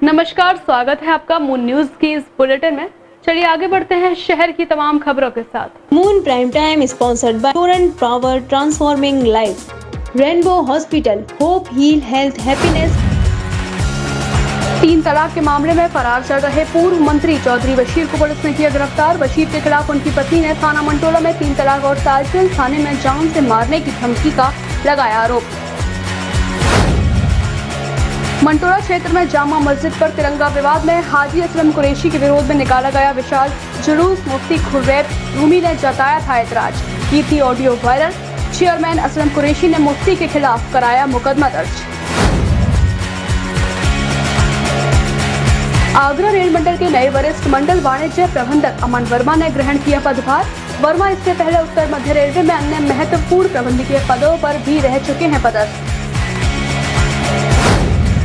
नमस्कार, स्वागत है आपका मून न्यूज की इस बुलेटिन में। चलिए आगे बढ़ते हैं शहर की तमाम खबरों के साथ। Moon prime time sponsored by Torrent Power transforming life, Rainbow Hospital, hope heal health happiness. 3 तलाक के मामले में फरार चल रहे पूर्व मंत्री चौधरी बशीर को पुलिस ने किया गिरफ्तार। बशीर के खिलाफ उनकी पत्नी ने थाना मंटोला में 3 तलाक और ताजगंज थाने में जान से मारने की धमकी का लगाया आरोप। मंटोला क्षेत्र में जामा मस्जिद पर तिरंगा विवाद में हाजी असलम कुरैशी के विरोध में निकाला गया विशाल जुलूस। मुफ्ती खुर्रैब रूमी ने जताया था ऐतराज, की थी audio viral. Chairman Aslam Qureshi ने मुफ्ती के खिलाफ कराया मुकदमा दर्ज। आगरा रेल मंडल के नए वरिष्ठ मंडल वाणिज्य प्रबंधक अमन वर्मा ने ग्रहण किया पदभार। वर्मा इससे पहले उत्तर मध्य रेलवे में अन्य महत्वपूर्ण प्रबंधकीय पदों पर भी रह चुके हैं पदस्थ।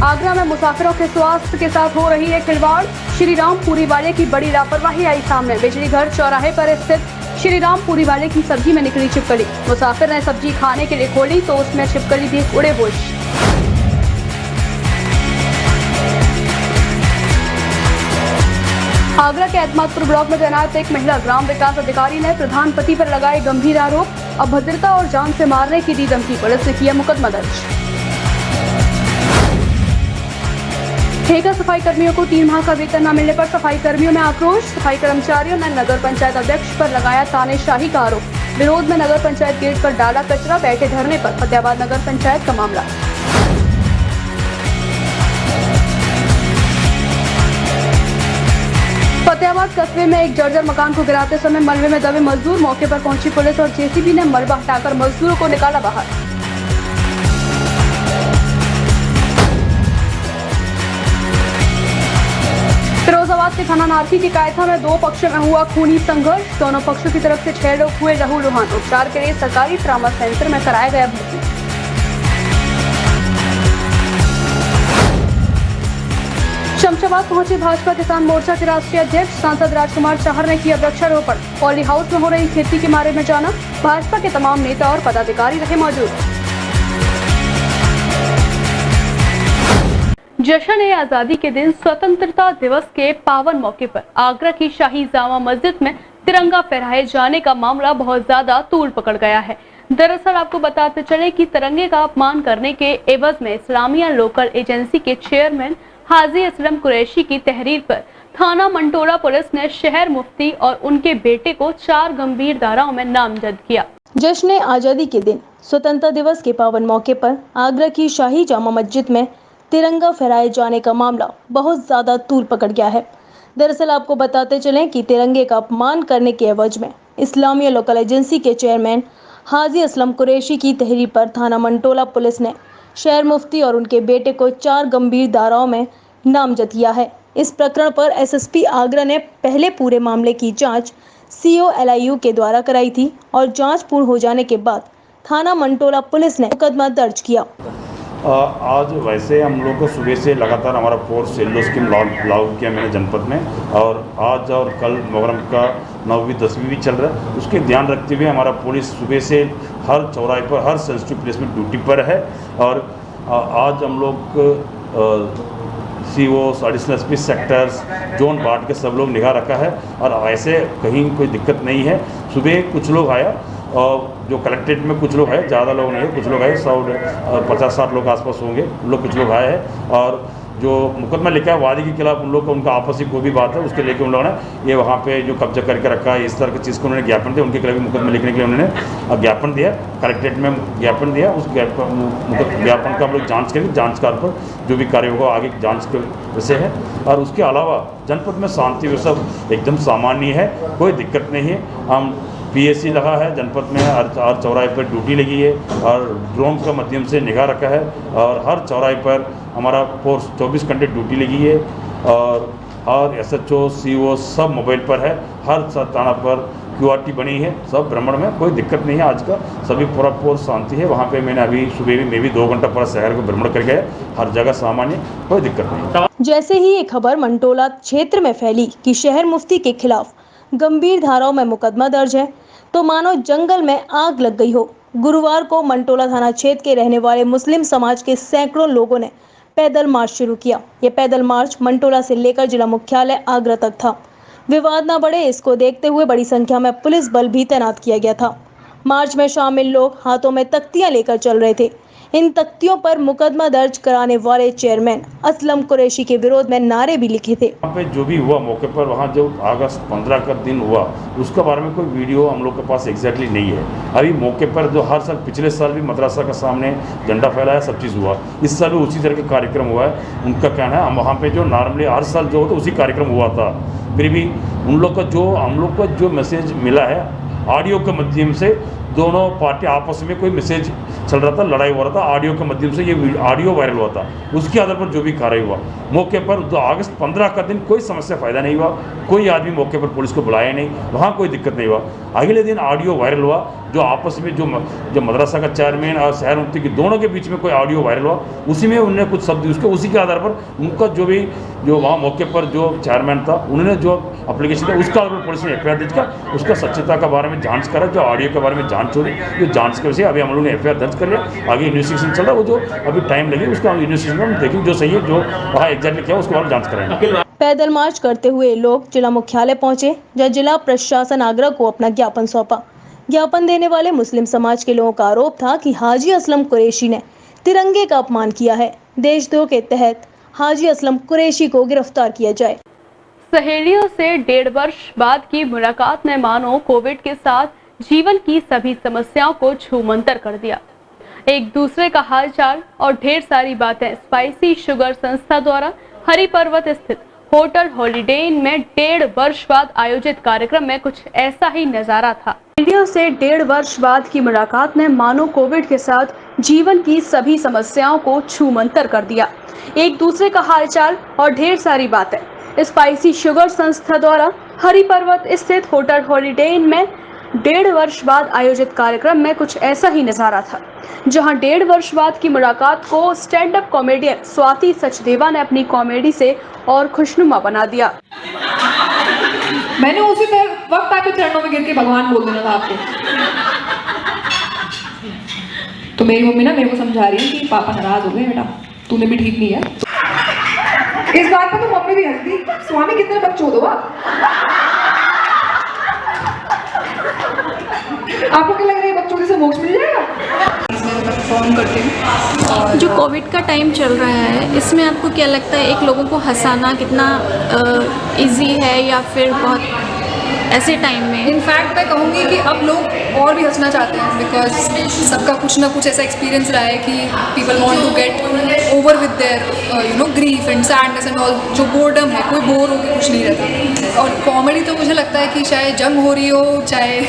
आगरा में मुसाफिरों के स्वास्थ्य के साथ हो रही है खिलवाड़। श्री राम पूरी वाले की बड़ी लापरवाही आई सामने। बिजली घर चौराहे पर स्थित श्री राम पूरी वाले की सब्जी में निकली छिपकली। मुसाफिर ने सब्जी खाने के लिए खोली तो उसमें छिपकली देख उड़े होश। आगरा के एतमादपुर ब्लॉक में तैनात एक महिला ग्राम विकास अधिकारी ने प्रधान पति पर लगाए गंभीर आरोप। अभद्रता और जान से मारने की दी धमकी। पुलिस ने किया मुकदमा दर्ज। ठेका सफाई कर्मियों को 3 माह का वेतन न मिलने पर सफाई कर्मियों में आक्रोश। सफाई कर्मचारियों ने नगर पंचायत अध्यक्ष पर लगाया तानेशाही का आरोप। विरोध में नगर पंचायत गेट पर डाला कचरा, बैठे धरने पर। फतेहाबाद नगर पंचायत का मामला। फतेहाबाद कस्बे में एक जर्जर मकान को गिराते समय मलबे में दबे मजदूर। मौके पर पहुंची पुलिस और जेसीबी ने मलबा हटाकर मजदूरों को निकाला बाहर। फिरोजाबाद के थाना नारकी की कायथा में 2 पक्षों में हुआ खूनी संघर्ष। दोनों पक्षों की तरफ से 6 लोग हुए लहूलुहान। उपचार के लिए सरकारी ट्रामा सेंटर में कराया गया भर्ती। शमशाबाद पहुंचे भाजपा किसान मोर्चा के राष्ट्रीय अध्यक्ष सांसद राजकुमार चाहर ने किया वृक्षारोपण। पॉली हाउस में हो रही खेती के बारे में जाना। भाजपा के तमाम नेता और पदाधिकारी रहे मौजूद। जश्न-ए-आजादी के दिन स्वतंत्रता दिवस के पावन मौके पर आगरा की शाही जामा मस्जिद में तिरंगा फहराए जाने का मामला बहुत ज्यादा तूल पकड़ गया है। दरअसल आपको बताते चले कि तिरंगे का अपमान करने के एवज में इस्लामिया लोकल एजेंसी के चेयरमैन हाजी असलम कुरैशी की तहरीर पर थाना मंटोला पुलिस ने शहर मुफ्ती और उनके बेटे को 4 गंभीर धाराओं में नामजद किया। जश्न-ए-आजादी के दिन स्वतंत्रता दिवस के पावन मौके पर आगरा की शाही जामा मस्जिद में तिरंगा फहराए जाने का मामला बहुत ज्यादा तूल पकड़ गया है। दरअसल आपको बताते चलें कि तिरंगे का अपमान करने के एवज में इस्लामिया लोकल एजेंसी के चेयरमैन हाजी असलम कुरैशी की तहरीर पर थाना मंटोला पुलिस ने शहर मुफ्ती और उनके बेटे को 4 गंभीर धाराओं में नामजद किया है। इस प्रकरण पर एसएसपी आगरा ने पहले पूरे मामले की जांच COLIU के द्वारा कराई थी और जांच पूर्ण हो जाने के बाद थाना मंटोला पुलिस ने मुकदमा दर्ज किया। आज वैसे हम लोग को सुबह से लगातार हमारा फोर्स येलो स्कीम लागू किया मैंने जनपद में, और आज और कल मुहर्रम का 9वीं 10वीं भी चल रहा है। उसके ध्यान रखते हुए हमारा पुलिस सुबह से हर चौराहे पर, हर सेंसिटिव प्लेस में ड्यूटी पर है। और आज हम लोग COs, additional SP, sectors, zone बांट के सब लोग निगाह रखा है और ऐसे कहीं कोई दिक्कत नहीं है। सुबह कुछ लोग आया और जो कलेक्ट्रेट में कुछ लोग है, ज़्यादा लोग नहीं है, कुछ लोग आए, 50-60 लोग आसपास होंगे, लोग कुछ लोग आए हैं। और जो मुकदमा लिखा है वादी के खिलाफ उन लोग का, उनका आपसी कोई भी बात है उसके लेके उन लोगों ने ये वहाँ पे जो कब्जा करके रखा है, इस तरह की चीज़ को उन्होंने ज्ञापन दिया। उनके खिलाफ मुकदमा लिखने के लिए उन्होंने ज्ञापन दिया, कलेक्ट्रेट में ज्ञापन दिया। उस ज्ञापन का हम लोग जाँच करेंगे, जाँच का पर जो भी कार्य होगा आगे जाँच के विषय है। और उसके अलावा जनपद में शांति व्यवस्था एकदम सामान्य है, कोई दिक्कत नहीं है। हम PSC लगा है जनपद में, हर चौराहे पर ड्यूटी लगी है और ड्रोन के माध्यम से निगाह रखा है। और हर चौराहे पर हमारा फोर्स 24 घंटे ड्यूटी लगी है और SHO CO सब मोबाइल पर है। हर थाना पर QRT बनी है, सब भ्रमण में, कोई दिक्कत नहीं है। आज का सभी पूरा फोर्स शांति है। वहाँ पे मैंने अभी सुबह में भी 2 घंटा पूरा शहर को भ्रमण कर गया, हर जगह सामान्य, कोई दिक्कत नहीं। जैसे ही ये खबर मंटोला क्षेत्र में फैली कि शहर मुफ्ती के खिलाफ गंभीर धाराओं में मुकदमा दर्ज है, तो मानो जंगल में आग लग गई हो। गुरुवार को मंटोला थाना क्षेत्र के रहने वाले मुस्लिम समाज के सैकड़ों लोगों ने पैदल मार्च शुरू किया। ये पैदल मार्च मंटोला से लेकर जिला मुख्यालय आगरा तक था। विवाद न बढ़े इसको देखते हुए बड़ी संख्या में पुलिस बल भी तैनात किया गया था। मार्च में शामिल लोग हाथों में तख्तियां लेकर चल रहे थे। इन तख्तियों पर मुकदमा दर्ज कराने वाले चेयरमैन असलम कुरैशी के विरोध में नारे भी लिखे थे। वहाँ पे जो भी हुआ मौके पर, वहाँ जो अगस्त 15 का दिन हुआ उसके बारे में कोई वीडियो हम लोग के पास एग्जैक्टली नहीं है। अभी मौके पर जो हर साल, पिछले साल भी मदरसा के सामने झंडा फहराया, सब चीज़ हुआ। इस साल भी उसी तरह के कार्यक्रम हुआ है। उनका कहना है हम वहाँ पे जो नॉर्मली हर साल जो होता उसी कार्यक्रम हुआ था, फिर भी उन लोग का जो हम लोग को जो मैसेज मिला है ऑडियो के माध्यम से, दोनों पार्टी आपस में कोई मैसेज चल रहा था, लड़ाई हो रहा था, ऑडियो के माध्यम से ये ऑडियो वायरल हुआ था। उसके आधार पर जो भी कार्रवाई हुआ मौके पर, जो अगस्त 15 का दिन कोई समस्या फायदा नहीं हुआ, कोई आदमी मौके पर पुलिस को बुलाया नहीं, वहाँ कोई दिक्कत नहीं हुआ। अगले दिन ऑडियो वायरल हुआ, जो आपस में जो मदरसा का चेयरमैन और शहर मुफ्ती की दोनों के बीच में कोई ऑडियो वायरल हुआ, उसी में उन्होंने कुछ शब्द उसके उसी के आधार पर उनका जो वहाँ मौके पर जो चेयरमैन था उन्होंने जो एप्लीकेशन था उसका आधार पर पुलिस ने FIR दर्ज किया। उसका सच्चता के बारे में जांच करा, जो ऑडियो के बारे में जांच हो रही, ये जांच के विषय अभी हम लोगों ने FIR दर्ज कर लिया। आगे इन्वेस्टिगेशन चल रहा है, वो जो अभी टाइम लगे उसका इन्वेस्टिगेशन हम देखेंगे, जो सही है जो वहाँ एग्जैक्टली क्या उसके बारे में जाँच कराएंगे। पैदल मार्च करते हुए लोग जिला मुख्यालय पहुंचे, जहां जिला प्रशासन आगरा को अपना ज्ञापन सौंपा। ज्ञापन देने वाले मुस्लिम समाज के लोगों का आरोप था कि हाजी असलम कुरैशी ने तिरंगे का अपमान किया है। देशद्रोह के तहत हाजी असलम कुरैशी को गिरफ्तार किया जाए। सहेलियों से 1.5 वर्ष बाद की मुलाकात ने मानो कोविड के साथ जीवन की सभी समस्याओं को छूमंतर कर दिया। एक दूसरे का हालचाल और ढेर सारी बातें। स्पाइसी शुगर संस्था द्वारा हरि पर्वत स्थित होटल हॉलिडे इन में 1.5 वर्ष बाद आयोजित कार्यक्रम में कुछ ऐसा ही नजारा था। सहेलियों से 1.5 वर्ष बाद की मुलाकात ने मानो कोविड के साथ जीवन की सभी समस्याओं को छूमंतर कर दिया। एक दूसरे का हालचाल और ढेर सारी बातें। स्पाइसी शुगर संस्था द्वारा हरि पर्वत स्थित होटल हॉलिडे इन में 1.5 वर्ष बाद आयोजित कार्यक्रम में कुछ ऐसा ही नजारा था, जहां 1.5 वर्ष बाद की मुलाकात को stand up comedian Swati Sachdeva ने अपनी कॉमेडी से और खुशनुमा बना दिया। मैंने उसी वक्त आके चरणों में गिर के भगवान बोल देना था आपको। तो मेरी मम्मी ना मेरे को समझा रही है कि पापा नाराज हो गए, बेटा तूने भी ठीक नहीं है। इस बात पर तो मम्मी भी हंसती, स्वामी कितने बच्चे हो दो आपको क्या लग रहा है बच्चों से मोक्ष मिल जाएगा? परफॉर्म करती हूँ। जो कोविड का टाइम चल रहा है, इसमें आपको क्या लगता है एक लोगों को हंसाना कितना इजी है या फिर बहुत ऐसे टाइम में? इनफैक्ट मैं कहूँगी कि अब लोग और भी हंसना चाहते हैं, बिकॉज सबका कुछ ना कुछ ऐसा एक्सपीरियंस रहा है कि people want to get over with their grief and sadness and all. जो बोर्डम है, कोई बोर होकर कुछ नहीं रहता। और कॉमेडी तो मुझे लगता है कि चाहे जंग हो रही हो, चाहे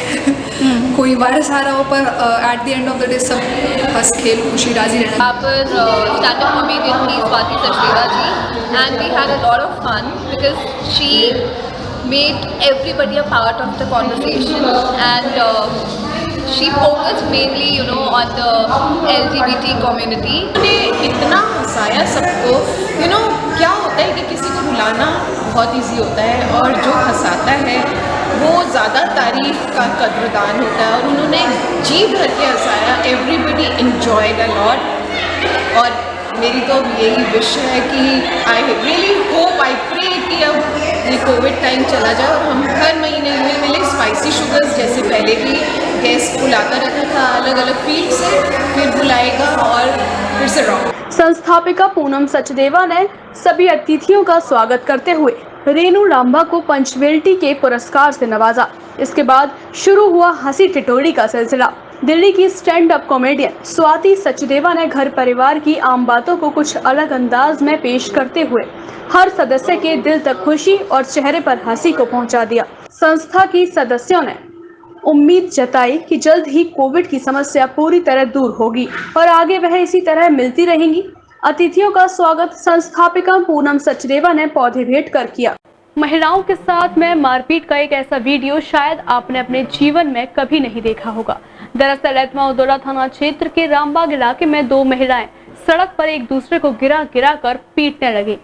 कोई वायरस आ रहा हो, पर at the end of the day सब हंस खेल खुशी राजी रहना। यहाँ पर स्टैंड अप कॉमेडियन थी Swati Sachdeva ji, and we had a lot of fun because she made everybody a part of the conversation, and she focused mainly on the LGBT community. ने इतना हंसाया सबको। क्या होता है कि किसी को रुलाना बहुत इजी होता है और जो हंसाता है वो ज़्यादा तारीफ का कद्रदान होता है, और उन्होंने जी भर के हंसाया। Everybody enjoyed a lot. और मेरी तो यही विश है कि I really hope, I pray कि अब ये कोविड टाइम चला जाए और हम हर महीने मिले। स्पाइसी शुगर्स जैसे पहले भी गेस्ट बुलाता रहता था अलग अलग फील्ड से, फिर बुलाएगा और फिर से रॉक। संस्थापिका पूनम सचदेवा ने सभी अतिथियों का स्वागत करते हुए रेणु लांबा को पंचवेल्टी के पुरस्कार से नवाजा। इसके बाद शुरू हुआ हंसी टिटोड़ी का सिलसिला। दिल्ली की stand up comedian Swati Sachdeva ने घर परिवार की आम बातों को कुछ अलग अंदाज में पेश करते हुए हर सदस्य के दिल तक खुशी और चेहरे पर हंसी को पहुंचा दिया। संस्था की सदस्यों ने उम्मीद जताई कि जल्द ही कोविड की समस्या पूरी तरह दूर होगी और आगे वह इसी तरह मिलती रहेंगी। अतिथियों का स्वागत संस्थापिका पूनम सचदेवा ने पौधे भेंट कर किया। महिलाओं के साथ में मारपीट का एक ऐसा वीडियो शायद आपने अपने जीवन में कभी नहीं देखा होगा। दरअसल एतमा उदौला थाना क्षेत्र के रामबाग इलाके में 2 महिलाएं सड़क पर एक दूसरे को गिरा गिरा कर पीटने लगी।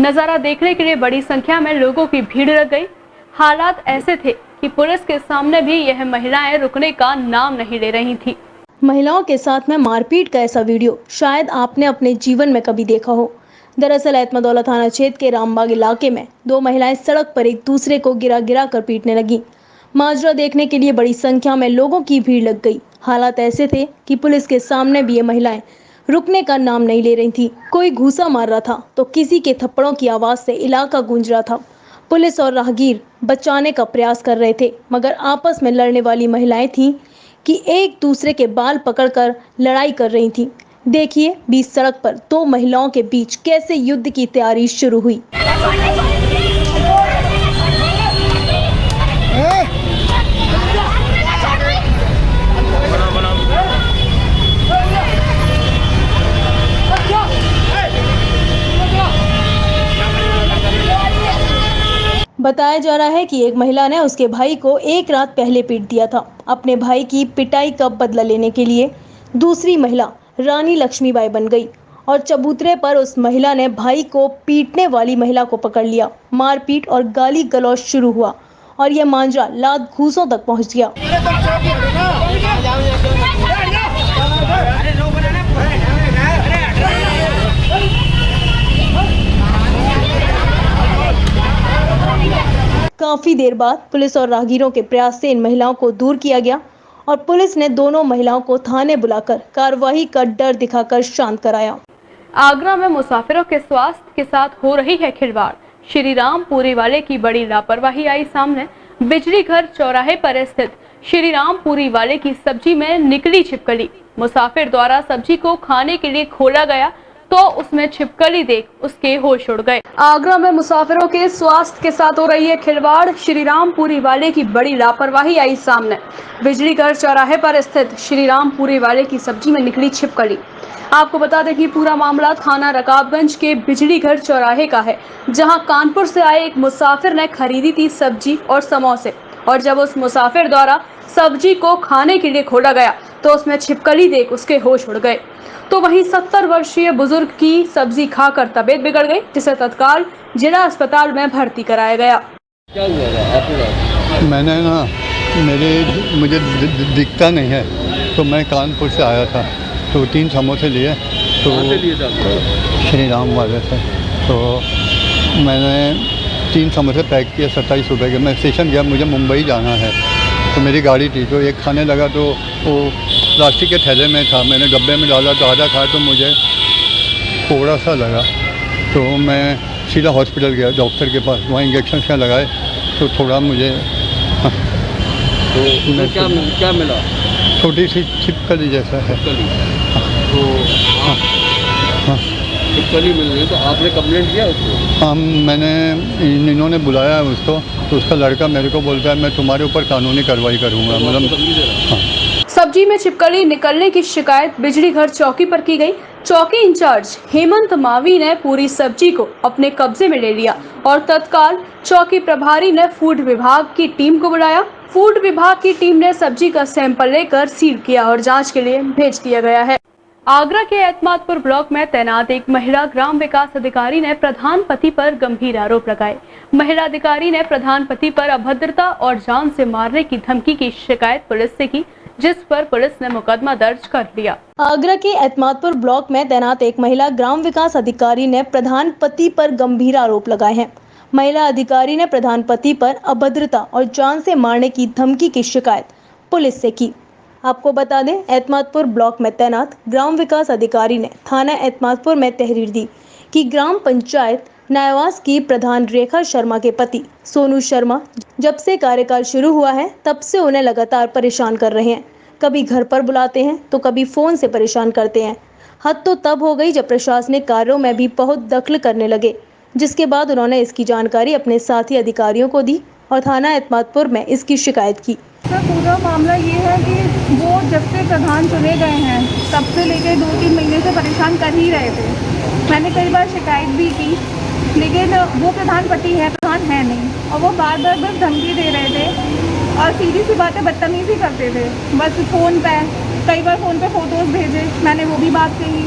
नजारा देखने के लिए बड़ी संख्या में लोगों की भीड़ लग गई। हालात ऐसे थे कि पुलिस के सामने भी यह महिलाएं रुकने का नाम नहीं ले रही थी। महिलाओं के साथ में मारपीट का ऐसा वीडियो शायद आपने अपने जीवन में कभी देखा हो। दरअसल एतमादौला थाना क्षेत्र के रामबाग इलाके में दो महिलाएं सड़क पर एक दूसरे को गिरा गिरा कर पीटने लगी। माजरा देखने के लिए बड़ी संख्या में लोगों की भीड़ लग गई। हालात ऐसे थे कि पुलिस के सामने भी ये महिलाएं रुकने का नाम नहीं ले रही थी। कोई घूसा मार रहा था तो किसी के थप्पड़ों की आवाज से इलाका गूंज रहा था। पुलिस और राहगीर बचाने का प्रयास कर रहे थे, मगर आपस में लड़ने वाली महिलाएं थीं कि एक दूसरे के बाल पकड़कर लड़ाई कर रही थीं। देखिए बीच सड़क पर दो महिलाओं के बीच कैसे युद्ध की तैयारी शुरू हुई। बताया जा रहा है कि एक महिला ने उसके भाई को एक रात पहले पीट दिया था। अपने भाई की पिटाई का बदला लेने के लिए दूसरी महिला रानी लक्ष्मीबाई बन गई और चबूतरे पर उस महिला ने भाई को पीटने वाली महिला को पकड़ लिया। मारपीट और गाली गलौज शुरू हुआ और यह मांजरा लात घूंसों तक पहुंच गया। काफी देर बाद पुलिस और राहगीरों के प्रयास से इन महिलाओं को दूर किया गया और पुलिस ने दोनों महिलाओं को थाने बुलाकर कार्रवाई का डर दिखाकर शांत कराया। आगरा में मुसाफिरों के स्वास्थ्य के साथ हो रही है खिलवाड़। श्री रामपुरी वाले की बड़ी लापरवाही आई सामने। बिजली घर चौराहे पर स्थित श्री रामपुरी वाले की सब्जी में निकली छिपकली। मुसाफिर द्वारा सब्जी को खाने के लिए खोला गया तो उसमें छिपकली देख उसके होश उड़ गए। आगरा में मुसाफिरों के स्वास्थ्य के साथ हो रही है खिलवाड़। श्री रामपुरी वाले की बड़ी लापरवाही आई सामने। बिजली घर चौराहे पर स्थित श्री रामपुरी वाले की सब्जी में निकली छिपकली। आपको बता दें कि पूरा मामला थाना रकाबगंज के बिजली घर चौराहे का है, जहां कानपुर से आए एक मुसाफिर ने खरीदी थी सब्जी और समोसे, और जब उस मुसाफिर द्वारा सब्जी को खाने के लिए खोला गया तो उसमें छिपकली देख उसके होश उड़ गए। तो वहीं 70 वर्षीय बुजुर्ग की सब्जी खाकर तबीयत बिगड़ गई, जिसे तत्काल जिला अस्पताल में भर्ती कराया गया। क्या हुआ था आपको? मैंने ना मुझे दिखता नहीं है, तो मैं कानपुर से आया था, तो 3 समोसे लिए, तो श्री राम वाले से, तो मैंने 3 समोसे पैक किए 27 रुपये के। मैं स्टेशन गया, मुझे मुंबई जाना है, तो मेरी गाड़ी थी, तो एक खाने लगा तो वो प्लास्टिक के थैले में था। मैंने डब्बे में डाला तो आधा खाया तो मुझे थोड़ा सा लगा, तो मैं सीधा हॉस्पिटल गया डॉक्टर के पास। वहाँ इंजेक्शन क्या लगाए तो थोड़ा मुझे तो क्या मिला? छोटी सी छिपकली जैसा है। तो छिपकली मिल गई, तो आपने कंप्लेंट किया उसको? हाँ, मैंने इन्होंने बुलाया उसको, तो उसका लड़का मेरे को बोलता है मैं तुम्हारे ऊपर कानूनी कार्रवाई करूँगा। मतलब हाँ। सब्जी में छिपकली निकलने की शिकायत बिजली घर चौकी पर की गई। चौकी इंचार्ज हेमंत मावी ने पूरी सब्जी को अपने कब्जे में ले लिया और तत्काल चौकी प्रभारी ने फूड विभाग की टीम को बुलाया। फूड विभाग की टीम ने सब्जी का सैंपल लेकर सील किया और जांच के लिए भेज दिया गया है। आगरा के एतमादपुर ब्लॉक में तैनात एक महिला ग्राम विकास अधिकारी ने प्रधान पति पर गंभीर आरोप लगाए। महिला अधिकारी ने प्रधान पति पर अभद्रता और जान से मारने की धमकी की शिकायत पुलिस से की, जिस पर पुलिस ने मुकदमा दर्ज कर लिया। आगरा के एतमादपुर ब्लॉक में तैनात एक महिला ग्राम विकास अधिकारी ने प्रधान पति पर गंभीर आरोप लगाए हैं। महिला अधिकारी ने प्रधान पति पर अभद्रता और जान से मारने की धमकी की शिकायत पुलिस से की। आपको बता दें, एतमादपुर ब्लॉक में तैनात ग्राम विकास अधिकारी ने थाना एतमादपुर में तहरीर दी कि ग्राम पंचायत न्यायवास की प्रधान रेखा शर्मा के पति सोनू शर्मा जब से कार्यकाल शुरू हुआ है तब से उन्हें लगातार परेशान कर रहे हैं। कभी घर पर बुलाते हैं तो कभी फोन से परेशान करते हैं। हद तो तब हो गई जब प्रशासनिक कार्यों में भी बहुत दखल करने लगे, जिसके बाद उन्होंने इसकी जानकारी अपने साथी अधिकारियों को दी और थाना एतमादपुर में इसकी शिकायत की। सर, पूरा मामला ये है कि वो जब से प्रधान चुने गए हैं तब से लेकर 2-3 महीने से परेशान कर ही रहे थे। मैंने कई बार शिकायत भी की, लेकिन वो प्रधान पति है, प्रधान है नहीं, और वो बार बार बस धमकी दे रहे थे और सीधी सी बातें बदतमीजी करते थे। बस फ़ोन पे कई बार फ़ोन पे फ़ोटोज़ भेजे, मैंने वो भी बात कही।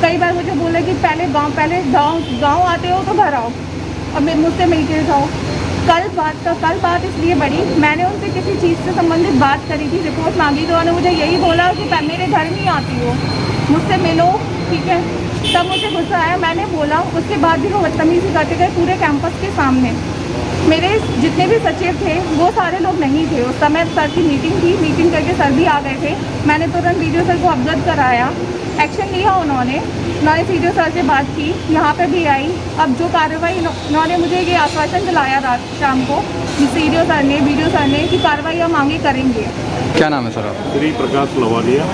कई बार मुझे बोला कि पहले गांव आते हो तो घर आओ, अब मुझसे मिल के जाओ। कल बात इसलिए बढ़ी, मैंने उनसे किसी चीज़ से संबंधित बात करी थी, रिपोर्ट मांगी, तो उन्होंने मुझे यही बोला कि मेरे घर नहीं आती हो, मुझसे मिलो, ठीक है। तब मुझे गुस्सा आया, मैंने बोला, उसके बाद भी वो बदतमीजी करते गए पूरे कैंपस के सामने। मेरे जितने भी सचिव थे वो सारे लोग नहीं थे उस समय, सर की मीटिंग थी, मीटिंग करके सर भी आ गए थे। मैंने तुरंत वीडियो सर को अवगत कराया, एक्शन लिया उन्होंने वीडियो सर से बात की, यहाँ पे भी आई। अब जो कार्रवाई उन्होंने मुझे ये आश्वासन दिलाया रात शाम को वीडियो सर ने कि कार्रवाई हम आगे करेंगे। क्या नाम है सर आप? श्री प्रकाश लवालिया,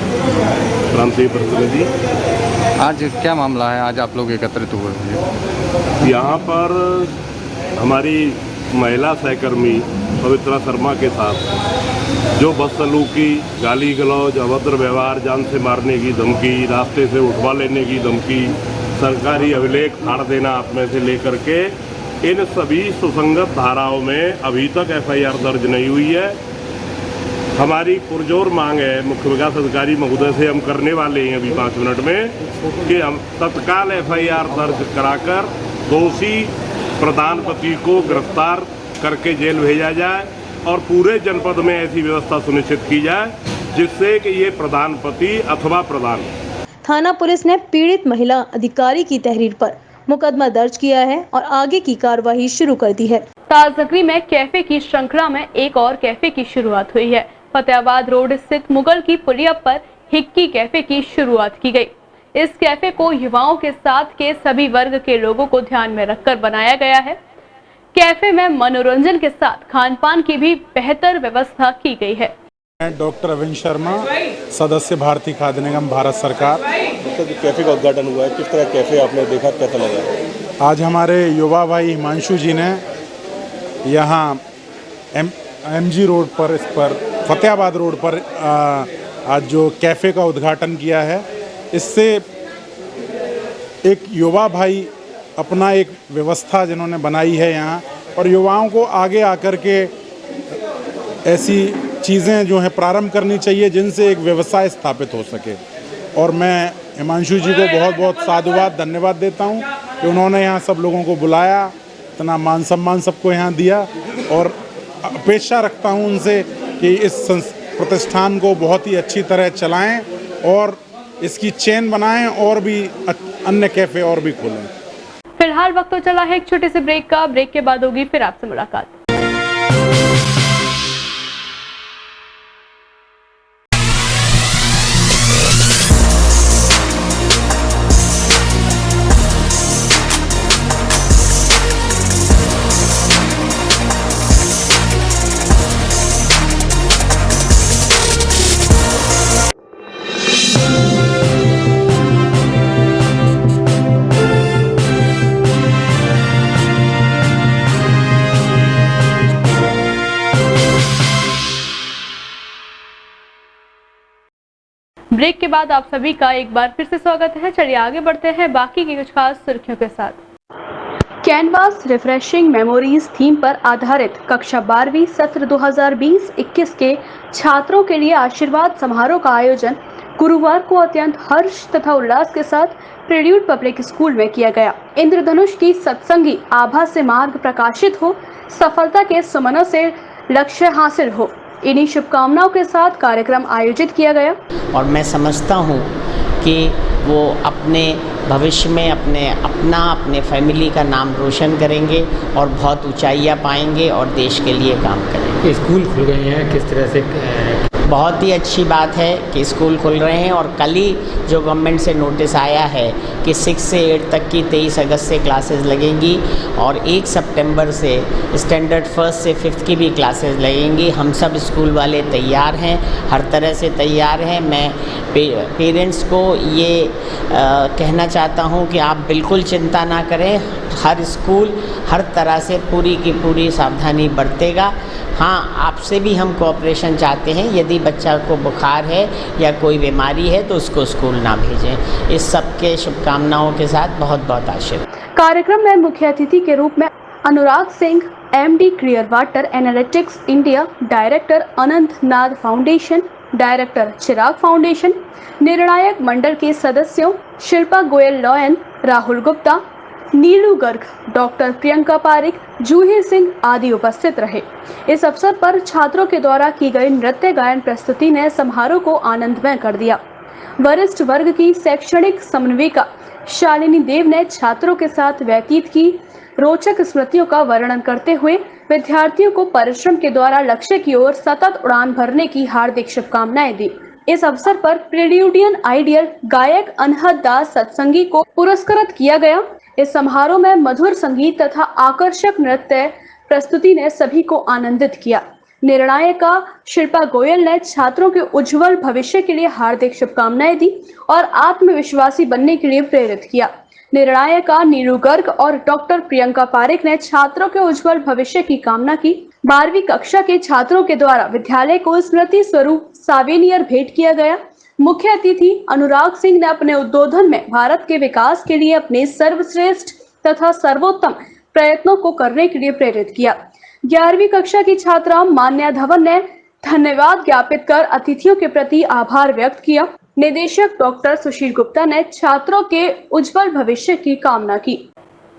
प्रांतीय प्रतिनिधि। आज क्या मामला है, आज आप लोग एकत्रित हुए हैं? यहाँ पर हमारी महिला सहकर्मी पवित्रा शर्मा के साथ जो बदसलूकी, गाली गलौज, अभद्र व्यवहार, जान से मारने की धमकी, रास्ते से उठवा लेने की धमकी, सरकारी अभिलेख फाड़ देना आप में से लेकर के, इन सभी सुसंगत धाराओं में अभी तक FIR दर्ज नहीं हुई है। हमारी पुरजोर मांग है मुख्य विकास अधिकारी महोदय से, हम करने वाले हैं अभी 5 मिनट में, कि हम तत्काल FIR दर्ज कराकर दोषी प्रधानपति को गिरफ्तार करके जेल भेजा जाए और पूरे जनपद में ऐसी व्यवस्था सुनिश्चित की जाए जिससे कि ये प्रधानपति अथवा प्रधान। थाना पुलिस ने पीड़ित महिला अधिकारी की तहरीर पर मुकदमा दर्ज किया है और आगे की कार्रवाई शुरू कर दी है। ताजनगरी में कैफे की श्रृंखला में एक और कैफे की शुरुआत हुई है। फतेहाबाद रोड स्थित मुगल की पुलिया पर हिक्की कैफे की शुरुआत की गई। इस कैफे को युवाओं के साथ के सभी वर्ग के लोगों को ध्यान में रखकर बनाया गया है। कैफे में मनोरंजन के साथ खान-पान की भी बेहतर व्यवस्था की गई है। मैं डॉक्टर अविन शर्मा, सदस्य भारतीय खाद्य निगम, भारत सरकार। कैफे का उद्घाटन हुआ है, किस तरह कैफे आपने देखा, कैसा लगा? आज हमारे युवा भाई हिमांशु जी ने यहाँ MG रोड पर, इस पर फतेहाबाद रोड पर आज जो कैफ़े का उद्घाटन किया है, इससे एक युवा भाई अपना एक व्यवस्था जिन्होंने बनाई है यहाँ, और युवाओं को आगे आकर के ऐसी चीज़ें जो हैं प्रारंभ करनी चाहिए जिनसे एक व्यवसाय स्थापित हो सके। और मैं हिमांशु जी को बहुत बहुत साधुवाद, धन्यवाद देता हूँ कि उन्होंने यहाँ सब लोगों को बुलाया, इतना मान सम्मान सबको यहाँ दिया, और अपेक्षा रखता हूँ उनसे कि इस प्रतिष्ठान को बहुत ही अच्छी तरह चलाएं और इसकी चेन बनाएं और भी अन्य कैफ़े और भी खोलें। फिलहाल वक्त तो चला है एक छोटे से ब्रेक का। ब्रेक के बाद होगी फिर आपसे मुलाकात। ब्रेक के बाद आप सभी का एक बार फिर से स्वागत है। चलिए आगे बढ़ते हैं बाकी की कुछ खास सुर्खियों के साथ। कैनवास रिफ्रेशिंग मेमोरीज थीम पर आधारित कक्षा 12वीं सत्र 2020-21 के छात्रों के लिए आशीर्वाद समारोह का आयोजन गुरुवार को अत्यंत हर्ष तथा उल्लास के साथ प्रेल्यूड पब्लिक स्कूल में किया गया। इंद्रधनुष की सत्संगी आभा से मार्ग प्रकाशित हो, सफलता के सुमनों से लक्ष्य हासिल हो, इन्हीं शुभकामनाओं के साथ कार्यक्रम आयोजित किया गया। और मैं समझता हूँ कि वो अपने भविष्य में अपने फैमिली का नाम रोशन करेंगे और बहुत ऊंचाइयाँ पाएंगे और देश के लिए काम करेंगे। स्कूल खुल गए हैं, किस तरह से? बहुत ही अच्छी बात है कि स्कूल खुल रहे हैं, और कल ही जो गवर्नमेंट से नोटिस आया है कि 6 से 8 तक की 23 अगस्त से क्लासेस लगेंगी और 1 सितंबर से स्टैंडर्ड 1 से 5 की भी क्लासेस लगेंगी। हम सब स्कूल वाले तैयार हैं, हर तरह से तैयार हैं। मैं पेरेंट्स को ये कहना चाहता हूँ कि आप बिल्कुल चिंता ना करें, हर स्कूल हर तरह से पूरी की पूरी सावधानी बरतेगा। हाँ, आपसे भी हम कोऑपरेशन चाहते हैं, यदि बच्चा को बुखार है या कोई बीमारी है तो उसको स्कूल ना भेजें। इस सब के शुभकामनाओं के साथ बहुत बहुत आशीर्वाद। कार्यक्रम में मुख्य अतिथि के रूप में Anurag Singh, MD clear water analytics India, director Anant Naad foundation, director Chirag foundation, निर्णायक मंडल के सदस्यों शिल्पा गोयल लॉयन, राहुल गुप्ता, नीलू गर्ग, डॉक्टर प्रियंका पारिक, जूही सिंह आदि उपस्थित रहे। इस अवसर पर छात्रों के द्वारा की गई नृत्य गायन प्रस्तुति ने समारोह को आनंदमय कर दिया। वरिष्ठ वर्ग की शैक्षणिक समन्वयिका शालिनी देव ने छात्रों के साथ व्यतीत की रोचक स्मृतियों का वर्णन करते हुए विद्यार्थियों को परिश्रम के द्वारा लक्ष्य की ओर सतत उड़ान भरने की हार्दिक शुभकामनाएं दी। इस अवसर पर प्रेल्यूडियन आइडियल गायक अनहद दास सत्संगी को पुरस्कृत किया गया। इस समारोह में मधुर संगीत तथा आकर्षक नृत्य प्रस्तुति ने सभी को आनंदित किया। निर्णायिका शिल्पा गोयल ने छात्रों के उज्जवल भविष्य के लिए हार्दिक शुभकामनाएं दी और आत्मविश्वासी बनने के लिए प्रेरित किया। निर्णायिका नीलू गर्ग और डॉक्टर प्रियंका पारिक ने छात्रों के उज्जवल भविष्य की कामना की। 12वीं कक्षा के छात्रों के द्वारा विद्यालय को स्मृति स्वरूप सावेनियर भेंट किया गया। मुख्य अतिथि अनुराग सिंह ने अपने उद्बोधन में भारत के विकास के लिए अपने सर्वश्रेष्ठ तथा सर्वोत्तम प्रयत्नों को करने के लिए प्रेरित किया। 11वीं कक्षा की छात्रा मान्या धवन ने धन्यवाद ज्ञापित कर अतिथियों के प्रति आभार व्यक्त किया। निदेशक डॉक्टर सुशील गुप्ता ने छात्रों के उज्जवल भविष्य की कामना की।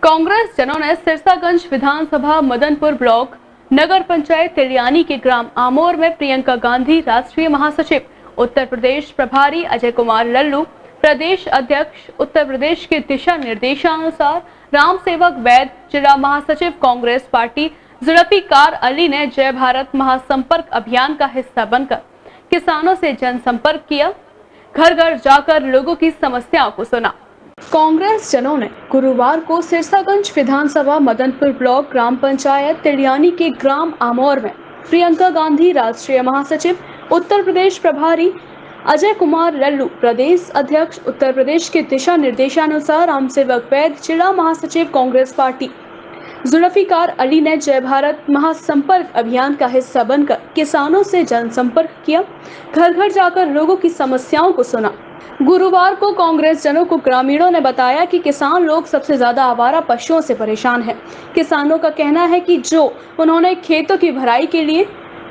कांग्रेस जनों ने सिरसागंज विधानसभा मदनपुर ब्लॉक नगर पंचायत तिलियानी के ग्राम आमोर में प्रियंका गांधी, राष्ट्रीय महासचिव उत्तर प्रदेश प्रभारी अजय कुमार लल्लू, प्रदेश अध्यक्ष उत्तर प्रदेश के दिशा निर्देशानुसार राम सेवक वैद, जिला महासचिव कांग्रेस पार्टी जुल्फिकार अली ने जय भारत महासंपर्क अभियान का हिस्सा बनकर किसानों से जनसंपर्क किया, घर घर जाकर लोगों की समस्याओं को सुना। कांग्रेस जनों ने गुरुवार को सिरसागंज विधानसभा मदनपुर ब्लॉक ग्राम पंचायत तिलियानी के ग्राम आमोर में प्रियंका गांधी, राष्ट्रीय महासचिव उत्तर प्रदेश प्रभारी अजय कुमार लल्लू, प्रदेश अध्यक्ष उत्तर प्रदेश के दिशा निर्देशानुसार राम सेवक वैद, जिला महासचिव कांग्रेस पार्टी जुल्फिकार अली ने जय भारत महासंपर्क अभियान का हिस्सा बनकर किसानों से जनसंपर्क किया, घर घर जाकर लोगों की समस्याओं को सुना। गुरुवार को कांग्रेस जनों को ग्रामीणों ने बताया कि किसान लोग सबसे ज्यादा आवारा पशुओं से परेशान हैं। किसानों का कहना है कि जो उन्होंने खेतों की भराई के लिए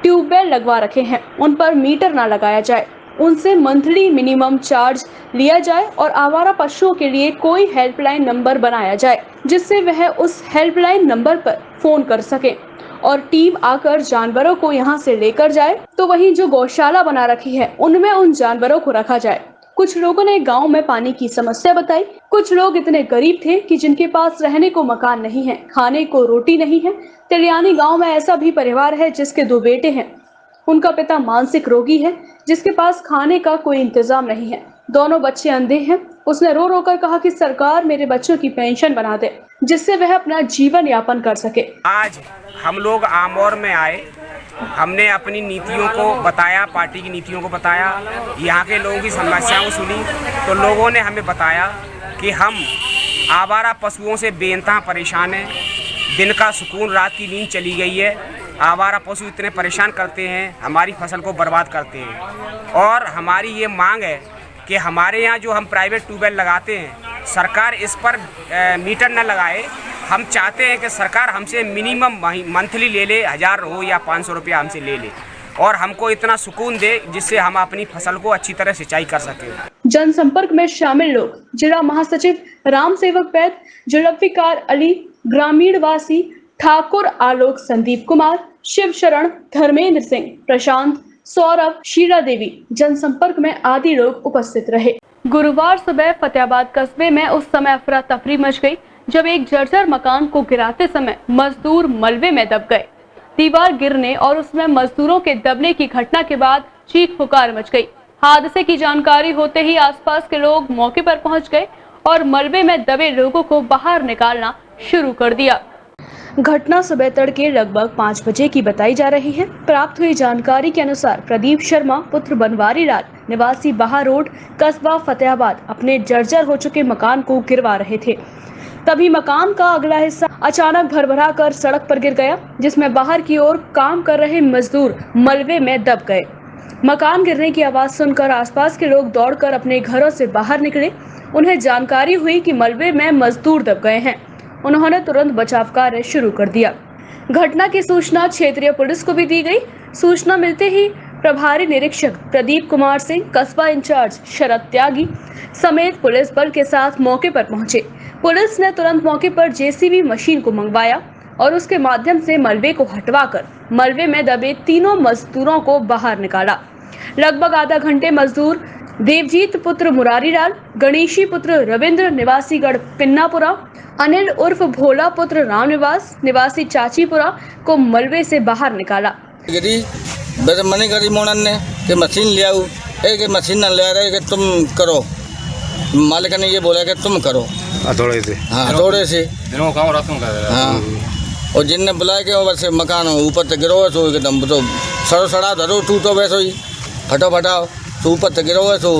ट्यूबवेल लगवा रखे हैं, उन पर मीटर न लगाया जाए, उनसे मंथली मिनिमम चार्ज लिया जाए और आवारा पशुओं के लिए कोई हेल्पलाइन नंबर बनाया जाए जिससे वह उस हेल्पलाइन नंबर पर फोन कर सके और टीम आकर जानवरों को यहां से लेकर जाए। तो वहीं जो गौशाला बना रखी है उनमें उन जानवरों को रखा जाए। कुछ लोगों ने गांव में पानी की समस्या बताई। कुछ लोग इतने गरीब थे कि जिनके पास रहने को मकान नहीं है, खाने को रोटी नहीं है। तिलियानी गांव में ऐसा भी परिवार है जिसके 2 बेटे हैं। उनका पिता मानसिक रोगी है जिसके पास खाने का कोई इंतजाम नहीं है। दोनों बच्चे अंधे हैं। उसने रो रो कर कहा कि सरकार मेरे बच्चों की पेंशन बना दे जिससे वह अपना जीवन यापन कर सके। आज हम लोग आमोर में आए, हमने अपनी नीतियों को बताया, पार्टी की नीतियों को बताया, यहाँ के लोगों की समस्याओं सुनी। तो लोगों ने हमें बताया कि हम आवारा पशुओं से बेइंतहा परेशान हैं। दिन का सुकून, रात की नींद चली गई है। आवारा पशु इतने परेशान करते हैं, हमारी फसल को बर्बाद करते हैं। और हमारी ये मांग है कि हमारे यहाँ जो हम प्राइवेट ट्यूबवेल लगाते हैं, सरकार इस पर मीटर न लगाए। हम चाहते हैं कि सरकार हमसे मिनिमम मंथली ले ले, 1000 हो या 500 रुपया हमसे ले ले और हमको इतना सुकून दे जिससे हम अपनी फसल को अच्छी तरह सिंचाई कर सकें। जनसंपर्क में शामिल लोग जिला महासचिव राम सेवक वैद, जुल्फिकार अली, ग्रामीण वासी ठाकुर आलोक, संदीप कुमार, शिव शरण, धर्मेंद्र सिंह, प्रशांत, सौरभ, शीला देवी जनसंपर्क में आदि लोग उपस्थित रहे। गुरुवार सुबह फतेहाबाद कस्बे में उस समय अफरा तफरी मच गई जब एक जर्जर मकान को गिराते समय मजदूर मलबे में दब गए। दीवार गिरने और उसमें मजदूरों के दबने की घटना के बाद चीख पुकार मच गई। हादसे की जानकारी होते ही आसपास के लोग मौके पर पहुंच गए और मलबे में दबे लोगों को बाहर निकालना शुरू कर दिया। घटना सुबह तड़के लगभग 5 बजे की बताई जा रही है। प्राप्त हुई जानकारी के अनुसार प्रदीप शर्मा पुत्र बनवारी लाल निवासी बाहा रोड, कस्बा फतेहाबाद अपने जर्जर हो चुके मकान को गिरवा रहे थे। तभी मकान का अगला हिस्सा अचानक भरभरा कर सड़क पर गिर गया, जिसमें बाहर की ओर काम कर रहे मजदूर मलबे में दब गए। मकान गिरने की आवाज सुनकर आसपास के लोग दौड़कर अपने घरों से बाहर निकले। उन्हें जानकारी हुई कि मलबे में मजदूर दब गए हैं। उन्होंने तुरंत बचाव कार्य शुरू कर दिया। घटना की सूचना क्षेत्रीय पुलिस को भी दी गई। सूचना मिलते ही प्रभारी निरीक्षक प्रदीप कुमार सिंह, कस्बा इंचार्ज शरद त्यागी समेत पुलिस बल के साथ मौके पर पहुंचे। पुलिस ने तुरंत मौके पर जेसीबी मशीन को मंगवाया और उसके माध्यम से मलबे को हटवाकर मलबे में दबे तीनों मजदूरों को बाहर निकाला। लगभग आधा घंटे मजदूर देवजीत पुत्र मुरारीलाल, गणेशी पुत्र रविंद्र निवासी गढ़ पिन्नापुरा, अनिल उर्फ भोला पुत्र रामनिवास निवासी चाचीपुरा को मलबे से बाहर निकाला। मनी करी मोनन ने कि मशीन ले आओ, एक मशीन न ले रहे कि तुम करो, मालिक ने ये बोला कि तुम करो थोड़े से। हाँ थोड़े से हाँ, और जिनने बुलाया कि वैसे मकान ऊपर तक गिरो है तो एकदम तो सड़ो सड़ा धरो टूटो वैसे ही फटो फटाओ तो ऊपर तक गिरो है तो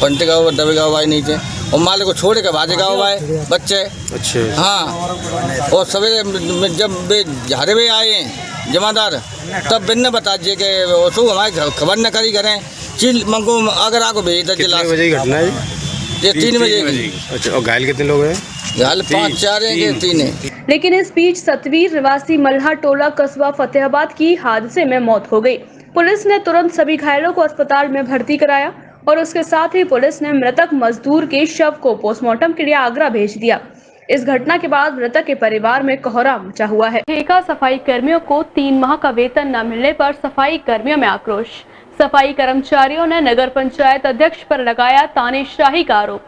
पंटेगा हुआ दबेगा हुआ नीचे और मालिक को छोड़ के भाजेगा हुआ है बच्चे। अच्छा हाँ और सवेरे जब वे झारे में आए हैं जमादार तब बिन बता दिए कि उसको हमारी खबर न करी करें चील मंगो अगर आपको भेज दे। कितने बजे की घटना है? ये 3 बजे की। अच्छा और घायल कितने लोग हैं? घायल 5-4 हैं, 3 हैं। लेकिन इस बीच सतवीर निवासी मल्हा टोला कस्बा फतेहाबाद की हादसे में मौत हो गई। पुलिस ने तुरंत सभी घायलों को अस्पताल में भर्ती कराया और उसके साथ ही पुलिस ने मृतक मजदूर के शव को पोस्टमार्टम के लिए आगरा भेज दिया। इस घटना के बाद मृतक के परिवार में कोहराम मचा हुआ है। ठेका सफाई कर्मियों को 3 माह का वेतन न मिलने पर सफाई कर्मियों में आक्रोश। सफाई कर्मचारियों ने नगर पंचायत अध्यक्ष पर लगाया तानाशाही का आरोप।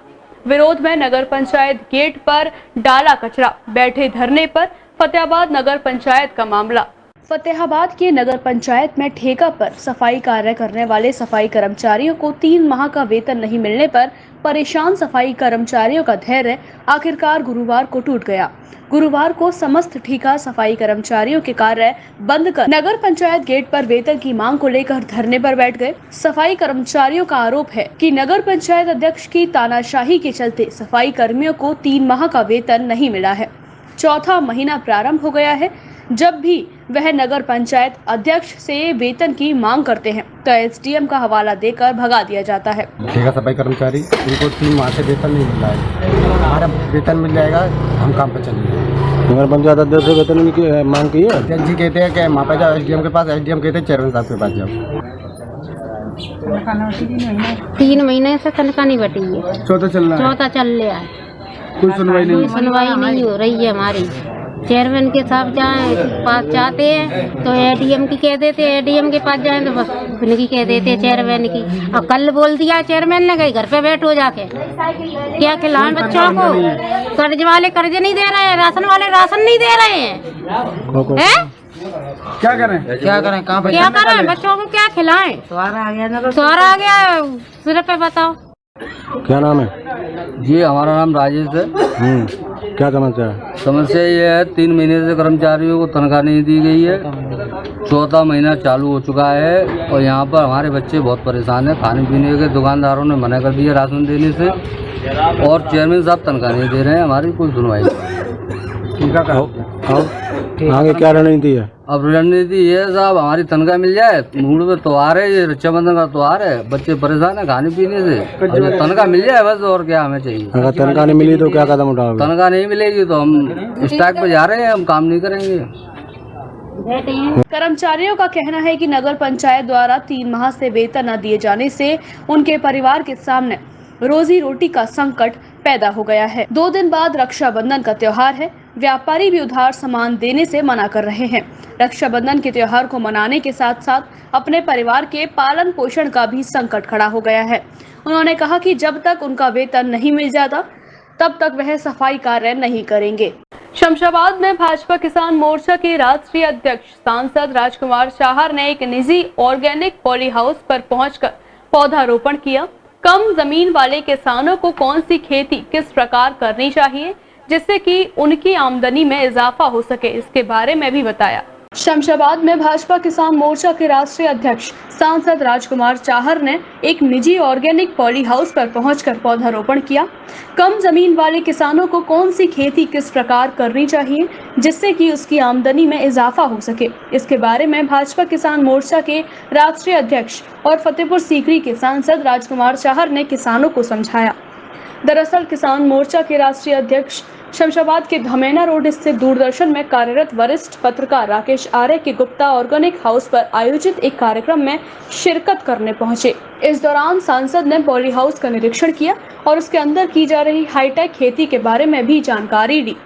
विरोध में नगर पंचायत गेट पर डाला कचरा, बैठे धरने पर फतेहाबाद नगर पंचायत का मामला। फतेहाबाद के नगर पंचायत में ठेका पर सफाई कार्य करने वाले सफाई कर्मचारियों को 3 माह का वेतन नहीं मिलने पर परेशान सफाई कर्मचारियों का धैर्य आखिरकार गुरुवार को टूट गया। गुरुवार को समस्त ठेका सफाई कर्मचारियों के कार्य बंद कर नगर पंचायत गेट पर वेतन की मांग को लेकर धरने पर बैठ गए। सफाई कर्मचारियों का आरोप है कि नगर पंचायत अध्यक्ष की तानाशाही के चलते सफाई कर्मियों को 3 माह का वेतन नहीं मिला है। चौथा महीना प्रारंभ हो गया है। जब भी वह नगर पंचायत अध्यक्ष से वेतन की मांग करते हैं तो एसडीएम का हवाला देकर भगा दिया जाता है। ठेका सफाई कर्मचारी उनको 3 माह से वेतन नहीं मिल रहा है। हमारा वेतन मिल जाएगा, हम काम पर चलेंगे। नगर पंचायत अध्यक्ष से वेतन की मांग की है। अध्यक्ष जी कहते हैं कि वहाँ पर जाओ एसडीएम के पास, एसडीएम कहते हैं चेयरमैन साहब के पास जाओ। 3 महीने से तनख्वाह नहीं बटी है। चौथा चल रहा है। कोई सुनवाई नहीं हो रही है हमारी। चेयरमैन के साथ पास जाते हैं तो एडीएम की कह देते हैं, एडीएम के पास जाए तो बस उनकी कह देते हैं चेयरमैन की। अब कल बोल दिया चेयरमैन ने कहीं घर पे बैठो जाके, क्या खिलाएं बच्चों को? कर्ज वाले कर्ज नहीं दे रहे हैं, राशन वाले राशन नहीं दे रहे हैं। क्या करें बच्चों को क्या खिलाएं? सवार आ गया सिर पे। बताओ क्या नाम है? जी हमारा नाम राजेश है। क्या समस्या है? समस्या ये है 3 महीने से कर्मचारियों को तनख्वाह नहीं दी गई है। चौथा महीना चालू हो चुका है और यहाँ पर हमारे बच्चे बहुत परेशान हैं। खाने पीने के दुकानदारों ने मना कर दिया राशन देने से और चेयरमैन साहब तनख्वाह नहीं दे रहे हैं। हमारी कोई सुनवाई आगे क्या रणनीति है? अब रणनीति ये साहब हमारी तनख्वाह मिल जाए। मूड में त्योहार है, ये रक्षाबंधन का त्योहार है, बच्चे परेशान है खाने पीने से। तनख्वाह मिल जाए बस, और क्या हमें चाहिए। अगर तनख्वाह नहीं मिली तो क्या कदम उठाओगे? तनख्वाह नहीं मिलेगी तो हम स्ट्राइक पे जा रहे हैं, हम काम नहीं करेंगे। कर्मचारियों का कहना है कि नगर पंचायत द्वारा 3 माह से वेतन न दिए जाने से उनके परिवार के सामने रोजी रोटी का संकट पैदा हो गया है। 2 दिन बाद रक्षाबंधन का त्योहार है। व्यापारी भी उधार सामान देने से मना कर रहे हैं। रक्षाबंधन के त्योहार को मनाने के साथ साथ अपने परिवार के पालन पोषण का भी संकट खड़ा हो गया है। उन्होंने कहा कि जब तक उनका वेतन नहीं मिल जाता तब तक वह सफाई कार्य नहीं करेंगे। शमशाबाद में भाजपा किसान मोर्चा के राष्ट्रीय अध्यक्ष सांसद राजकुमार चाहर ने एक निजी ऑर्गेनिक पॉली हाउस पर पहुंचकर पौधारोपण किया। कम जमीन वाले किसानों को कौन सी खेती किस प्रकार करनी चाहिए जिससे कि उनकी आमदनी में इजाफा हो सके, इसके बारे में भी बताया। शमशाबाद में भाजपा किसान मोर्चा के राष्ट्रीय अध्यक्ष सांसद राजकुमार चाहर ने एक निजी ऑर्गेनिक पॉली हाउस पर पहुंचकर पौधारोपण किया। कम जमीन वाले किसानों को कौन सी खेती किस प्रकार करनी चाहिए जिससे कि उसकी आमदनी में इजाफा हो सके, इसके बारे में भाजपा किसान मोर्चा के राष्ट्रीय अध्यक्ष और फतेहपुर सीकरी के सांसद राजकुमार चाहर ने किसानों को समझाया। दरअसल किसान मोर्चा के राष्ट्रीय अध्यक्ष शमशाबाद के धमेना रोड स्थित दूरदर्शन में कार्यरत वरिष्ठ पत्रकार राकेश आर्य के गुप्ता ऑर्गेनिक हाउस पर आयोजित एक कार्यक्रम में शिरकत करने पहुंचे। इस दौरान सांसद ने पॉली हाउस का निरीक्षण किया और उसके अंदर की जा रही हाईटेक खेती के बारे में भी जानकारी ली।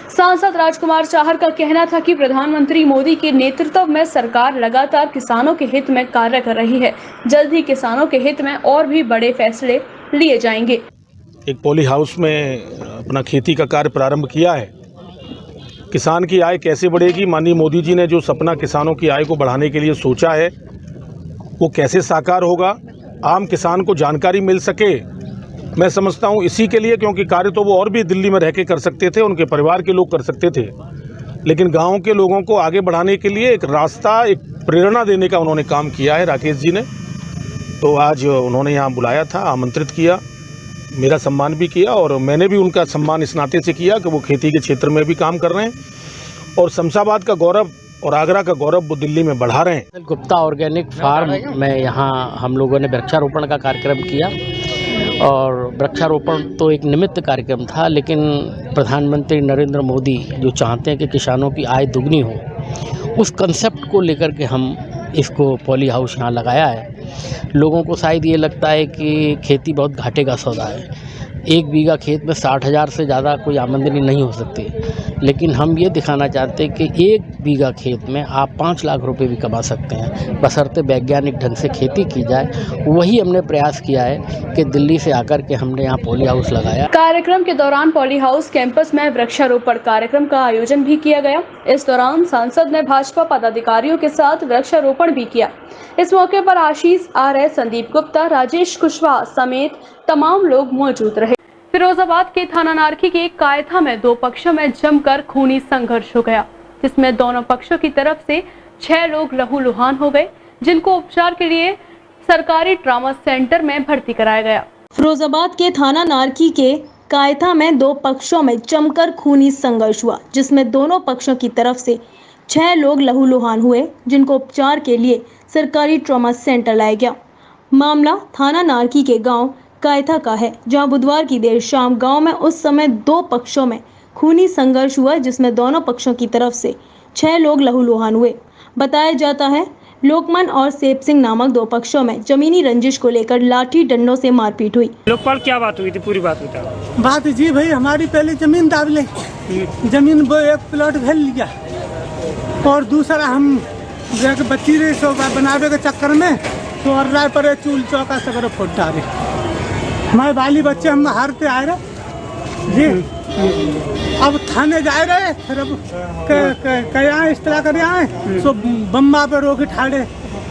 सांसद राजकुमार चाहर का कहना था कि प्रधानमंत्री मोदी के नेतृत्व में सरकार लगातार किसानों के हित में कार्य कर रही है। जल्द ही किसानों के हित में और भी बड़े फैसले लिए जाएंगे। एक पॉली हाउस में अपना खेती का कार्य प्रारंभ किया है। किसान की आय कैसे बढ़ेगी, माननीय मोदी जी ने जो सपना किसानों की आय को बढ़ाने के लिए सोचा है वो कैसे साकार होगा, आम किसान को जानकारी मिल सके। मैं समझता हूँ इसी के लिए, क्योंकि कार्य तो वो और भी दिल्ली में रह के कर सकते थे, उनके परिवार के लोग कर सकते थे, लेकिन गाँव के लोगों को आगे बढ़ाने के लिए एक रास्ता, एक प्रेरणा देने का उन्होंने काम किया है राकेश जी ने। तो आज उन्होंने यहाँ बुलाया था, आमंत्रित किया, मेरा सम्मान भी किया और मैंने भी उनका सम्मान इस नाते से किया कि वो खेती के क्षेत्र में भी काम कर रहे हैं और शमशाबाद का गौरव और आगरा का गौरव वो दिल्ली में बढ़ा रहे हैं। गुप्ता ऑर्गेनिक फार्म में यहाँ हम लोगों ने वृक्षारोपण का कार्यक्रम किया और वृक्षारोपण तो एक निमित्त कार्यक्रम था, लेकिन प्रधानमंत्री नरेंद्र मोदी जो चाहते हैं कि किसानों की आय दुगनी हो, उस कंसेप्ट को लेकर के हम इसको पॉली हाउस यहाँ लगाया है। लोगों को शायद ये लगता है कि खेती बहुत घाटे का सौदा है, 1 बीघा खेत में 60,000 से ज़्यादा कोई आमदनी नहीं हो सकती, लेकिन हम ये दिखाना चाहते हैं कि 1 बीघा खेत में आप 5 लाख रुपए भी कमा सकते हैं, बशर्ते वैज्ञानिक ढंग से खेती की जाए। वही हमने प्रयास किया है कि दिल्ली से आकर के हमने यहाँ पॉली हाउस लगाया। कार्यक्रम के दौरान पॉली हाउस कैंपस में वृक्षारोपण कार्यक्रम का आयोजन भी किया गया। इस दौरान सांसद ने भाजपा पदाधिकारियों के साथ वृक्षारोपण भी किया। इस मौके पर आशीष आर्य, संदीप गुप्ता, राजेश कुशवाहा समेत तमाम लोग मौजूद रहे। फिरोजाबाद के थाना नारखी के कायथा में 2 पक्षों में जमकर खूनी संघर्ष हो गया, जिसमें दोनों पक्षों की तरफ से 6 लोग लहूलुहान हो गए, जिनको उपचार के लिए सरकारी ट्रॉमा सेंटर में भर्ती कराया गया। फिरोजाबाद के थाना नारखी के कायथा में 2 पक्षों में जमकर खूनी संघर्ष हुआ, जिसमें दोनों पक्षों की तरफ से 6 लोग लहूलुहान हुए, जिनको उपचार के लिए सरकारी ट्रॉमा सेंटर लाया गया। मामला थाना नारखी के गांव कायथा का है, जहां बुधवार की देर शाम गांव में उस समय 2 पक्षों में खूनी संघर्ष हुआ, जिसमें दोनों पक्षों की तरफ से 6 लोग लहूलुहान हुए। बताया जाता है लोकमन और सेब सिंह नामक 2 पक्षों में जमीनी रंजिश को लेकर लाठी डंडों से मारपीट हुई। लोकपाल क्या बात हुई थी, पूरी बात बता। बात जी भाई, हमारी पहले जमीन दाब ले, जमीन वो 1 प्लॉट भेज लिया और दूसरा हम बच्ची रही सो बनावे के चक्कर में तो राय पर चूल चौका सगर फुट डाले। हमारे बाली बच्चे हम हारते आए रहे जी, अब थाने जा रहे, फिर अब क्या इस तरह कर आए सो बम्बा पे रोक ठाड़े,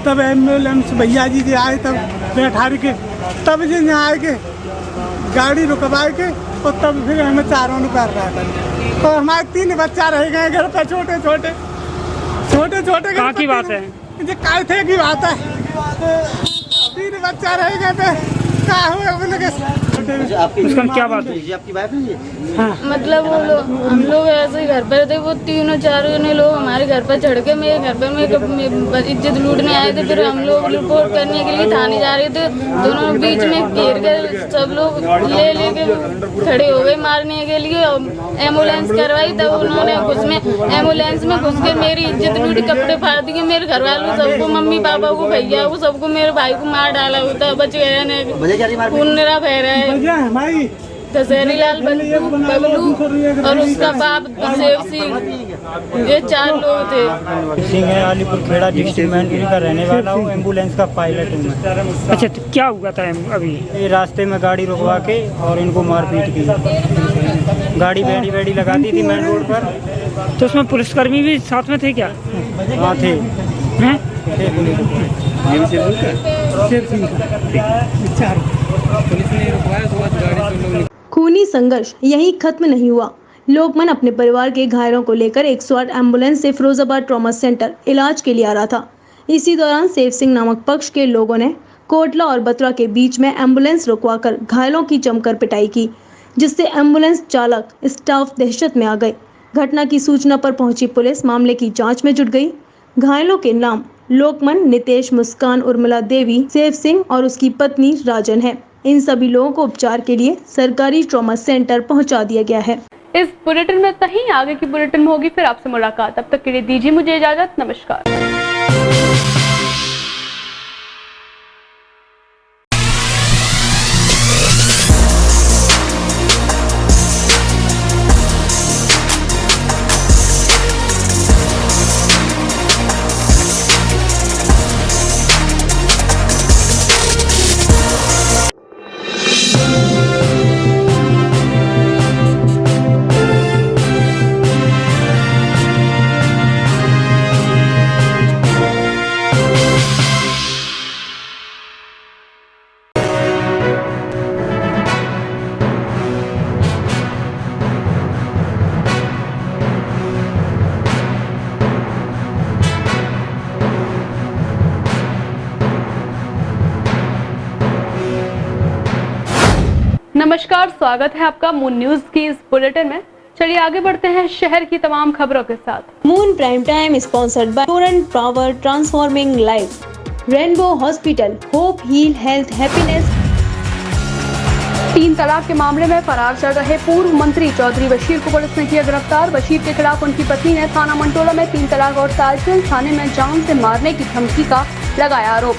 तब एम्बुलेंस भैया जी के आए, तब बैठा के तब जी यहाँ आए के गाड़ी रुकवाए के और तब फिर हमें चारों ने कर रहा था। तो हमारे 3 बच्चा रह गए घर पे, छोटे छोटे कहाँ की बात है, ये कायथे की बात है। 3 बच्चा रह गए थे, क्या हुआ उसका क्या बात है? आपकी बात है? हाँ। मतलब वो हम लोग ऐसे ही घर पर थे, वो 3-4 लोग हमारे घर पर चढ़ के मेरे घर पर में इज्जत लूटने आए थे। फिर हम लोग रिपोर्ट करने के लिए थाने जा रहे थे, दोनों बीच में घेर कर सब लोग लेके खड़े हो गए मारने के लिए। एम्बुलेंस करवाई, तब उन्होंने एम्बुलेंस में घुस के मेरी इज्जत लूटी, कपड़े फाड़ दिए मेरे घर वालों सबको, मम्मी पापा को, भैया को, सबको, मेरे भाई को मार डाला होता, बच गया नहीं, खून निरा बह रहा है। दशहरी लाल बबलू और उसका बाप सेव सिंह, ये 4 लोग थे। सिंह है, अलीपुर खेड़ा डिस्ट्रिक्ट मैनपुरी का रहने वाला हूँ, एम्बुलेंस का पायलट हूँ मैं। अच्छा, तो क्या हुआ था अभी? ये रास्ते में गाड़ी रुकवा के और इनको मारपीट की, गाड़ी बेड़ी लगा दी थी मेन रोड पर। तो उसमें पुलिसकर्मी भी साथ में थे क्या? हाँ थे। खूनी संघर्ष यहीं खत्म नहीं हुआ। लोकमन अपने परिवार के घायलों को लेकर 108 एम्बुलेंस से फिरोजाबाद ट्रॉमा सेंटर इलाज के लिए आ रहा था। इसी दौरान सेव सिंह नामक पक्ष के लोगों ने कोटला और बत्रा के बीच में एम्बुलेंस रुकवाकर घायलों की जमकर पिटाई की, जिससे एम्बुलेंस चालक स्टाफ दहशत में आ गए। घटना की सूचना पर पहुंची पुलिस मामले की जांच में जुट गई। घायलों के नाम लोकमन, नितेश, मुस्कान, उर्मिला देवी, सेव सिंह और उसकी पत्नी राजन है। इन सभी लोगों को उपचार के लिए सरकारी ट्रॉमा सेंटर पहुंचा दिया गया है। इस बुलेटिन में इतना ही। आगे की बुलेटिन में होगी फिर आपसे मुलाकात। तब तक के लिए दीजिए मुझे इजाजत। नमस्कार। नमस्कार, स्वागत है आपका मून न्यूज की इस बुलेटिन में। चलिए आगे बढ़ते हैं शहर की तमाम खबरों के साथ। Moon prime time sponsored by Torrent Power transforming life, Rainbow Hospital, hope heal health happiness. 3 तलाक के मामले में फरार चल रहे पूर्व मंत्री चौधरी बशीर को पुलिस ने किया गिरफ्तार। बशीर के खिलाफ उनकी पत्नी ने थाना मंटोला में 3 तलाक और ताजपुर थाने में जान से मारने की धमकी का लगाया आरोप।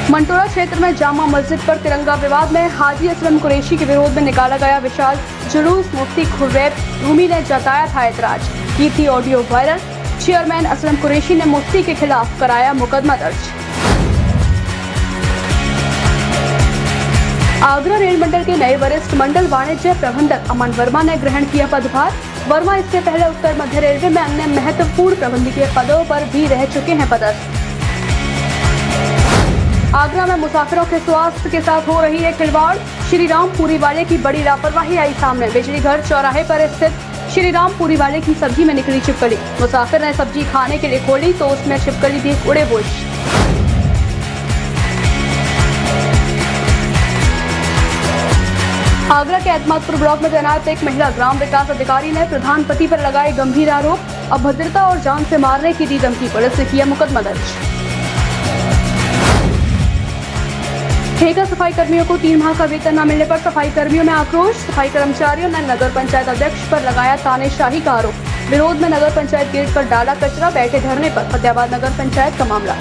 मंटोला क्षेत्र में जामा मस्जिद पर तिरंगा विवाद में हाजी असलम कुरैशी के विरोध में निकाला गया विशाल जुलूस। मुफ्ती खुर्रैब रूमी ने जताया था ऐतराज, की थी audio viral. Chairman Aslam Qureshi ने मुफ्ती के खिलाफ कराया मुकदमा दर्ज। आगरा रेल मंडल के नए वरिष्ठ मंडल वाणिज्य प्रबंधक अमन वर्मा ने ग्रहण किया पदभार। वर्मा इससे पहले उत्तर मध्य रेलवे में अन्य महत्वपूर्ण प्रबंधकीय पदों पर भी रह चुके हैं पदस्थ। आगरा में मुसाफिरों के स्वास्थ्य के साथ हो रही है खिलवाड़। श्री राम पूरी वाले की बड़ी लापरवाही आई सामने। बिजली घर चौराहे पर स्थित श्री राम पूरी वाले की सब्जी में निकली छिपकली। मुसाफिर ने सब्जी खाने के लिए खोली तो उसमें छिपकली देख उड़े बुश। आगरा के एतमादपुर ब्लॉक में तैनात एक महिला ग्राम विकास अधिकारी ने प्रधान पति पर लगाए गंभीर आरोप। अभद्रता और जान से मारने की दी धमकी। पुलिस ने किया मुकदमा दर्ज। ठेका सफाई कर्मियों को 3 माह का वेतन न मिलने पर सफाई कर्मियों में आक्रोश। सफाई कर्मचारियों ने नगर पंचायत अध्यक्ष पर लगाया तानेशाही का आरोप। विरोध में नगर पंचायत गेट पर डाला कचरा, बैठे धरने पर। फतेहाबाद नगर पंचायत का मामला।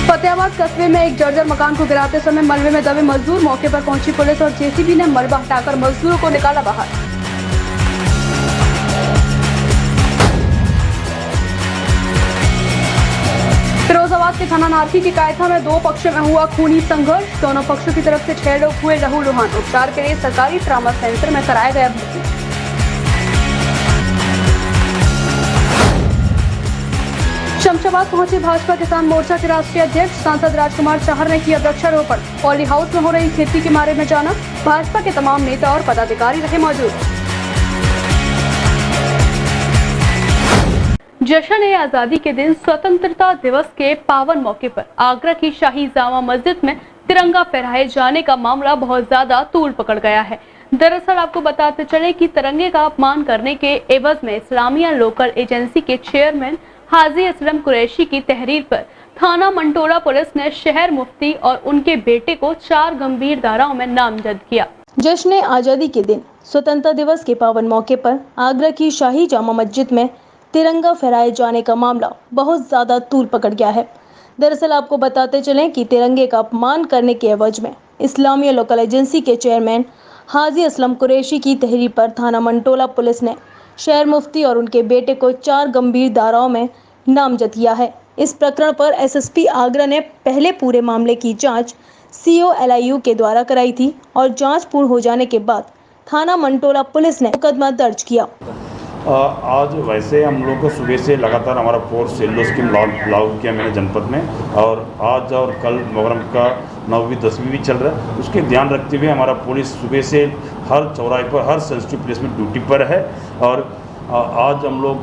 फतेहाबाद कस्बे में एक जर्जर मकान को गिराते समय मलबे में दबे मजदूर। मौके पर पहुंची पुलिस और जेसीबी ने मलबा हटाकर मजदूरों को निकाला बाहर। फिरोजाबाद के थाना नारकी की कायथा में 2 पक्षों में हुआ खूनी संघर्ष। दोनों पक्षों की तरफ से 6 लोग हुए लहूलुहान। उपचार के लिए सरकारी ट्रॉमा सेंटर में कराया गया भर्ती। शमशाबाद पहुंचे भाजपा किसान मोर्चा के राष्ट्रीय अध्यक्ष सांसद राजकुमार चाहर ने किया वृक्षारोपण। पॉली हाउस में हो रही खेती के बारे में जाना। भाजपा के तमाम नेता और पदाधिकारी रहे मौजूद। जश्न-ए-आज़ादी के दिन स्वतंत्रता दिवस के पावन मौके पर आगरा की शाही जामा मस्जिद में तिरंगा फहराए जाने का मामला बहुत ज्यादा तूल पकड़ गया है। दरअसल आपको बताते चले कि तिरंगे का अपमान करने के एवज में इस्लामिया लोकल एजेंसी के चेयरमैन हाजी असलम कुरैशी की तहरीर पर थाना मंटोला पुलिस ने शहर मुफ्ती और उनके बेटे को 4 गंभीर धाराओं में नामजद किया। जश्न-ए-आज़ादी के दिन स्वतंत्रता दिवस के पावन मौके पर आगरा की शाही जामा मस्जिद में तिरंगा फहराए जाने का मामला बहुत ज़्यादा तूल पकड़ गया है। दरअसल आपको बताते चलें कि तिरंगे का अपमान करने के एवज में इस्लामिया लोकल एजेंसी के चेयरमैन हाजी असलम कुरैशी की तहरीर पर थाना मंटोला पुलिस ने शहर मुफ्ती और उनके बेटे को 4 गंभीर धाराओं में नामजद किया है। इस प्रकरण पर एसएसपी आगरा ने पहले पूरे मामले की जाँच COLIU के द्वारा कराई थी और जाँच पूर्ण हो जाने के बाद थाना मंटोला पुलिस ने मुकदमा दर्ज किया। आज वैसे हम लोग को सुबह से लगातार हमारा फोर्स येलो स्कीम लागू किया मैंने जनपद में, और आज और कल मुहर्रम का 9वीं 10वीं भी चल रहा है। उसके ध्यान रखते हुए हमारा पुलिस सुबह से हर चौराहे पर, हर सेंसिटिव प्लेस में ड्यूटी पर है। और आज हम लोग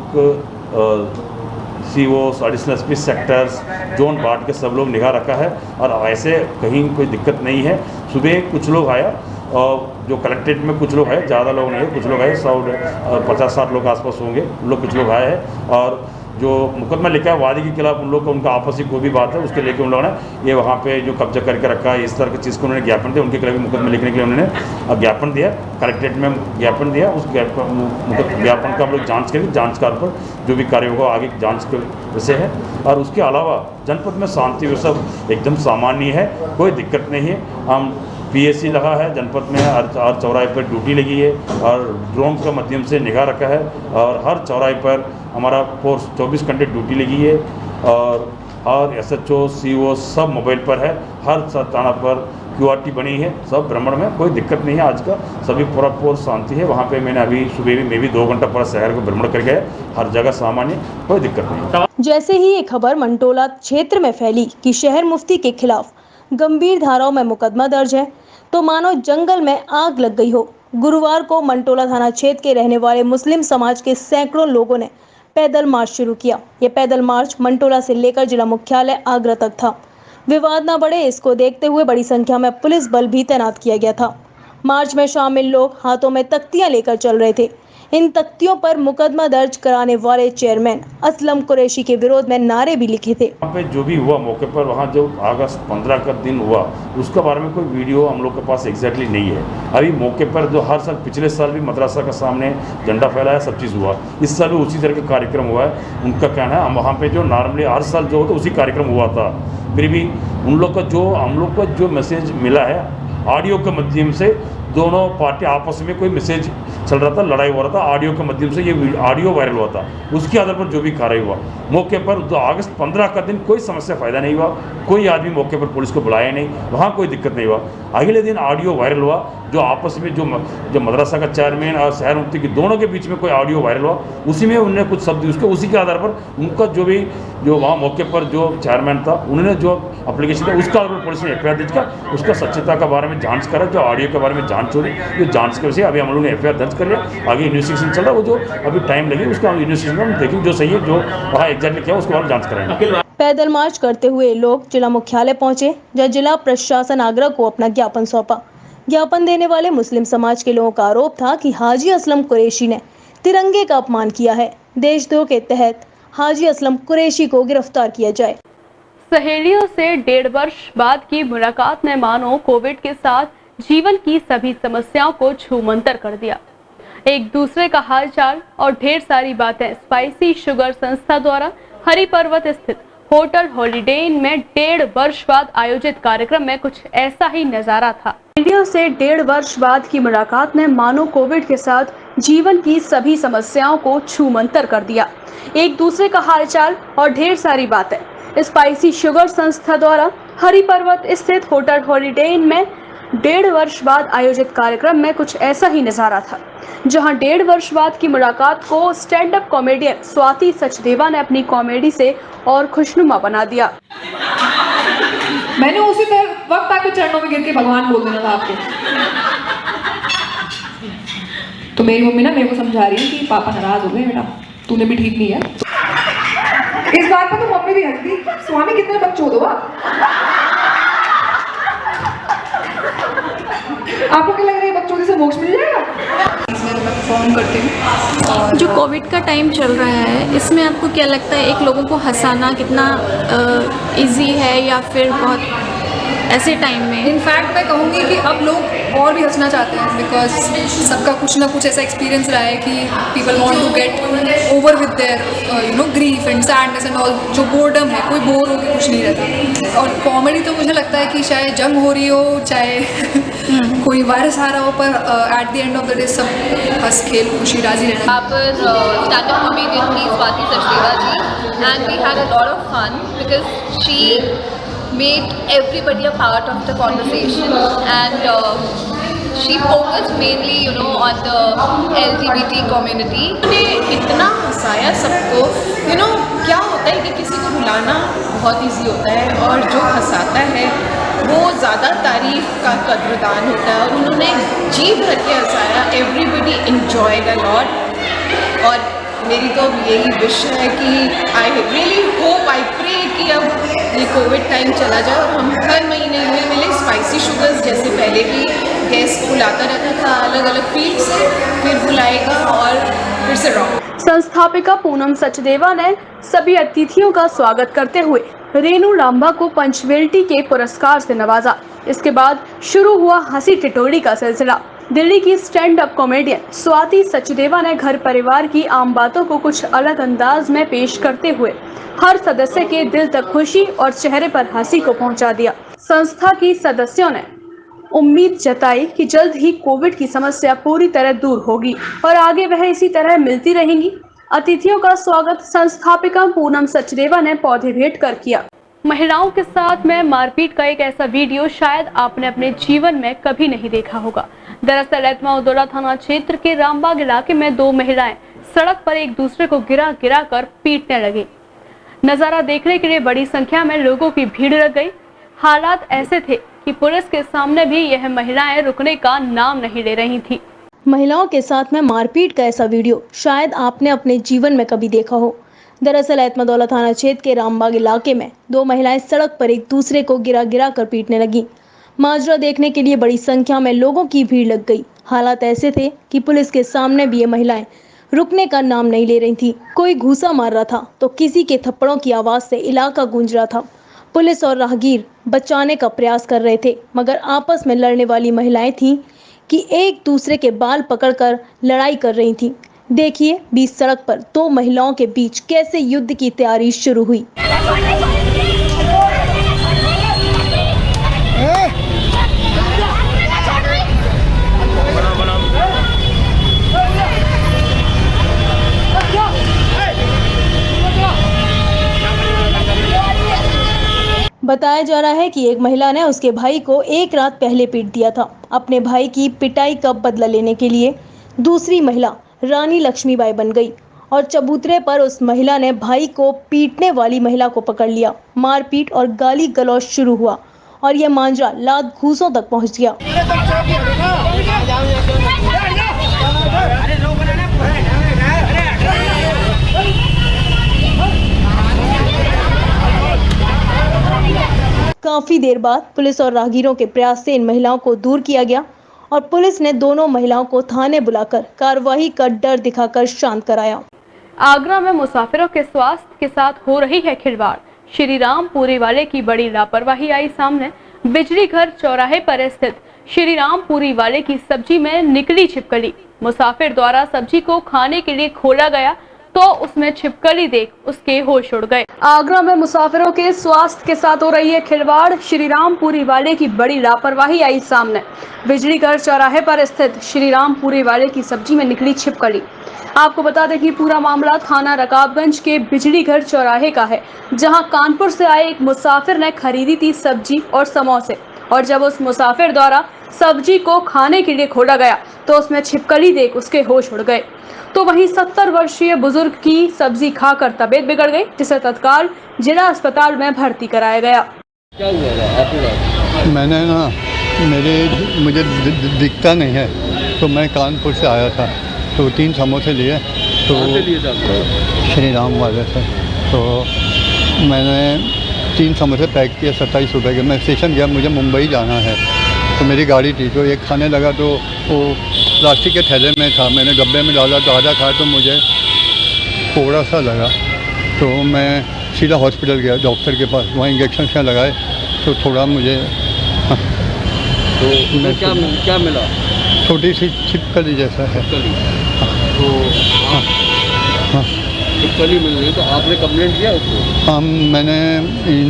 COs, additional SP, sectors, zone बांट के सब लोग निगाह रखा है और ऐसे कहीं कोई दिक्कत नहीं है। सुबह कुछ लोग आया और जो कलेक्ट्रेट में कुछ लोग है, ज़्यादा लोग नहीं है, कुछ लोग आए, 50-60 लोग आसपास होंगे, उन लोग कुछ लोग आए हैं। और जो मुकदमा लेके आए वादी के खिलाफ उन लोग का उनका आपसी कोई भी बात है उसके लेके उन लोगों ने ये वहाँ पे जो कब्जा करके रखा है, इस तरह की चीज़ को उन्होंने ज्ञापन दिया, उनके खिलाफ मुकदमा लिखने के लिए उन्होंने ज्ञापन दिया, कलेक्ट्रेट में ज्ञापन दिया। उस ज्ञापन का हम लोग जाँच करेंगे, जाँच का पर जो भी कार्य होगा आगे जाँच के विषय है। और उसके अलावा जनपद में शांति व्यवस्था एकदम सामान्य है, कोई दिक्कत नहीं है। हम PSC लगा है जनपद में, हर चौराहे पर ड्यूटी लगी है और ड्रोन के माध्यम से निगाह रखा है और हर चौराहे पर हमारा फोर्स 24 घंटे ड्यूटी लगी है और SHO, CO सब मोबाइल पर है, हर थाना पर QRT बनी है, सब भ्रमण में कोई दिक्कत नहीं है। आज का सभी पूरा फोर्स शांति है। वहाँ पे मैंने अभी सुबह में भी 2 घंटा पूरा शहर को भ्रमण कर गया, हर जगह सामान्य, कोई दिक्कत नहीं। जैसे ही ये खबर मंटोला क्षेत्र में फैली कि शहर मुफ्ती के खिलाफ गंभीर धाराओं में मुकदमा दर्ज है, तो मानो जंगल में आग लग गई हो। गुरुवार को मंटोला थाना क्षेत्र के रहने वाले मुस्लिम समाज के सैकड़ों लोगों ने पैदल मार्च शुरू किया। ये पैदल मार्च मंटोला से लेकर जिला मुख्यालय आगरा तक था। विवाद न बढ़े इसको देखते हुए बड़ी संख्या में पुलिस बल भी तैनात किया गया था। मार्च में शामिल लोग हाथों में तख्तियां लेकर चल रहे थे। इन तख्तियों पर मुकदमा दर्ज कराने वाले चेयरमैन असलम कुरैशी के विरोध में नारे भी लिखे थे। वहाँ पे जो भी हुआ मौके पर, वहाँ जो अगस्त 15 का दिन हुआ उसके बारे में कोई वीडियो हम लोग के पास एग्जैक्टली नहीं है। अभी मौके पर जो हर साल, पिछले साल भी मदरसा के सामने झंडा फहराया, सब चीज़ हुआ, इस साल भी उसी तरह का कार्यक्रम हुआ है। उनका कहना है हम वहाँ पे जो नॉर्मली हर साल जो होता उसी कार्यक्रम हुआ था, फिर भी उन लोग का जो हम लोग को जो मैसेज मिला है ऑडियो के माध्यम से, दोनों पार्टी आपस में कोई मैसेज चल रहा था, लड़ाई हो रहा था, ऑडियो के माध्यम से ये ऑडियो वायरल हुआ था, उसके आधार पर जो भी कार्रवाई हुआ मौके पर। तो अगस्त 15 का दिन कोई समस्या फायदा नहीं हुआ, कोई आदमी मौके पर पुलिस को बुलाया नहीं, वहाँ कोई दिक्कत नहीं हुआ। अगले दिन ऑडियो वायरल हुआ, जो आपस में जो मदरसा का चेयरमैन और शहर मुफ्ती की दोनों के बीच में कोई ऑडियो वायरल हुआ, उसी में उन्होंने कुछ शब्द उसके उसी के आधार पर उनका जो वहाँ मौके पर जो चेयरमैन था उन्होंने जो एप्लीकेशन था उसका आधार पर पुलिस ने FIR दर्ज किया, उसका सच्चता के बारे में जांच करा, जो ऑडियो के बारे में जांच हो रही, जो जांच के विषय अभी हम लोगों ने FIR दर्ज कर लिया, आगे इन्वेस्टिगेशन चल रहा है। वो जो अभी टाइम लगे उसका इन्वेस्टिगेशन हम देखेंगे, जो सही है जो वहाँ एग्जैक्टली क्या उसके बारे में जाँच कराएंगे। पैदल मार्च करते हुए लोग जिला मुख्यालय पहुंचे, जहाँ जिला प्रशासन आगरा को अपना ज्ञापन सौंपा। ज्ञापन देने वाले मुस्लिम समाज के लोगों का आरोप था कि हाजी असलम कुरैशी ने तिरंगे का अपमान किया है। देशद्रोह के तहत हाजी असलम कुरैशी को गिरफ्तार किया जाए। सहेलियों से 1.5 वर्ष बाद की मुलाकात ने मानो कोविड के साथ जीवन की सभी समस्याओं को छूमंतर कर दिया। एक दूसरे का हालचाल और ढेर सारी बातें। स्पाइसी शुगर संस्था द्वारा हरि पर्वत स्थित होटल हॉलिडे इन में 1.5 वर्ष बाद आयोजित कार्यक्रम में कुछ ऐसा ही नजारा था। सहेलियों से 1.5 वर्ष बाद की मुलाकात ने मानो कोविड के साथ जीवन की सभी समस्याओं को छूमंतर कर दिया। एक दूसरे का हालचाल और ढेर सारी बातें। स्पाइसी शुगर संस्था द्वारा हरि पर्वत स्थित होटल हॉलिडे इन में 1.5 वर्ष बाद आयोजित कार्यक्रम में कुछ ऐसा ही नजारा था, जहां 1.5 वर्ष बाद की मुलाकात को stand up comedian Swati Sachdeva ने अपनी कॉमेडी से और खुशनुमा बना दिया। मैंने उसी वक्त आके चरणों में गिर के भगवान बोल देना था आपको। तो मेरी मम्मी ना मेरे को समझा रही है कि पापा नाराज हो गए, बेटा तूने भी ठीक नहीं है। इस बात पर तो मम्मी भी हंसती, स्वामी कितने बच्चों दो आपको क्या लग रहा है बच्चों से मोक्ष मिल जाएगा? मैं परफॉर्म करती हूँ। जो कोविड का टाइम चल रहा है, इसमें आपको क्या लगता है एक लोगों को हंसाना कितना इजी है या फिर बहुत ऐसे टाइम में? इनफैक्ट मैं कहूँगी कि अब लोग और भी हंसना चाहते हैं, बिकॉज सबका कुछ ना कुछ ऐसा एक्सपीरियंस रहा है कि people want to get over with their grief and sadness and all. जो बोर्डम है, कोई बोर होकर कुछ नहीं रहता। और कॉमेडी तो मुझे लगता है कि चाहे जंग हो रही हो, चाहे कोई वायरस आ रहा हो, पर at the end of the day सब हंस खेल खुशी राजी रहना। यहाँ पर स्टैंड अप कॉमेडियन थी Swati Sachdeva ji, and we had a lot of fun because she made everybody a part of the conversation, and she focused mainly on the LGBT community. ने इतना हंसाया सबको। क्या होता है कि किसी को रुलाना बहुत इजी होता है और जो हंसाता है वो ज़्यादा तारीफ का कदरदान होता है, और उन्होंने जी भर के हंसाया। एवरीबडी enjoyed a lot, और मेरी तो अब यही विश है कि I really hope, I pray कि अब ये कोविड टाइम चला जाए और हम हर महीने मिले स्पाइसी शुगर्स जैसे पहले भी गेस्ट बुलाता रहता था अलग अलग फील्ड से, फिर बुलाएगा और फिर से रॉक। संस्थापिका पूनम सचदेवा ने सभी अतिथियों का स्वागत करते हुए रेणु लांबा को पंचवेल्टी के पुरस्कार से नवाजा। इसके बाद शुरू हुआ हंसी टिटोली का सिलसिला। दिल्ली की stand up comedian Swati Sachdeva ने घर परिवार की आम बातों को कुछ अलग अंदाज में पेश करते हुए हर सदस्य के दिल तक खुशी और चेहरे पर हंसी को पहुंचा दिया। संस्था की सदस्यों ने उम्मीद जताई कि जल्द ही कोविड की समस्या पूरी तरह दूर होगी और आगे वह इसी तरह मिलती रहेंगी। अतिथियों का स्वागत संस्थापिका पूनम सचदेवा ने पौधे भेंट कर किया। महिलाओं के साथ में मारपीट का एक ऐसा वीडियो शायद आपने अपने जीवन में कभी नहीं देखा होगा। दरअसल एतमा उदौला थाना क्षेत्र के रामबाग इलाके में दो महिलाएं सड़क पर एक दूसरे को गिरा गिरा कर पीटने लगी। नजारा देखने के लिए बड़ी संख्या में लोगों की भीड़ लग गई। हालात ऐसे थे कि पुलिस के सामने भी यह महिलाएं रुकने का नाम नहीं ले रही थी। महिलाओं के साथ में मारपीट का ऐसा वीडियो शायद आपने अपने जीवन में कभी देखा हो। दरअसल एतमा उदौला थाना क्षेत्र के रामबाग इलाके में दो महिलाएं सड़क पर एक दूसरे को गिरा गिरा कर पीटने लगी। माजरा देखने के लिए बड़ी संख्या में लोगों की भीड़ लग गई। हालात ऐसे थे कि पुलिस के सामने भी ये महिलाएं रुकने का नाम नहीं ले रही थी। कोई घूसा मार रहा था तो किसी के थप्पड़ों की आवाज से इलाका गूंज रहा था। पुलिस और राहगीर बचाने का प्रयास कर रहे थे, मगर आपस में लड़ने वाली महिलाएं थीं कि एक दूसरे के बाल पकड़कर लड़ाई कर रही थीं। देखिए बीच सड़क पर दो महिलाओं के बीच कैसे युद्ध की तैयारी शुरू हुई। बताया जा रहा है कि एक महिला ने उसके भाई को एक रात पहले पीट दिया था। अपने भाई की पिटाई का बदला लेने के लिए दूसरी महिला रानी लक्ष्मीबाई बन गई और चबूतरे पर उस महिला ने भाई को पीटने वाली महिला को पकड़ लिया। मारपीट और गाली गलौज शुरू हुआ और यह मांजरा लात घूसों तक पहुंच गया। काफी देर बाद पुलिस और राहगीरों के प्रयास से इन महिलाओं को दूर किया गया और पुलिस ने दोनों महिलाओं को थाने बुलाकर कार्रवाई का डर दिखाकर शांत कराया। आगरा में मुसाफिरों के स्वास्थ्य के साथ हो रही है खिलवाड़। श्री रामपुरी वाले की बड़ी लापरवाही आई सामने। बिजली घर चौराहे पर स्थित श्री रामपुरी वाले की सब्जी में निकली छिपकली। मुसाफिर द्वारा सब्जी को खाने के लिए खोला गया तो उसमें छिपकली देख उसके होश उड़ गए। आगरा में मुसाफिरों के स्वास्थ्य के साथ हो रही है खिलवाड़। श्री रामपुरी वाले की बड़ी लापरवाही आई सामने। बिजली घर चौराहे पर स्थित श्री रामपुरी वाले की सब्जी में निकली छिपकली। आपको बता दें कि पूरा मामला थाना रकाबगंज के बिजली घर चौराहे का है, जहां कानपुर से आए एक मुसाफिर ने खरीदी थी सब्जी और समोसे, और जब उस मुसाफिर द्वारा सब्जी को खाने के लिए खोला गया तो उसमें छिपकली देख उसके होश उड़ गए। तो वहीं 70 वर्षीय बुजुर्ग की सब्जी खाकर तबीयत बिगड़ गई, जिसे तत्काल जिला अस्पताल में भर्ती कराया गया। क्या हुआ? मैंने मुझे दिखता नहीं है, तो मैं कानपुर से आया था, तो 3 समोसे लिए, तो श्री राम वाले से, तो मैंने 3 समोसे पैक किए 27 रुपये के। मैं स्टेशन गया, मुझे मुंबई जाना है, तो मेरी गाड़ी थी, तो एक खाने लगा तो वो प्लास्टिक के थैले में था। मैंने डब्बे में डाला तो आधा खाया तो मुझे थोड़ा सा लगा, तो मैं सीधा हॉस्पिटल गया डॉक्टर के पास, वहाँ इंजेक्शन क्या लगाए तो थोड़ा मुझे तो क्या मिला? छोटी सी छिपकली जैसा है। तो छिपकली मिल गई तो आपने कंप्लेंट किया उसको? हाँ, मैंने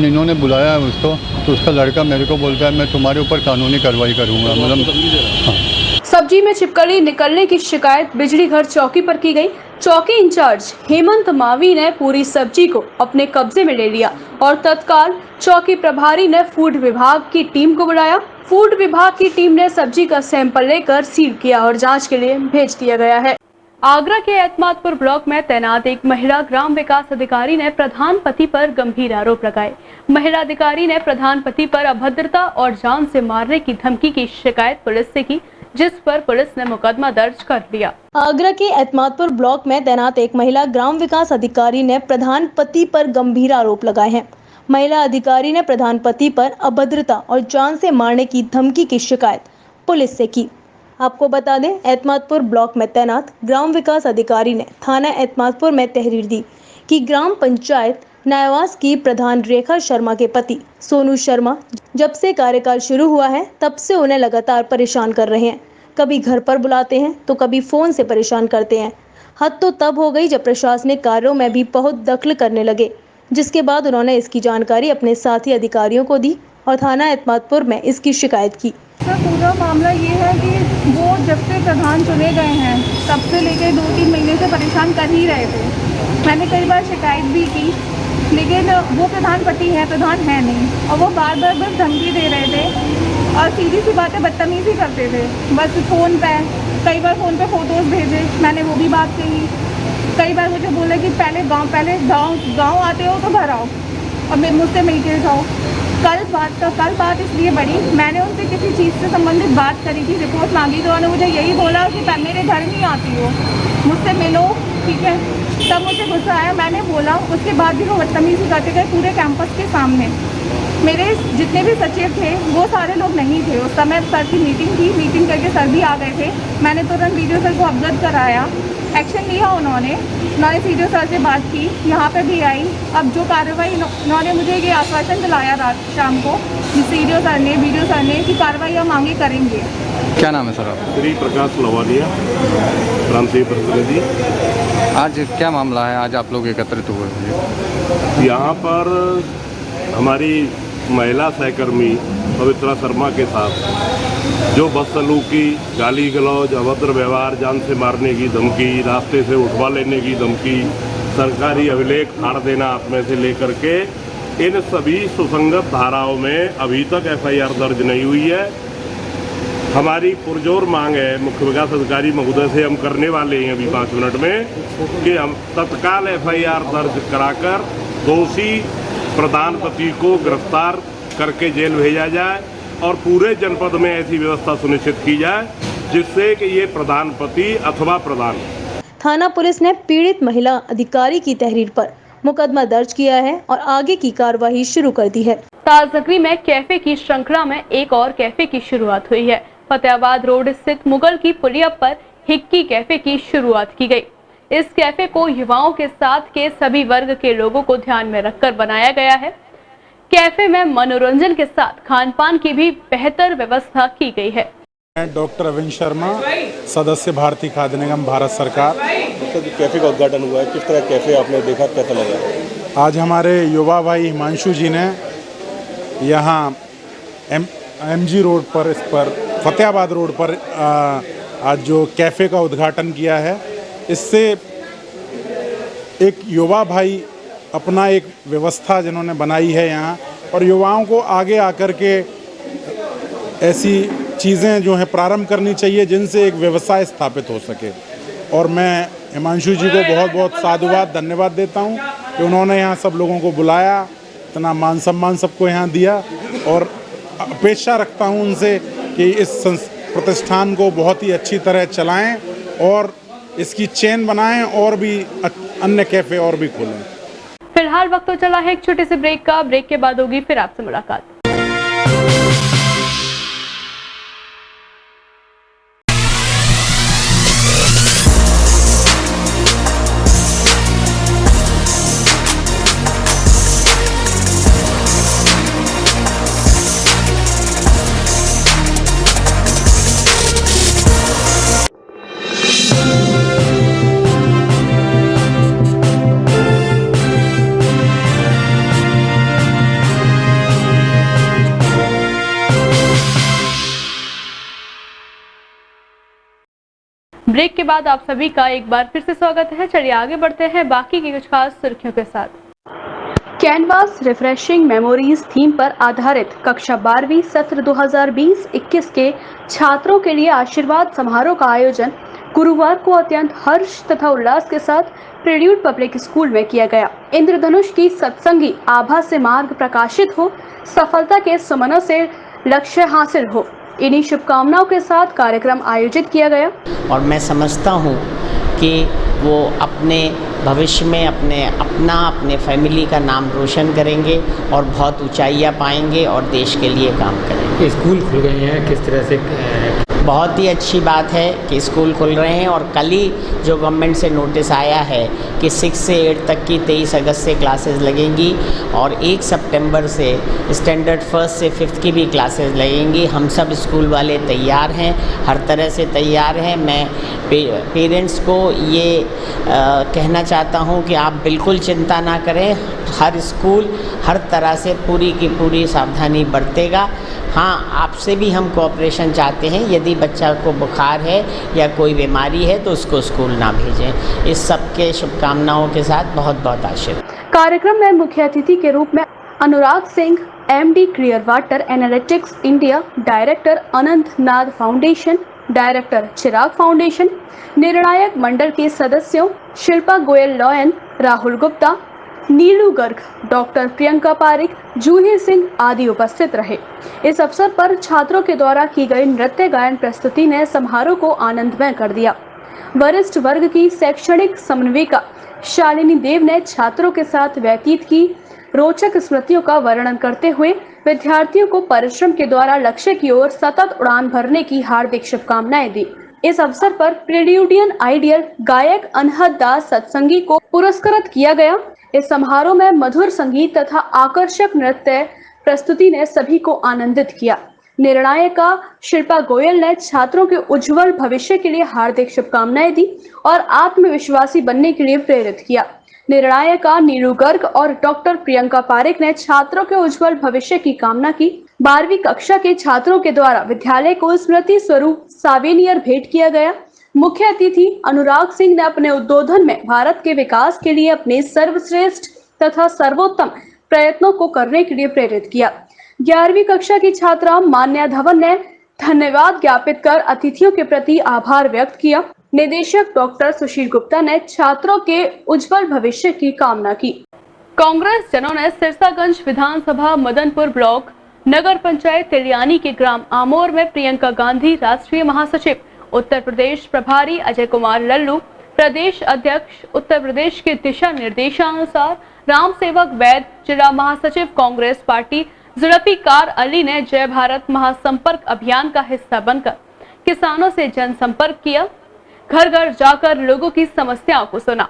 इन्होंने बुलाया उसको, तो उसका लड़का मेरे को बोलता है मैं तुम्हारे ऊपर कानूनी कार्रवाई करूँगा। मतलब सब्जी में छिपकली निकलने की शिकायत बिजली घर चौकी पर की गई। चौकी इंचार्ज हेमंत मावी ने पूरी सब्जी को अपने कब्जे में ले लिया और तत्काल चौकी प्रभारी ने फूड विभाग की टीम को बुलाया। फूड विभाग की टीम ने सब्जी का सैंपल लेकर सील किया और जांच के लिए भेज दिया गया है। आगरा के एतमादपुर ब्लॉक में तैनात एक महिला ग्राम विकास अधिकारी ने प्रधान पति पर गंभीर आरोप लगाए। महिला अधिकारी ने प्रधान पति पर अभद्रता और जान से मारने की धमकी की शिकायत पुलिस से की, जिस पर पुलिस ने मुकदमा दर्ज कर लिया। आगरा के एतमादपुर ब्लॉक में तैनात एक महिला ग्राम विकास अधिकारी ने प्रधान पति पर गंभीर आरोप लगाए हैं। महिला अधिकारी ने प्रधान पति पर अभद्रता और जान से मारने की धमकी की शिकायत पुलिस से की। आपको बता दें, एतमादपुर ब्लॉक में तैनात ग्राम विकास अधिकारी ने थाना एतमादपुर में तहरीर दी कि ग्राम पंचायत न्यायवास की प्रधान रेखा शर्मा के पति सोनू शर्मा जब से कार्यकाल शुरू हुआ है तब से उन्हें लगातार परेशान कर रहे हैं। कभी घर पर बुलाते हैं तो कभी फोन से परेशान करते हैं। हद तो तब हो गई जब प्रशासनिक कार्यों में भी बहुत दखल करने लगे, जिसके बाद उन्होंने इसकी जानकारी अपने साथी अधिकारियों को दी और थाना एतमादपुर में इसकी शिकायत की। सर, पूरा मामला ये है कि वो जब से प्रधान चुने गए हैं तब से लेकर 2-3 महीने से परेशान कर ही रहे थे। मैंने कई बार शिकायत भी की, लेकिन वो प्रधान पति है, प्रधान है नहीं, और वो बार बार बस धमकी दे रहे थे और सीधी सी बातें बदतमीजी करते थे। बस फ़ोन पे कई बार फ़ोन पे फ़ोटोज़ भेजे, मैंने वो भी बात कही। कई बार मुझे बोले कि पहले गांव आते हो तो घर आओ और मुझसे मिल के जाओ। कल बात इसलिए बढ़ी, मैंने उनसे किसी चीज़ से संबंधित बात करी थी, रिपोर्ट मांगी, तो उन्होंने मुझे यही बोला कि मेरे घर नहीं आती हो, मुझसे मिलो, ठीक है। तब मुझे गुस्सा आया, मैंने बोला। उसके बाद भी वो बदतमीजी करते गए पूरे कैंपस के सामने। मेरे जितने भी सचिव थे वो सारे लोग नहीं थे उस समय। सर की मीटिंग करके सर भी आ गए थे। मैंने तुरंत वीडियो सर को अवगत कराया, एक्शन लिया उन्होंने सीडीओ सर से बात की, यहाँ पे भी आई। अब जो कार्रवाई उन्होंने मुझे ये आश्वासन दिलाया रात शाम को सीडीओ सर ने, वीडियो सर ने, कि कार्रवाई हम आगे करेंगे। क्या नाम है सर आप? श्री प्रकाश लवालिया, प्रांतीय प्रतिनिधि। आज क्या मामला है, आज आप लोग एकत्रित हुए हैं? यहाँ पर हमारी महिला सहकर्मी पवित्रा शर्मा के साथ जो बदसलूकी, गाली गलौज, अभद्र व्यवहार, जान से मारने की धमकी, रास्ते से उठवा लेने की धमकी, सरकारी अभिलेख फाड़ देना आप में से लेकर के, इन सभी सुसंगत धाराओं में अभी तक एफआईआर दर्ज नहीं हुई है। हमारी पुरजोर मांग है मुख्य विकास अधिकारी महोदय से, हम करने वाले हैं अभी 5 मिनट में, कि हम तत्काल एफआईआर दर्ज कराकर दोषी प्रधान पति को गिरफ्तार करके जेल भेजा जाए और पूरे जनपद में ऐसी व्यवस्था सुनिश्चित की जाए जिससे कि ये प्रधान पति अथवा प्रधान। थाना पुलिस ने पीड़ित महिला अधिकारी की तहरीर पर मुकदमा दर्ज किया है और आगे की कार्रवाई शुरू कर दी है। ताजनगरी में कैफे की श्रृंखला में एक और कैफे की शुरुआत हुई है। फतेहाबाद रोड स्थित मुगल की पुलिया पर हिक्की कैफे की शुरुआत की गई। इस कैफे को युवाओं के साथ के सभी वर्ग के लोगों को ध्यान में रखकर बनाया गया है। कैफे में मनोरंजन के साथ खान-पान की भी बेहतर व्यवस्था की गई है। मैं डॉक्टर अविन शर्मा, सदस्य भारतीय खाद्य निगम, भारत सरकार। कैफे का उद्घाटन हुआ है, किस तरह कैफे आपने देखा, कैसा लगा? आज हमारे युवा भाई हिमांशु जी ने यहाँ एमजी रोड पर, इस पर फतेहाबाद रोड पर आज जो कैफे का उद्घाटन किया है, इससे एक युवा भाई अपना एक व्यवस्था जिन्होंने बनाई है यहाँ, और युवाओं को आगे आकर के ऐसी चीज़ें जो हैं प्रारंभ करनी चाहिए जिनसे एक व्यवसाय स्थापित हो सके। और मैं हिमांशु जी को बहुत बहुत साधुवाद, धन्यवाद देता हूँ कि उन्होंने यहाँ सब लोगों को बुलाया, इतना मान सम्मान सबको यहाँ दिया, और अपेक्षा रखता हूँ उनसे कि इस प्रतिष्ठान को बहुत ही अच्छी तरह चलाएँ और इसकी चेन बनाएं और भी अन्य कैफे और भी खोलें। फिलहाल वक्त तो चला है एक छोटे से ब्रेक का। ब्रेक के बाद होगी फिर आपसे मुलाकात। ब्रेक के बाद आप सभी का एक बार फिर से स्वागत है। चलिए आगे बढ़ते हैं बाकी की कुछ खास सुर्खियों के साथ। कैनवास रिफ्रेशिंग मेमोरीज थीम पर आधारित कक्षा 12वीं सत्र 2020-21 के छात्रों के लिए आशीर्वाद समारोह का आयोजन गुरुवार को अत्यंत हर्ष तथा उल्लास के साथ प्रेड्यूट पब्लिक स्कूल में किया गया। इंद्रधनुष की सत्संगी आभा से मार्ग प्रकाशित हो, सफलता के सुमनों से लक्ष्य हासिल हो, इन्हीं शुभकामनाओं के साथ कार्यक्रम आयोजित किया गया। और मैं समझता हूँ कि वो अपने भविष्य में अपने फैमिली का नाम रोशन करेंगे और बहुत ऊंचाइयाँ पाएंगे और देश के लिए काम करेंगे। स्कूल खुल गए हैं, किस तरह से? बहुत ही अच्छी बात है कि स्कूल खुल रहे हैं और कल ही जो गवर्नमेंट से नोटिस आया है कि 6 से 8 तक की 23 अगस्त से क्लासेस लगेंगी और 1 सितंबर से स्टैंडर्ड 1 से 5 की भी क्लासेस लगेंगी। हम सब स्कूल वाले तैयार हैं, हर तरह से तैयार हैं। मैं पेरेंट्स को ये कहना चाहता हूँ कि आप बिल्कुल चिंता ना करें, हर स्कूल हर तरह से पूरी की पूरी सावधानी बरतेगा। हाँ, आपसे भी हम कोऑपरेशन चाहते हैं, यदि बच्चा को बुखार है या कोई बीमारी है तो उसको स्कूल ना भेजें। इस सब के शुभकामनाओं के साथ बहुत बहुत आशीर्वाद। कार्यक्रम में मुख्य अतिथि के रूप में Anurag Singh, MD clear water analytics India, director Anant Naad foundation, director Chirag foundation, निर्णायक मंडल के सदस्यों शिल्पा गोयल लॉयन, राहुल गुप्ता, नीलू गर्ग, डॉक्टर प्रियंका पारिक, जूही सिंह आदि उपस्थित रहे। इस अवसर पर छात्रों के द्वारा की गई नृत्य गायन प्रस्तुति ने समारोह को आनंदमय कर दिया। वरिष्ठ वर्ग की शैक्षणिक समन्वयिका शालिनी देव ने छात्रों के साथ व्यतीत की रोचक स्मृतियों का वर्णन करते हुए विद्यार्थियों को परिश्रम के द्वारा लक्ष्य की ओर सतत उड़ान भरने की हार्दिक शुभकामनाएं दी। इस अवसर पर प्रेल्यूडियन आइडियल गायक अनहद दास सत्संगी को पुरस्कृत किया गया। इस समारोह में मधुर संगीत तथा आकर्षक नृत्य प्रस्तुति ने सभी को आनंदित किया। निर्णायिका शिल्पा गोयल ने छात्रों के उज्जवल भविष्य के लिए हार्दिक शुभकामनाएं दी और आत्मविश्वासी बनने के लिए प्रेरित किया। निर्णायिका नीलू गर्ग और डॉक्टर प्रियंका पारिक ने छात्रों के उज्जवल भविष्य की कामना की। 12वीं कक्षा के छात्रों के द्वारा विद्यालय को स्मृति स्वरूप सावेनियर भेंट किया गया। मुख्य अतिथि अनुराग सिंह ने अपने उद्बोधन में भारत के विकास के लिए अपने सर्वश्रेष्ठ तथा सर्वोत्तम प्रयत्नों को करने के लिए प्रेरित किया। 11वीं कक्षा की छात्रा मान्या धवन ने धन्यवाद ज्ञापित कर अतिथियों के प्रति आभार व्यक्त किया। निदेशक डॉक्टर सुशील गुप्ता ने छात्रों के उज्जवल भविष्य की कामना की। कांग्रेस जनों ने सिरसागंज विधानसभा मदनपुर ब्लॉक नगर पंचायत तिलियानी के ग्राम आमोर में प्रियंका गांधी, राष्ट्रीय महासचिव उत्तर प्रदेश प्रभारी अजय कुमार लल्लू, प्रदेश अध्यक्ष उत्तर प्रदेश के दिशा निर्देशानुसार राम सेवक वैद, जिला महासचिव कांग्रेस पार्टी जुल्फिकार अली ने जय भारत महासंपर्क अभियान का हिस्सा बनकर किसानों से जनसंपर्क किया, घर घर जाकर लोगों की समस्याओं को सुना।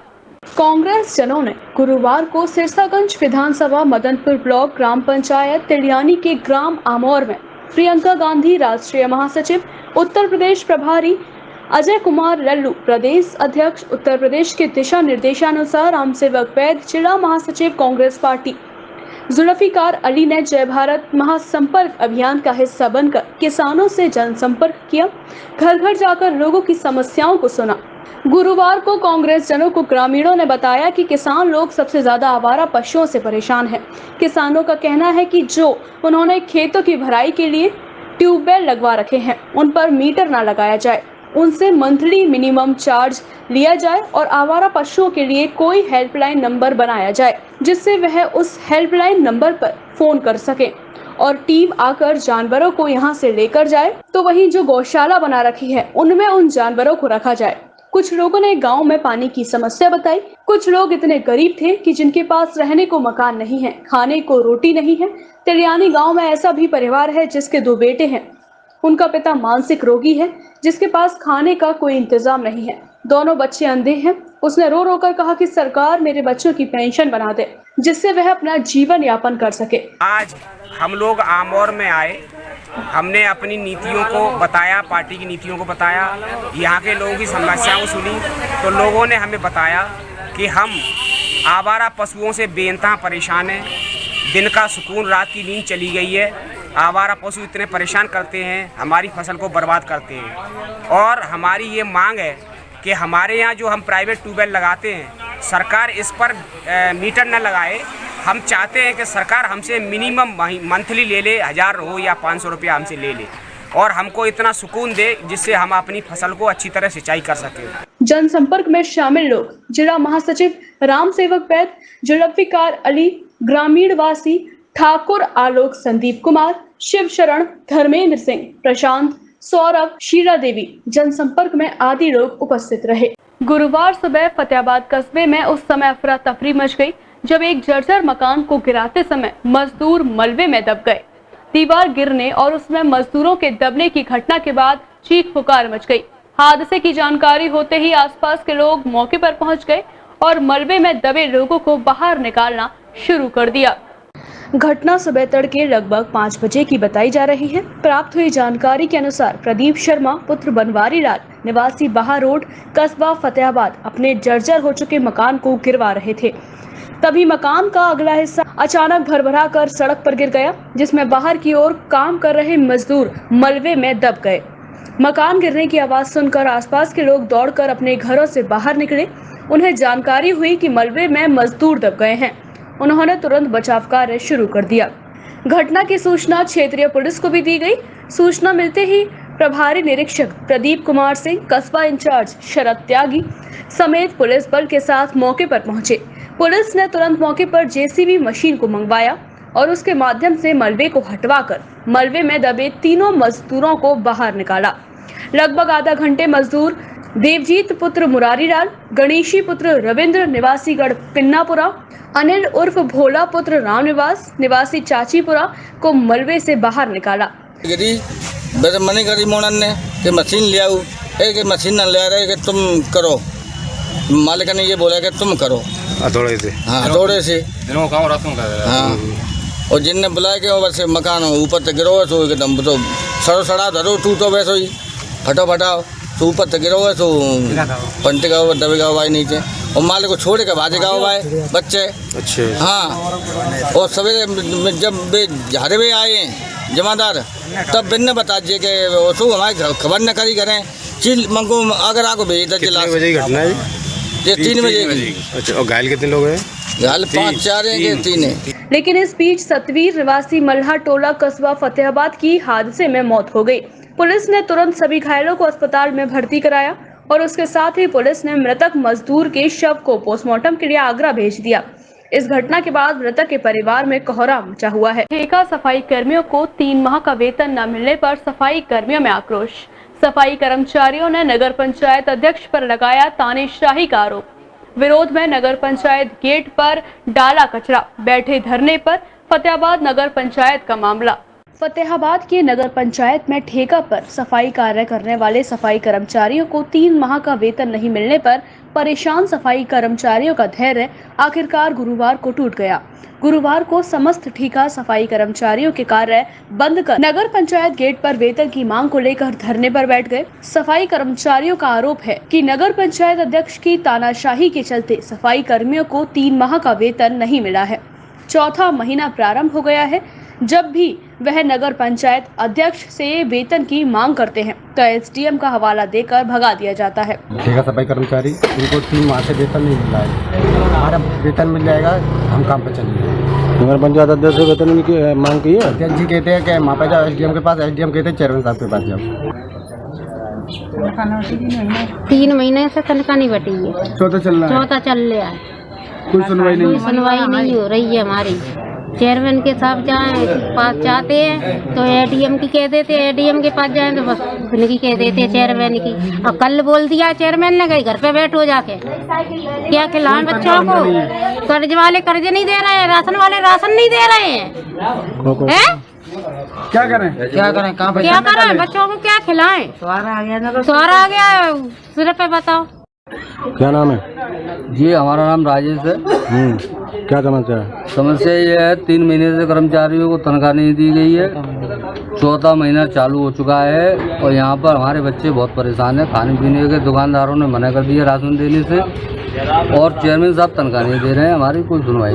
कांग्रेस जनों ने गुरुवार को सिरसागंज विधानसभा मदनपुर ब्लॉक ग्राम पंचायत तिलियानी के ग्राम आमोर में प्रियंका गांधी, राष्ट्रीय महासचिव उत्तर प्रदेश प्रभारी अजय कुमार लल्लू, प्रदेश अध्यक्ष उत्तर प्रदेश के दिशा निर्देशानुसार राम सेवक वैद, जिला महासचिव कांग्रेस पार्टी जुल्फिकार अली ने जय भारत महासंपर्क अभियान का हिस्सा बनकर किसानों से जनसंपर्क किया, घर घर जाकर लोगों की समस्याओं को सुना। गुरुवार को कांग्रेस जनों को ग्रामीणों ने बताया कि किसान लोग सबसे ज्यादा आवारा पशुओं से परेशान हैं। किसानों का कहना है कि जो उन्होंने खेतों की भराई के लिए ट्यूबवेल लगवा रखे हैं, उन पर मीटर न लगाया जाए, उनसे मंथली मिनिमम चार्ज लिया जाए और आवारा पशुओं के लिए कोई हेल्पलाइन नंबर बनाया जाए, जिससे वह उस हेल्पलाइन नंबर पर फोन कर सके और टीम आकर जानवरों को यहां से लेकर जाए। तो वहीं जो गौशाला बना रखी है उनमें उन जानवरों को रखा जाए। कुछ लोगों ने गांव में पानी की समस्या बताई। कुछ लोग इतने गरीब थे कि जिनके पास रहने को मकान नहीं है, खाने को रोटी नहीं है। तिलियानी गांव में ऐसा भी परिवार है जिसके 2 बेटे हैं। उनका पिता मानसिक रोगी है, जिसके पास खाने का कोई इंतजाम नहीं है। दोनों बच्चे अंधे हैं। उसने रो रो कर कहा कि सरकार मेरे बच्चों की पेंशन बना दे, जिससे वह अपना जीवन यापन कर सके। आज हम लोग आमोर में आए, हमने अपनी नीतियों को बताया, पार्टी की नीतियों को बताया, यहाँ के लोगों की समस्याओं सुनी। तो लोगों ने हमें बताया कि हम आवारा पशुओं से बेइंतहा परेशान हैं। दिन का सुकून, रात की नींद चली गई है। आवारा पशु इतने परेशान करते हैं, हमारी फसल को बर्बाद करते हैं। और हमारी ये मांग है कि हमारे यहाँ जो हम प्राइवेट ट्यूबवेल लगाते हैं, सरकार इस पर मीटर न लगाए। हम चाहते हैं कि सरकार हमसे मिनिमम मंथली ले ले, 1000 हो या 500 रुपया हमसे ले ले और हमको इतना सुकून दे जिससे हम अपनी फसल को अच्छी तरह सिंचाई कर सकें। जनसंपर्क में शामिल लोग जिला महासचिव राम सेवक वैद, जुल्फिकार अली, ग्रामीण वासी ठाकुर आलोक, संदीप कुमार, शिव शरण, धर्मेंद्र सिंह, प्रशांत, सौरभ, शीला देवी जनसंपर्क में आदि लोग उपस्थित रहे। गुरुवार सुबह फतेहाबाद कस्बे में उस समय अफरा तफरी मच गई जब एक जर्जर मकान को गिराते समय मजदूर मलबे में दब गए। दीवार गिरने और उसमें मजदूरों के दबने की घटना के बाद चीख पुकार मच गई। हादसे की जानकारी होते ही आसपास के लोग मौके पर पहुंच गए और मलबे में दबे लोगों को बाहर निकालना शुरू कर दिया। घटना सुबह तड़के लगभग 5 बजे की बताई जा रही है। प्राप्त हुई जानकारी के अनुसार प्रदीप शर्मा पुत्र बनवारी लाल निवासी बाहर रोड कस्बा फतेहाबाद अपने जर्जर हो चुके मकान को गिरवा रहे थे। तभी मकान का अगला हिस्सा अचानक भरभरा कर सड़क पर गिर गया, जिसमें बाहर की ओर काम कर रहे मजदूर मलबे में दब गए। मकान गिरने की आवाज सुनकर आसपास के लोग दौड़कर अपने घरों से बाहर निकले। उन्हें जानकारी हुई कि मलबे में मजदूर दब गए हैं। उन्होंने तुरंत बचाव कार्य शुरू कर दिया। घटना की सूचना क्षेत्रीय पुलिस को भी दी गई। सूचना मिलते ही प्रभारी निरीक्षक प्रदीप कुमार सिंह, कस्बा इंचार्ज शरद त्यागी समेत पुलिस बल के साथ मौके पर पहुंचे। पुलिस ने तुरंत मौके पर जेसीबी मशीन को मंगवाया और उसके माध्यम से मलबे को हटवाकर मलबे में दबे तीनों मजदूरों को बाहर निकाला। लगभग आधा घंटे मजदूर देवजीत पुत्र मुरारी लाल, गणेशी पुत्र रविंद्र निवासी गढ़ पिन्नापुरा, अनिल उर्फ भोला पुत्र रामनिवास निवासी चाचीपुरा को मलबे से बाहर निकाला। मनी करी मोनन ने कि मशीन ले आओ, एक मशीन न ले रहे कि तुम करो, मालिक ने ये बोला कि तुम करो हथौड़े से। हाँ, हथौड़े से हाँ। और जिनने बुलाया कि वैसे मकान ऊपर तक गिरो तो एकदम तो सड़ो सड़ा धरो टूटो वैसे ही फटो फटाओ तो ऊपर तक गिरो है तो पंटेगा हुआ दबेगा हुआ नीचे और मालिक को छोड़ के भाजेगा हुआ है बच्चे। अच्छा। हाँ, और सवेरे जब वे झारे हुए आए हैं जमादार तब बिन बता दिए कि उसको हमारे खबर न करी करें चीज मंगो अगर आपको भेज दे। कितने बजे की घटना है? ये 3 बजे की। अच्छा, और घायल कितने लोग हैं? घायल 5-4 हैं, 3 हैं। लेकिन इस बीच सतवीर निवासी मल्हा टोला कस्बा फतेहाबाद की हादसे में मौत हो गई। पुलिस ने तुरंत सभी घायलों को अस्पताल में भर्ती कराया और उसके साथ ही पुलिस ने मृतक मजदूर के शव को पोस्टमार्टम के लिए आगरा भेज दिया। इस घटना के बाद मृतक के परिवार में कोहराम मचा हुआ है। ठेका सफाई कर्मियों को 3 माह का वेतन न मिलने पर सफाई कर्मियों में आक्रोश। सफाई कर्मचारियों ने नगर पंचायत अध्यक्ष पर लगाया तानाशाही का आरोप। विरोध में नगर पंचायत गेट पर डाला कचरा, बैठे धरने पर फतेहाबाद नगर पंचायत का मामला। फतेहाबाद के नगर पंचायत में ठेका पर सफाई कार्य करने वाले सफाई कर्मचारियों को 3 माह का वेतन नहीं मिलने पर परेशान सफाई कर्मचारियों का धैर्य आखिरकार गुरुवार को टूट गया। गुरुवार को समस्त ठेका सफाई कर्मचारियों के कार्य बंद कर नगर पंचायत गेट पर वेतन की मांग को लेकर धरने पर बैठ गए। सफाई कर्मचारियों का आरोप है कि नगर पंचायत अध्यक्ष की तानाशाही के चलते सफाई कर्मियों को 3 माह का वेतन नहीं मिला है। चौथा महीना प्रारंभ हो गया है। जब भी वह नगर पंचायत अध्यक्ष से वेतन की मांग करते हैं तो एसडीएम का हवाला देकर भगा दिया जाता है। ठेका सफाई कर्मचारी इनको 3 माह से वेतन नहीं मिल रहा है। हमारा वेतन मिल जाएगा, हम काम पर चलेंगे। नगर पंचायत अध्यक्ष से वेतन की मांग की है। अध्यक्ष जी कहते हैं कि वहाँ पर जाओ एसडीएम के पास, एसडीएम कहते हैं चेयरमैन साहब के पास जाओ। 3 महीने से तनख्वाह नहीं बटी है। चौथा चल रहा है। कोई सुनवाई नहीं हो रही है हमारी। चेयरमैन के साथ पास जाते हैं तो एडीएम की कह देते हैं, एडीएम के पास जाए तो बस उनकी कह देते हैं चेयरमैन की। और कल बोल दिया चेयरमैन ने कहीं घर पे बैठो जाके, क्या खिलाएं बच्चों को। कर्ज वाले कर्ज नहीं दे रहे हैं, राशन वाले राशन नहीं दे रहे हैं। क्या करें बच्चों को क्या खिलाएं। सवार आ गया सिर पे, बताओ क्या नाम है? जी हमारा नाम राजेश है। क्या समस्या है? समस्या ये है 3 महीने से कर्मचारियों को तनख्वाह नहीं दी गई है। 4था महीना चालू हो चुका है और यहाँ पर हमारे बच्चे बहुत परेशान हैं। खाने पीने के दुकानदारों ने मना कर दिया राशन देने से और चेयरमैन साहब तनख्वाह नहीं दे रहे हैं। हमारी कोई सुनवाई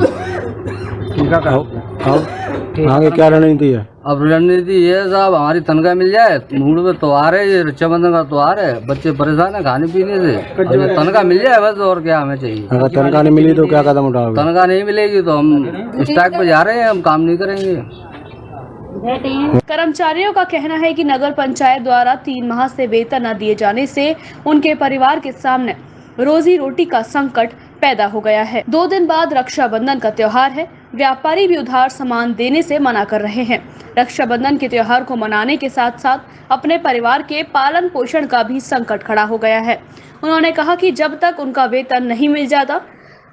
आगे क्या रणनीति है? अब रणनीति ये साहब हमारी तनख्वाह मिल जाए। मूड में त्योहार है, ये रक्षाबंधन का त्योहार है, बच्चे परेशान है खाने पीने से। तनख्वाह मिल जाए बस, और क्या हमें चाहिए। अगर तनख्वाह नहीं मिली तो क्या कदम उठाओगे? तनख्वाह नहीं मिलेगी तो हम स्ट्राइक पे जा रहे हैं, हम काम नहीं करेंगे। कर्मचारियों का कहना है कि नगर पंचायत द्वारा 3 माह से वेतन न दिए जाने से उनके परिवार के सामने रोजी रोटी का संकट पैदा हो गया है। 2 दिन बाद रक्षाबंधन का त्योहार है। व्यापारी भी उधार सामान देने से मना कर रहे हैं। रक्षाबंधन के त्योहार को मनाने के साथ साथ अपने परिवार के पालन पोषण का भी संकट खड़ा हो गया है। उन्होंने कहा कि जब तक उनका वेतन नहीं मिल जाता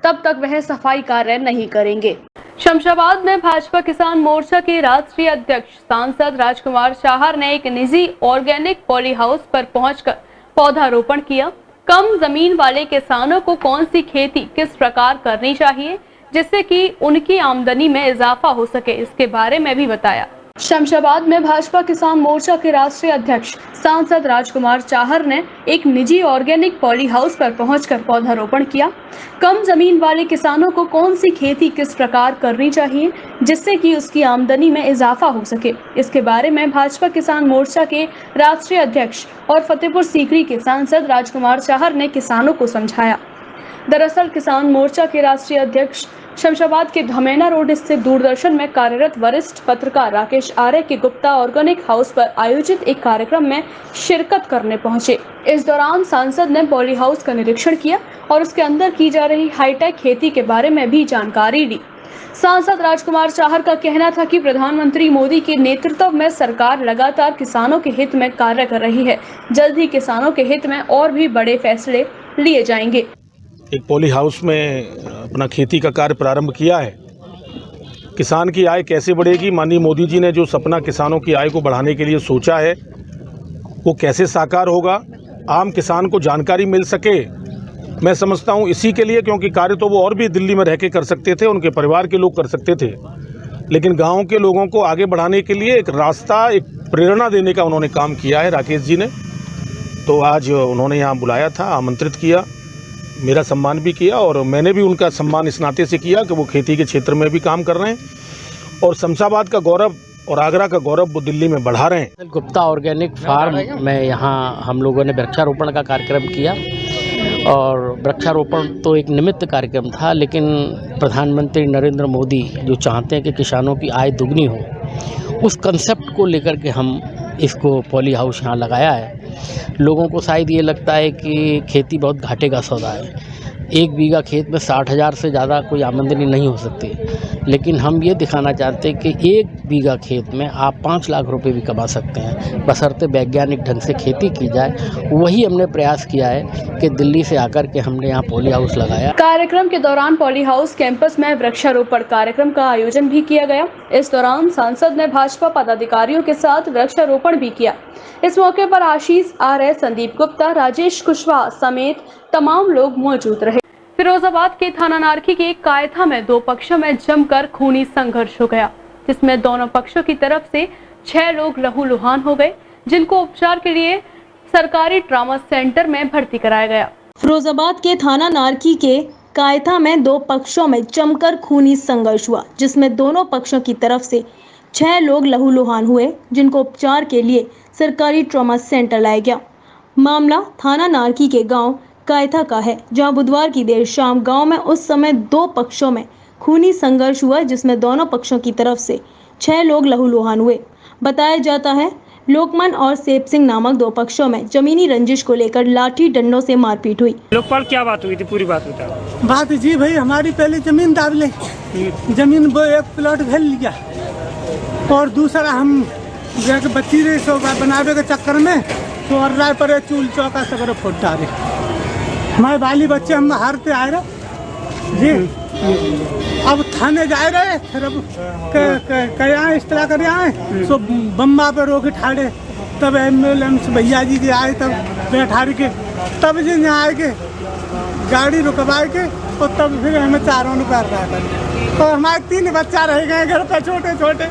तब तक वह सफाई कार्य नहीं करेंगे। शमशाबाद में भाजपा किसान मोर्चा के राष्ट्रीय अध्यक्ष सांसद राजकुमार चाहर ने एक निजी ऑर्गेनिक पॉली हाउस पर पहुंचकर पौधारोपण किया। कम जमीन वाले किसानों को कौन सी खेती किस प्रकार करनी चाहिए जिससे कि उनकी आमदनी में इजाफा हो सके, इसके बारे में भी बताया। शमशाबाद में भाजपा किसान मोर्चा के राष्ट्रीय अध्यक्ष सांसद राजकुमार चाहर ने एक निजी ऑर्गेनिक पॉली हाउस पर पहुंचकर पौधारोपण किया। कम जमीन वाले किसानों को कौन सी खेती किस प्रकार करनी चाहिए जिससे कि उसकी आमदनी में इजाफा हो सके, इसके बारे में भाजपा किसान मोर्चा के राष्ट्रीय अध्यक्ष और फतेहपुर सीकरी के सांसद राजकुमार चाहर ने किसानों को समझाया। दरअसल किसान मोर्चा के राष्ट्रीय अध्यक्ष शमशाबाद के धमेना रोड स्थित दूरदर्शन में कार्यरत वरिष्ठ पत्रकार राकेश आर्य के गुप्ता ऑर्गेनिक हाउस पर आयोजित एक कार्यक्रम में शिरकत करने पहुंचे। इस दौरान सांसद ने पॉली हाउस का निरीक्षण किया और उसके अंदर की जा रही हाईटेक खेती के बारे में भी जानकारी ली। सांसद राजकुमार चाहर का कहना था कि प्रधानमंत्री मोदी के नेतृत्व में सरकार लगातार किसानों के हित में कार्य कर रही है। जल्द ही किसानों के हित में और भी बड़े फैसले लिए जाएंगे। एक पॉली हाउस में अपना खेती का कार्य प्रारंभ किया है। किसान की आय कैसे बढ़ेगी, माननीय मोदी जी ने जो सपना किसानों की आय को बढ़ाने के लिए सोचा है वो कैसे साकार होगा, आम किसान को जानकारी मिल सके। मैं समझता हूँ इसी के लिए, क्योंकि कार्य तो वो और भी दिल्ली में रह के कर सकते थे, उनके परिवार के लोग कर सकते थे, लेकिन गाँव के लोगों को आगे बढ़ाने के लिए एक रास्ता, एक प्रेरणा देने का उन्होंने काम किया है राकेश जी ने। तो आज उन्होंने यहाँ बुलाया था, आमंत्रित किया, मेरा सम्मान भी किया और मैंने भी उनका सम्मान इस नाते से किया कि वो खेती के क्षेत्र में भी काम कर रहे हैं और शमशाबाद का गौरव और आगरा का गौरव वो दिल्ली में बढ़ा रहे हैं। गुप्ता ऑर्गेनिक फार्म में यहाँ हम लोगों ने वृक्षारोपण का कार्यक्रम किया और वृक्षारोपण तो एक निमित्त कार्यक्रम था, लेकिन प्रधानमंत्री नरेंद्र मोदी जो चाहते हैं कि किसानों की आय दुगनी हो, उस कंसेप्ट को लेकर के हम इसको पॉली हाउस यहाँ लगाया है। लोगों को शायद ये लगता है कि खेती बहुत घाटे का सौदा है, 1 बीघा खेत में 60,000 से ज़्यादा कोई आमदनी नहीं हो सकती, लेकिन हम ये दिखाना चाहते हैं कि 1 बीघा खेत में आप 5 लाख रुपए भी कमा सकते हैं, बशर्ते वैज्ञानिक ढंग से खेती की जाए। वही हमने प्रयास किया है कि दिल्ली से आकर के हमने यहाँ पॉली हाउस लगाया। कार्यक्रम के दौरान पॉली हाउस कैंपस में वृक्षारोपण कार्यक्रम का आयोजन भी किया गया। इस दौरान सांसद ने भाजपा पदाधिकारियों के साथ वृक्षारोपण भी किया। इस मौके पर आशीष आर्य, संदीप गुप्ता, राजेश कुशवाहा समेत तमाम लोग मौजूद रहे। फिरोजाबाद के थाना नारखी के कायथा में 2 पक्षों में जमकर खूनी संघर्ष हो गया, जिसमें दोनों पक्षों की तरफ से 6 लोग लहूलुहान हो गए, जिनको उपचार के लिए सरकारी ट्रॉमा सेंटर में भर्ती कराया गया। फिरोजाबाद के थाना नारखी के कायथा में 2 पक्षों में जमकर खूनी संघर्ष हुआ, जिसमें दोनों पक्षों की तरफ से 6 लोग लहूलुहान हुए, जिनको उपचार के लिए सरकारी ट्रॉमा सेंटर लाया गया। मामला थाना नारखी के गांव कायथा का है, जहां बुधवार की देर शाम गांव में उस समय 2 पक्षों में खूनी संघर्ष हुआ, जिसमें दोनों पक्षों की तरफ से 6 लोग लहूलुहान हुए। बताया जाता है लोकमान और सेब सिंह नामक 2 पक्षों में जमीनी रंजिश को लेकर लाठी डंडों से मारपीट हुई। लोकपाल, क्या बात हुई थी, पूरी बात बता। बात जी भाई, हमारी पहले जमीन दाब ले, जमीन वो 1 प्लॉट भेज लिया और दूसरा हम जाके बच्ची रहे सो बनावे के चक्कर में तो राय पर चूल चौका सगर फुट डाले। हमारे बाली बच्चे हम हारते आए रहे जी, अब थाने जा रहे, फिर अब क्या इस तरह कर आए सो बम्बा पे रोके ठाड़े, तब एम्बुलेंस भैया जी के आए, तब बैठा के तब जी यहाँ आए के गाड़ी रुकवाए के और तब फिर हमें चारों ने कर रहा था। तो हमारे 3 बच्चा रह गए घर पे, छोटे छोटे।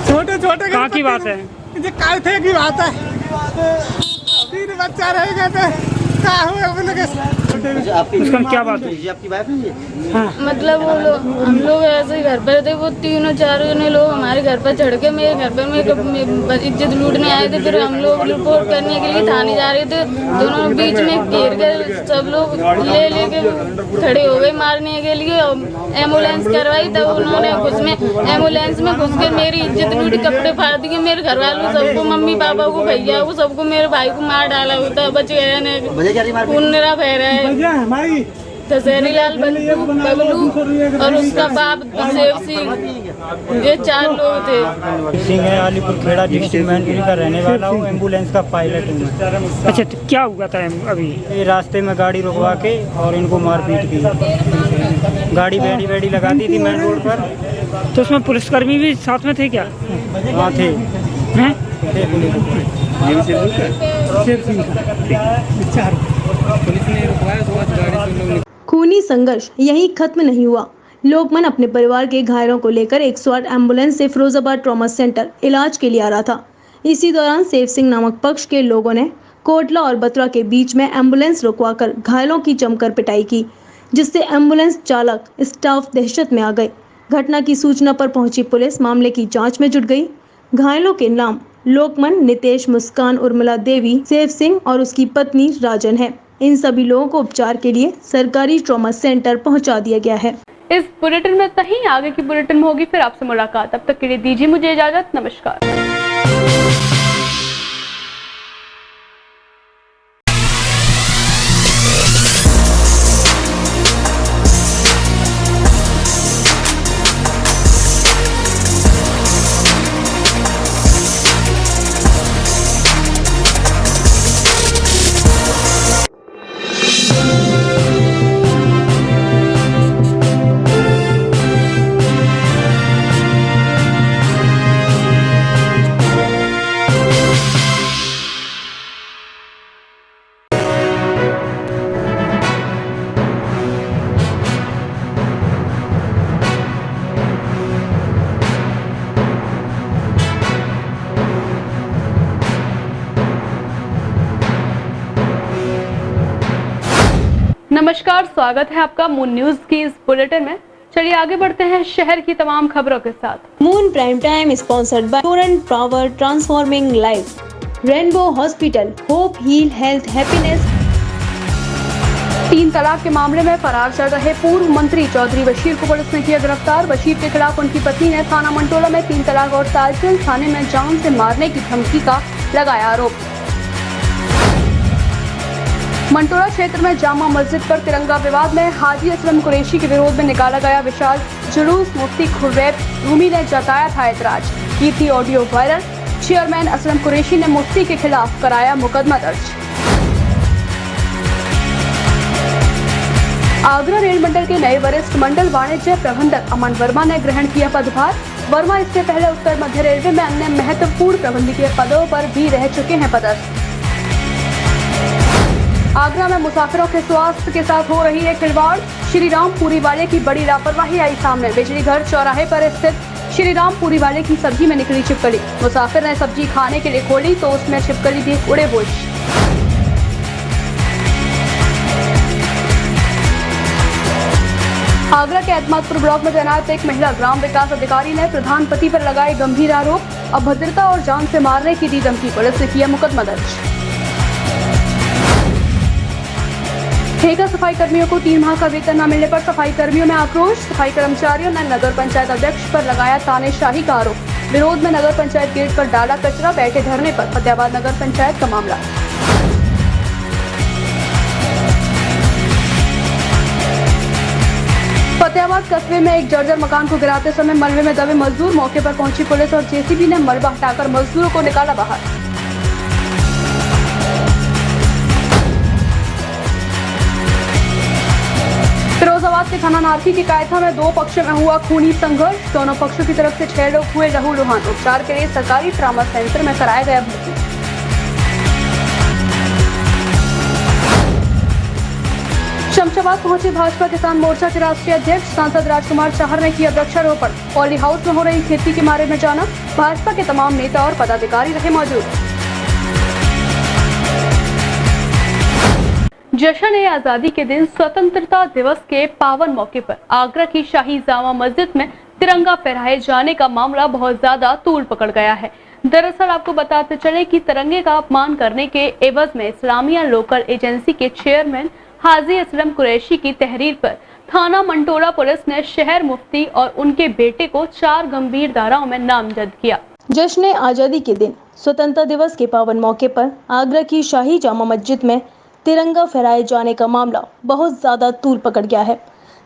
कहाँ की बात है? ये कायथे की बात है, 3 बच्चा रह गए थे। क्या हुआ उसका क्या बात है? आपकी बात है? मतलब वो लोग, हम लोग ऐसे ही घर पर थे, वो 3-4 लोग हमारे घर पर चढ़ के मेरे घर पर में इज्जत लूटने आए थे। फिर हम लोग रिपोर्ट करने के लिए थाने जा रहे थे, दोनों बीच में घेर कर सब लोग लेके खड़े हो गए मारने के लिए। एम्बुलेंस करवाई, तब उन्होंने एम्बुलेंस में घुस के मेरी इज्जत लूटी, कपड़े फाड़ दिए मेरे घर वालों सबको, मम्मी पापा को, भैया को, सबको, मेरे भाई को मार डाला होता। बच गया, खून निरा बह रहा है। हमारी दशहरी लाल बबलू और उसका बाप सेव सिंह, ये 4 लोग थे। सिंह है, अलीपुर खेड़ा डिस्ट्रिक्ट मैनपुरी का रहने वाला हूँ, एम्बुलेंस का पायलट हूँ मैं। अच्छा, तो क्या हुआ था अभी? ये रास्ते में गाड़ी रुकवा के और इनको मारपीट की। गाड़ी बेड़ी लगा दी थी मेन रोड पर। तो उसमें पुलिसकर्मी भी साथ में थे क्या? हाँ थे। हैं? खूनी संघर्ष यहीं खत्म नहीं हुआ। लोकमन अपने परिवार के घायलों को लेकर 108 एम्बुलेंस से फिरोजाबाद ट्रॉमा सेंटर इलाज के लिए आ रहा था। इसी दौरान सेव सिंह नामक पक्ष के लोगों ने कोटला और बतरा के बीच में एम्बुलेंस रुकवाकर घायलों की जमकर पिटाई की, जिससे एम्बुलेंस चालक स्टाफ दहशत में आ गए। घटना की सूचना पर पहुंची पुलिस मामले की जांच में जुट गई। घायलों के नाम लोकमन, नितेश, मुस्कान, उर्मिला देवी, सेव सिंह और उसकी पत्नी राजन है। इन सभी लोगों को उपचार के लिए सरकारी ट्रॉमा सेंटर पहुंचा दिया गया है। इस बुलेटिन में इतना ही। आगे की बुलेटिन में होगी फिर आपसे मुलाकात। तब तक के लिए दीजिए मुझे इजाजत। नमस्कार। नमस्कार, स्वागत है आपका मून न्यूज की इस बुलेटिन में। चलिए आगे बढ़ते हैं शहर की तमाम खबरों के साथ। Moon prime time sponsored by Torrent Power transforming life, Rainbow Hospital, hope heal health happiness. 3 तलाक के मामले में फरार चल रहे पूर्व मंत्री चौधरी बशीर को पुलिस ने किया गिरफ्तार। बशीर के खिलाफ उनकी पत्नी ने थाना मंटोला में 3 तलाक और ताजगंज थाने में जान से मारने की धमकी का लगाया आरोप। मंटोला क्षेत्र में जामा मस्जिद पर तिरंगा विवाद में हाजी असलम कुरैशी के विरोध में निकाला गया विशाल जुलूस। मुफ्ती खुर्रैब रूमी ने जताया था ऐतराज, की थी audio viral. Chairman Aslam Qureshi ने मुफ्ती के खिलाफ कराया मुकदमा दर्ज। आगरा रेल मंडल के नए वरिष्ठ मंडल वाणिज्य प्रबंधक अमन वर्मा ने ग्रहण किया पदभार। वर्मा इससे पहले उत्तर मध्य रेलवे में अन्य महत्वपूर्ण प्रबंधकीय पदों पर भी रह चुके हैं पदस्थ। आगरा में मुसाफिरों के स्वास्थ्य के साथ हो रही है खिलवाड़। श्री राम पूरी वाले की बड़ी लापरवाही आई सामने। बिजली घर चौराहे पर स्थित श्री राम पूरी वाले की सब्जी में निकली छिपकली। मुसाफिर ने सब्जी खाने के लिए खोली तो उसमें छिपकली देख उड़े होश। आगरा के एतमादपुर ब्लॉक में तैनात एक महिला ग्राम विकास अधिकारी ने प्रधान पति पर लगाए गंभीर आरोप। अभद्रता और जान से मारने की दी धमकी। पुलिस ने किया मुकदमा दर्ज। ठेका सफाई कर्मियों को 3 माह का वेतन न मिलने पर सफाई कर्मियों में आक्रोश। सफाई कर्मचारियों ने नगर पंचायत अध्यक्ष पर लगाया तानेशाही का आरोप। विरोध में नगर पंचायत गेट पर डाला कचरा, बैठे धरने पर। फतेहाबाद नगर पंचायत का मामला। फतेहाबाद कस्बे में एक जर्जर मकान को गिराते समय मलबे में दबे मजदूर। मौके पर पहुंची पुलिस और जेसीबी ने मलबा हटाकर मजदूरों को निकाला बाहर। फिरोजाबाद के थाना नारकी की कायथा में 2 पक्षों में हुआ खूनी संघर्ष। दोनों पक्षों की तरफ से 6 लोग हुए लहूलुहान। उपचार के लिए सरकारी ट्रॉमा सेंटर में कराया गया भर्ती। शमशाबाद पहुंचे भाजपा किसान मोर्चा के राष्ट्रीय अध्यक्ष सांसद राजकुमार चाहर ने किया वृक्षारोपण। पॉली हाउस में हो रही खेती के बारे में जाना। भाजपा के तमाम नेता और पदाधिकारी रहे मौजूद। जश्न-ए-आज़ादी के दिन स्वतंत्रता दिवस के पावन मौके पर आगरा की शाही जामा मस्जिद में तिरंगा फहराए जाने का मामला बहुत ज्यादा तूल पकड़ गया है। दरअसल आपको बताते चले कि तिरंगे का अपमान करने के एवज में इस्लामिया लोकल एजेंसी के चेयरमैन हाजी असलम कुरैशी की तहरीर पर थाना मंटोला पुलिस ने शहर मुफ्ती और उनके बेटे को 4 गंभीर धाराओं में नामजद किया। जश्न-ए-आज़ादी के दिन स्वतंत्रता दिवस के पावन मौके पर आगरा की शाही जामा मस्जिद में तिरंगा फहराए जाने का मामला बहुत ज़्यादा तूल पकड़ गया है।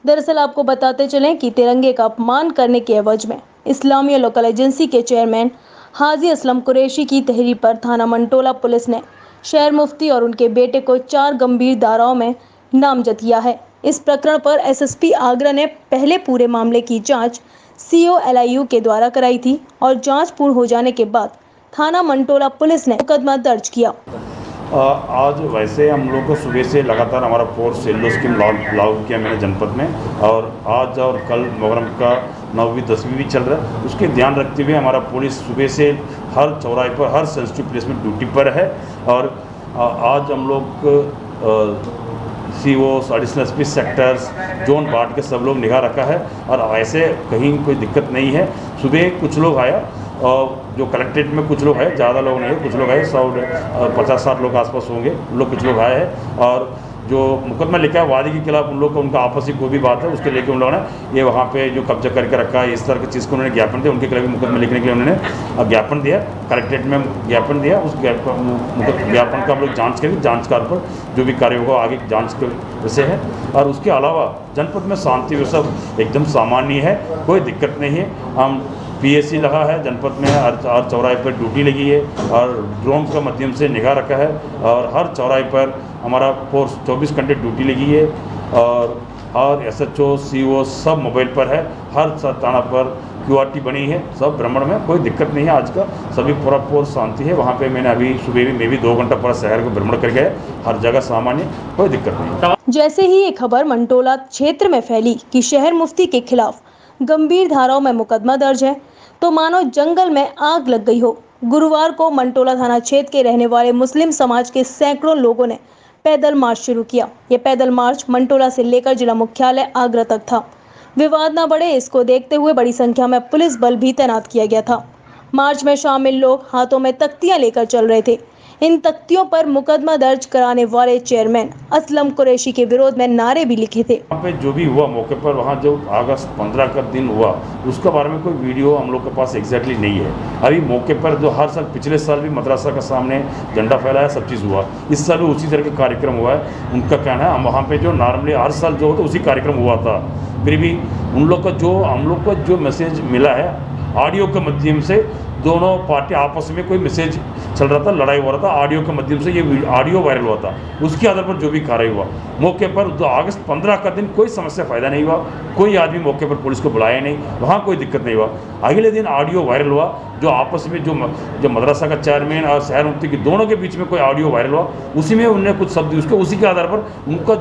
दरअसल आपको बताते चलें कि तिरंगे का अपमान करने के एवज में इस्लामिया लोकल एजेंसी के चेयरमैन हाजी असलम कुरैशी की तहरीर पर थाना मंटोला पुलिस ने शहर मुफ्ती और उनके बेटे को 4 गंभीर धाराओं में नामजद किया है। इस प्रकरण पर एसएसपी आगरा ने पहले पूरे मामले की जांच COLIU के द्वारा कराई थी और जांच पूर्ण हो जाने के बाद थाना मंटोला पुलिस ने मुकदमा दर्ज किया। आज वैसे हम लोग को सुबह से लगातार हमारा फोर्स येलो स्कीम लागू किया मैंने जनपद में, और आज और कल मुहर्रम का 9वीं 10वीं भी चल रहा है। उसके ध्यान रखते हुए हमारा पुलिस सुबह से हर चौराहे पर, हर सेंसिटिव प्लेस में ड्यूटी पर है। और आज हम लोग COs, additional SP, sectors, zone बांट के सब लोग निगाह रखा है और ऐसे कहीं कोई दिक्कत नहीं है। सुबह कुछ लोग आया और जो कलेक्ट्रेट में कुछ लोग आए, ज़्यादा लोग नहीं है, कुछ लोग आए, 50-60 लोग आसपास होंगे, लोग कुछ लोग आए हैं। और जो मुकदमा लिखा है वादी के खिलाफ उन लोग का, उनका आपसी कोई भी बात है उसके लेके उन लोगों ने ये वहाँ पे जो कब्जा करके रखा है, इस तरह की चीज़ को उन्होंने ज्ञापन दिया, उनके खिलाफ मुकदमा लिखने के लिए उन्होंने ज्ञापन दिया, कलेक्ट्रेट में ज्ञापन दिया। उस ज्ञापन का हम लोग जाँच करेंगे, जाँच कार पर जो भी कार्य होगा आगे जाँच के विषय है। और उसके अलावा जनपद में शांति व्यवस्था एकदम सामान्य है, कोई दिक्कत नहीं है। हम PSC लगा है जनपद में, हर चौराहे पर ड्यूटी लगी है और ड्रोन के माध्यम से निगाह रखा है और हर चौराहे पर हमारा फोर्स 24 घंटे ड्यूटी लगी है और SHO CO सब मोबाइल पर है। हर थाना पर QRT बनी है, सब भ्रमण में, कोई दिक्कत नहीं है। आज का सभी पूरा फोर्स शांति है। वहाँ पे मैंने अभी सुबह में भी 2 घंटा पूरा शहर को भ्रमण कर गया, हर जगह सामान्य, कोई दिक्कत नहीं। जैसे ही ये खबर मंटोला क्षेत्र में फैली कि शहर मुफ्ती के खिलाफ गंभीर धाराओं में मुकदमा दर्ज है, तो मानो जंगल में आग लग गई हो। गुरुवार को मंटोला थाना क्षेत्र के रहने वाले मुस्लिम समाज के सैकड़ों लोगों ने पैदल मार्च शुरू किया। ये पैदल मार्च मंटोला से लेकर जिला मुख्यालय आगरा तक था। विवाद न बढ़े, इसको देखते हुए बड़ी संख्या में पुलिस बल भी तैनात किया गया था। मार्च में शामिल लोग हाथों में तख्तियां लेकर चल रहे थे। इन तख्तियों पर मुकदमा दर्ज कराने वाले चेयरमैन असलम कुरैशी के विरोध में नारे भी लिखे थे। वहाँ पे जो भी हुआ मौके पर, वहाँ जो अगस्त 15 का दिन हुआ उसके बारे में कोई वीडियो हम लोग के पास एग्जैक्टली नहीं है। अभी मौके पर जो हर साल, पिछले साल भी मदरसा के सामने झंडा फहराया, सब चीज़ हुआ, इस साल भी उसी तरह के कार्यक्रम हुआ है। उनका कहना है हम वहाँ पे जो नॉर्मली हर साल जो होता उसी कार्यक्रम हुआ था, फिर भी उन लोग का जो हम लोग को जो मैसेज मिला है ऑडियो के माध्यम से, दोनों पार्टी आपस में कोई मैसेज चल रहा था, लड़ाई हो रहा था, ऑडियो के माध्यम से ये ऑडियो वायरल हुआ था। उसके आधार पर जो भी कार्रवाई हुआ मौके पर, जो अगस्त 15 का दिन कोई समस्या फायदा नहीं हुआ, कोई आदमी मौके पर पुलिस को बुलाया नहीं, वहाँ कोई दिक्कत नहीं हुआ। अगले दिन ऑडियो वायरल हुआ, जो आपस में जो मदरसा का चेयरमैन और शहर मुफ्ती के दोनों के बीच में कोई ऑडियो वायरल हुआ, उसी में उन्होंने कुछ शब्द उसके, उसी के आधार पर उनका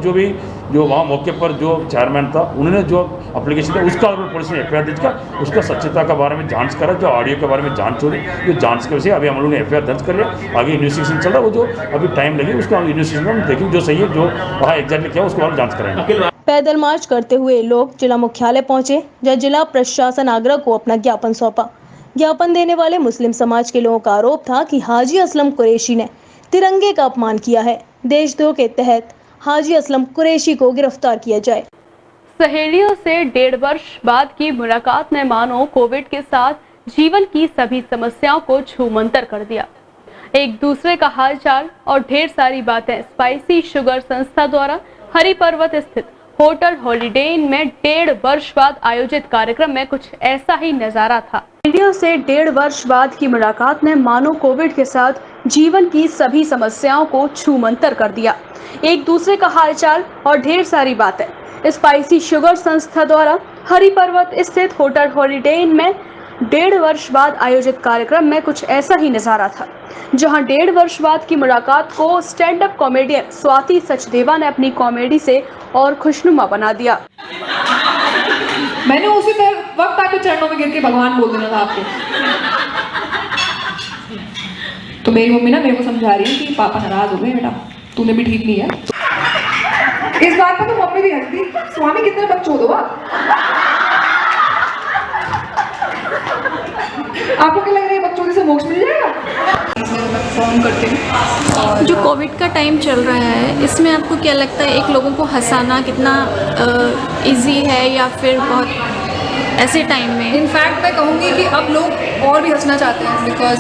जो वहाँ मौके पर जो चेयरमैन था उन्होंने जो एप्लीकेशन था उसका आधार पर पुलिस ने FIR दर्ज किया। उसका सच्चता के बारे में जांच करा, जो ऑडियो के बारे में जांच हो रही, ये जांच के विषय अभी हम लोगों ने FIR दर्ज कर लिया। आगे इन्वेस्टिगेशन चल रहा है, वो जो अभी टाइम लगे उसका इन्वेस्टिगेशन हम देखेंगे, जो सही है, जो वहाँ एग्जैक्टली क्या उसके बारे में जाँच कराएंगे। पैदल मार्च करते हुए लोग जिला मुख्यालय पहुंचे, जहाँ जिला प्रशासन आगरा को अपना ज्ञापन सौंपा। ज्ञापन देने वाले मुस्लिम समाज के लोगों का आरोप था कि हाजी असलम कुरैशी ने तिरंगे का अपमान किया है। देशद्रोह के तहत हाजी असलम कुरैशी को गिरफ्तार किया जाए। सहेलियों से 1.5 वर्ष बाद की मुलाकात ने मानो कोविड के साथ जीवन की सभी समस्याओं को छूमंतर कर दिया। एक दूसरे का हालचाल और ढेर सारी बातें। स्पाइसी शुगर संस्था द्वारा हरि पर्वत स्थित होटल हॉलिडे इन में 1.5 वर्ष बाद आयोजित कार्यक्रम में कुछ ऐसा ही नजारा था। सहेलियों से 1.5 वर्ष बाद की मुलाकात ने मानो कोविड के साथ जीवन की सभी समस्याओं को छूमंतर कर दिया। एक दूसरे का हालचाल और ढेर सारी बातें। स्पाइसी शुगर संस्था द्वारा हरि पर्वत स्थित होटल हॉलिडे इन में 1.5 वर्ष बाद आयोजित कार्यक्रम में कुछ ऐसा ही नजारा था, जहां 1.5 वर्ष बाद की मुलाकात को stand up comedian Swati Sachdeva ने अपनी कॉमेडी से और खुशनुमा बना दिया। मैंने उसी वक्त आपके चरणों में गिर के भगवान बोल देना था आपको। तो मेरी मम्मी ना मेरे को समझा रही है कि पापा नाराज हो गए, बेटा तूने भी ठीक नहीं है। इस बात पर तो मम्मी भी हंसती, स्वामी कितने बच्चों दो आपको क्या लग रहा है बच्चों से मोक्ष मिल जाएगा? परफॉर्म करते हैं। जो कोविड का टाइम चल रहा है, इसमें आपको क्या लगता है एक लोगों को हंसाना कितना इजी है या फिर बहुत ऐसे टाइम में। इनफैक्ट मैं कहूँगी कि अब लोग और भी हंसना चाहते हैं, बिकॉज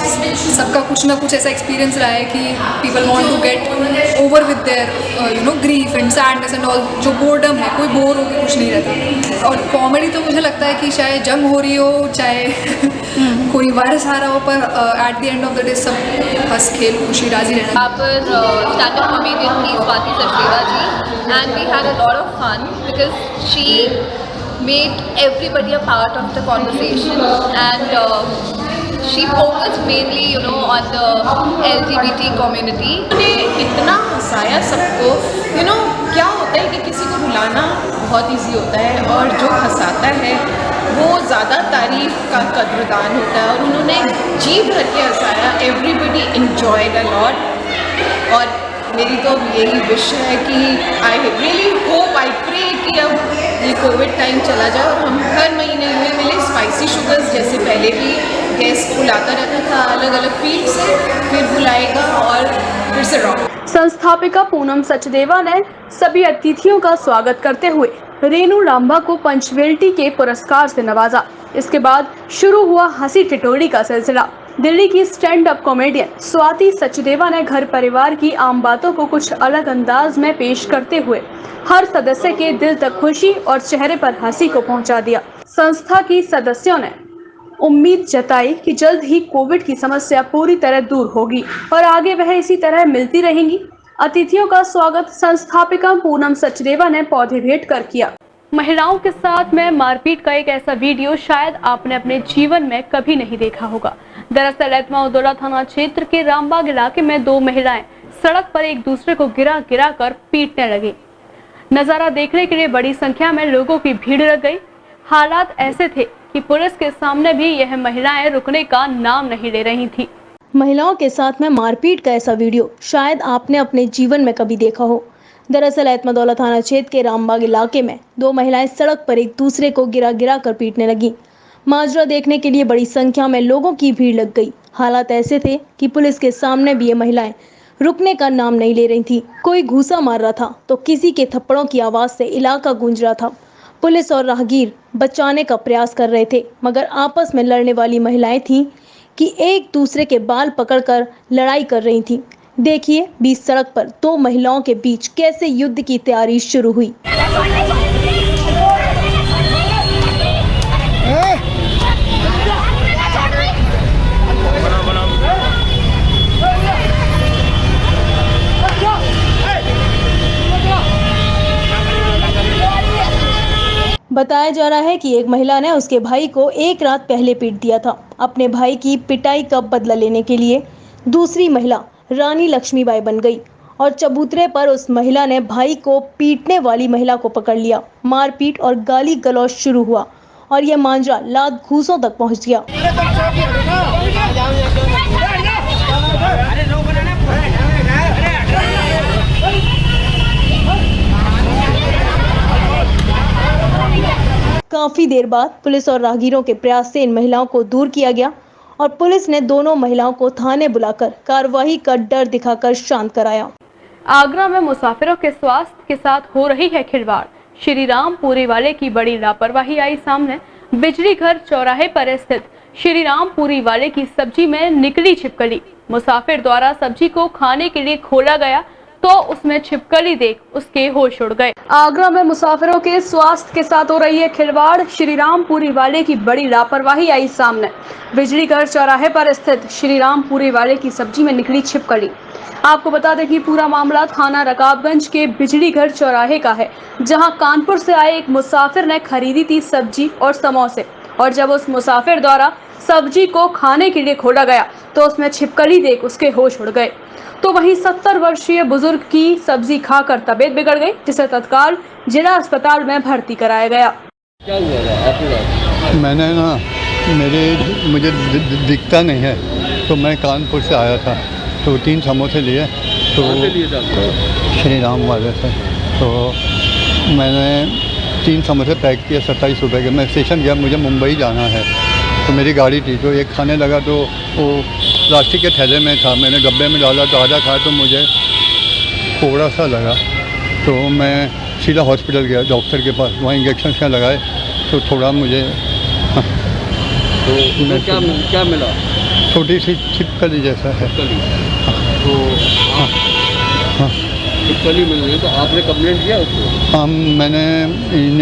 सबका कुछ ना कुछ ऐसा एक्सपीरियंस रहा है कि people want to get over with their grief and sadness and all. जो बोर्डम है, कोई बोर होकर कुछ नहीं रहता। और कॉमेडी तो मुझे लगता है कि चाहे जंग हो रही हो, चाहे कोई वायरस आ रहा हो, पर at the end of the day सब हंस खेल खुशी राजी रहना। यहाँ पर स्टैंड अप कॉमेडियन थी Swati Sachdeva ji, and we had a lot of fun because she made everybody a part of the conversation, and she focused mainly on the LGBT community. ने इतना हंसाया सबको। क्या होता है कि किसी को रुलाना बहुत इजी होता है और जो हंसाता है वो ज़्यादा तारीफ का कदरदान होता है, और उन्होंने जी भर के हंसाया। Everybody enjoyed a lot. और मेरी तो यही विश है कि I really hope, I pray कि अब ये कोविड टाइम चला जाए और हम हर महीने हमें मिले स्पाइसी शुगर्स, जैसे पहले भी गेस्ट बुलाता रहता था अलग अलग फील्ड से, फिर बुलाएगा और फिर से रॉक। संस्थापिका पूनम सचदेवा ने सभी अतिथियों का स्वागत करते हुए रेणु लांबा को पंचवेल्टी के पुरस्कार से नवाजा। इसके बाद शुरू हुआ हंसी ठिठोली का सिलसिला। दिल्ली की stand up comedian Swati Sachdeva ने घर परिवार की आम बातों को कुछ अलग अंदाज में पेश करते हुए हर सदस्य के दिल तक खुशी और चेहरे पर हंसी को पहुंचा दिया। संस्था की सदस्यों ने उम्मीद जताई कि जल्द ही कोविड की समस्या पूरी तरह दूर होगी और आगे वह इसी तरह मिलती रहेंगी। अतिथियों का स्वागत संस्थापिका पूनम सचदेवा ने पौधे भेंट कर किया। महिलाओं के साथ में मारपीट का एक ऐसा वीडियो शायद आपने अपने जीवन में कभी नहीं देखा होगा। दरअसल एतमा उदौला थाना क्षेत्र के रामबाग इलाके में दो महिलाएं सड़क पर एक दूसरे को गिरा गिरा कर पीटने लगी। नजारा देखने के लिए बड़ी संख्या में लोगों की भीड़ लग गई। हालात ऐसे थे कि पुलिस के सामने भी यह महिलाएं रुकने का नाम नहीं ले रही थी। महिलाओं के साथ में मारपीट का ऐसा वीडियो शायद आपने अपने जीवन में कभी देखा हो। दरअसल एतमादौला थाना क्षेत्र के रामबाग इलाके में दो महिलाएं सड़क पर एक दूसरे को गिरा गिरा कर पीटने लगी। माजरा देखने के लिए बड़ी संख्या में लोगों की भीड़ लग गई। हालात ऐसे थे कि पुलिस के सामने भी ये महिलाएं रुकने का नाम नहीं ले रही थी। कोई घूसा मार रहा था तो किसी के थप्पड़ों की आवाज से इलाका गूंज रहा था। पुलिस और राहगीर बचाने का प्रयास कर रहे थे, मगर आपस में लड़ने वाली महिलाएं थीं कि एक दूसरे के बाल पकड़कर लड़ाई कर रही थीं। देखिए बीच सड़क पर दो महिलाओं के बीच कैसे युद्ध की तैयारी शुरू हुई। बताया जा रहा है कि एक महिला ने उसके भाई को एक रात पहले पीट दिया था। अपने भाई की पिटाई का बदला लेने के लिए दूसरी महिला रानी लक्ष्मीबाई बन गई और चबूतरे पर उस महिला ने भाई को पीटने वाली महिला को पकड़ लिया। मारपीट और गाली गलौज शुरू हुआ और यह मांजरा लात घूसों तक पहुंच गया। काफी देर बाद पुलिस और राहगीरों के प्रयास से इन महिलाओं को दूर किया गया और पुलिस ने दोनों महिलाओं को थाने बुलाकर कार्रवाई का डर दिखाकर शांत कराया। आगरा में मुसाफिरों के स्वास्थ्य के साथ हो रही है खिलवाड़। श्री राम पूरी वाले की बड़ी लापरवाही आई सामने। बिजली घर चौराहे पर स्थित श्री राम पूरी वाले की सब्जी में निकली छिपकली। मुसाफिर द्वारा सब्जी को खाने के लिए खोला गया तो उसमें छिपकली देख उसके होश उड़ गए। आगरा में मुसाफिरों के स्वास्थ्य के साथ हो रही है खिलवाड़। श्री राम पूरी वाले की बड़ी लापरवाही आई सामने। बिजली घर चौराहे पर स्थित श्री राम पूरी वाले की सब्जी में निकली छिपकली। आपको बता दें कि पूरा मामला थाना रकाबगंज के बिजली घर चौराहे का है, जहां कानपुर से आए एक मुसाफिर ने खरीदी थी सब्जी और समोसे, और जब उस मुसाफिर द्वारा सब्जी को खाने के लिए खोला गया तो उसमें छिपकली देख उसके होश उड़ गए। तो वहीं 70 वर्षीय बुजुर्ग की सब्जी खाकर तबीयत बिगड़ गई, जिसे तत्काल जिला अस्पताल में भर्ती कराया गया। क्या हुआ था आपके साथ? मैंने मुझे दिखता नहीं है, तो मैं कानपुर से आया था, तो 3 समोसे लिए, तो श्री राम वाले से, तो मैंने 3 समोसे पैक किए 27 रुपये के। मैं स्टेशन गया, मुझे मुंबई जाना है, तो मेरी गाड़ी थी, तो एक खाने लगा तो वो प्लास्टिक के थैले में था। मैंने डब्बे में डाला तो आधा खाया तो मुझे कोड़ा सा लगा, तो मैं सीधा हॉस्पिटल गया डॉक्टर के पास। वहाँ इंजेक्शन क्या लगाए तो थोड़ा मुझे तो क्या मिला? छोटी सी छिपकली जैसा है। तो छिपकली मिल रही है, तो आपने कंप्लेंट किया उसको? मैंने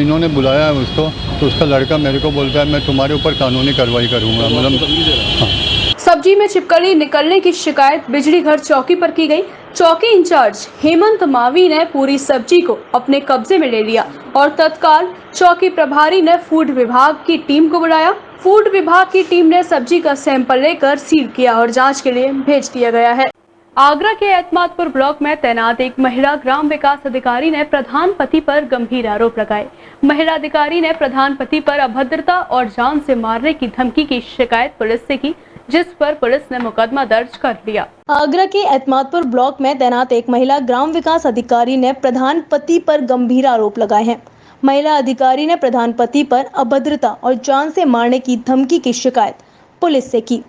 इन्होंने बुलाया उसको, तो उसका लड़का मेरे को बोलता है मैं तुम्हारे ऊपर कानूनी कार्रवाई करूँगा। मतलब सब्जी में छिपकली निकलने की शिकायत बिजली घर चौकी पर की गई। चौकी इंचार्ज हेमंत मावी ने पूरी सब्जी को अपने कब्जे में ले लिया और तत्काल चौकी प्रभारी ने फूड विभाग की टीम को बुलाया। फूड विभाग की टीम ने सब्जी का सैंपल लेकर सील किया और जांच के लिए भेज दिया गया है। आगरा के एतमादपुर ब्लॉक में तैनात एक महिला ग्राम विकास अधिकारी ने प्रधान पति पर गंभीर आरोप लगाए। महिला अधिकारी ने प्रधान पति पर अभद्रता और जान से मारने की धमकी की शिकायत पुलिस से की, जिस पर पुलिस ने मुकदमा दर्ज कर लिया। आगरा के एतमादपुर ब्लॉक में तैनात एक महिला ग्राम विकास अधिकारी ने प्रधान पति पर गंभीर आरोप लगाए हैं। महिला अधिकारी ने प्रधान पति पर अभद्रता और जान से मारने की धमकी की शिकायत पुलिस से की।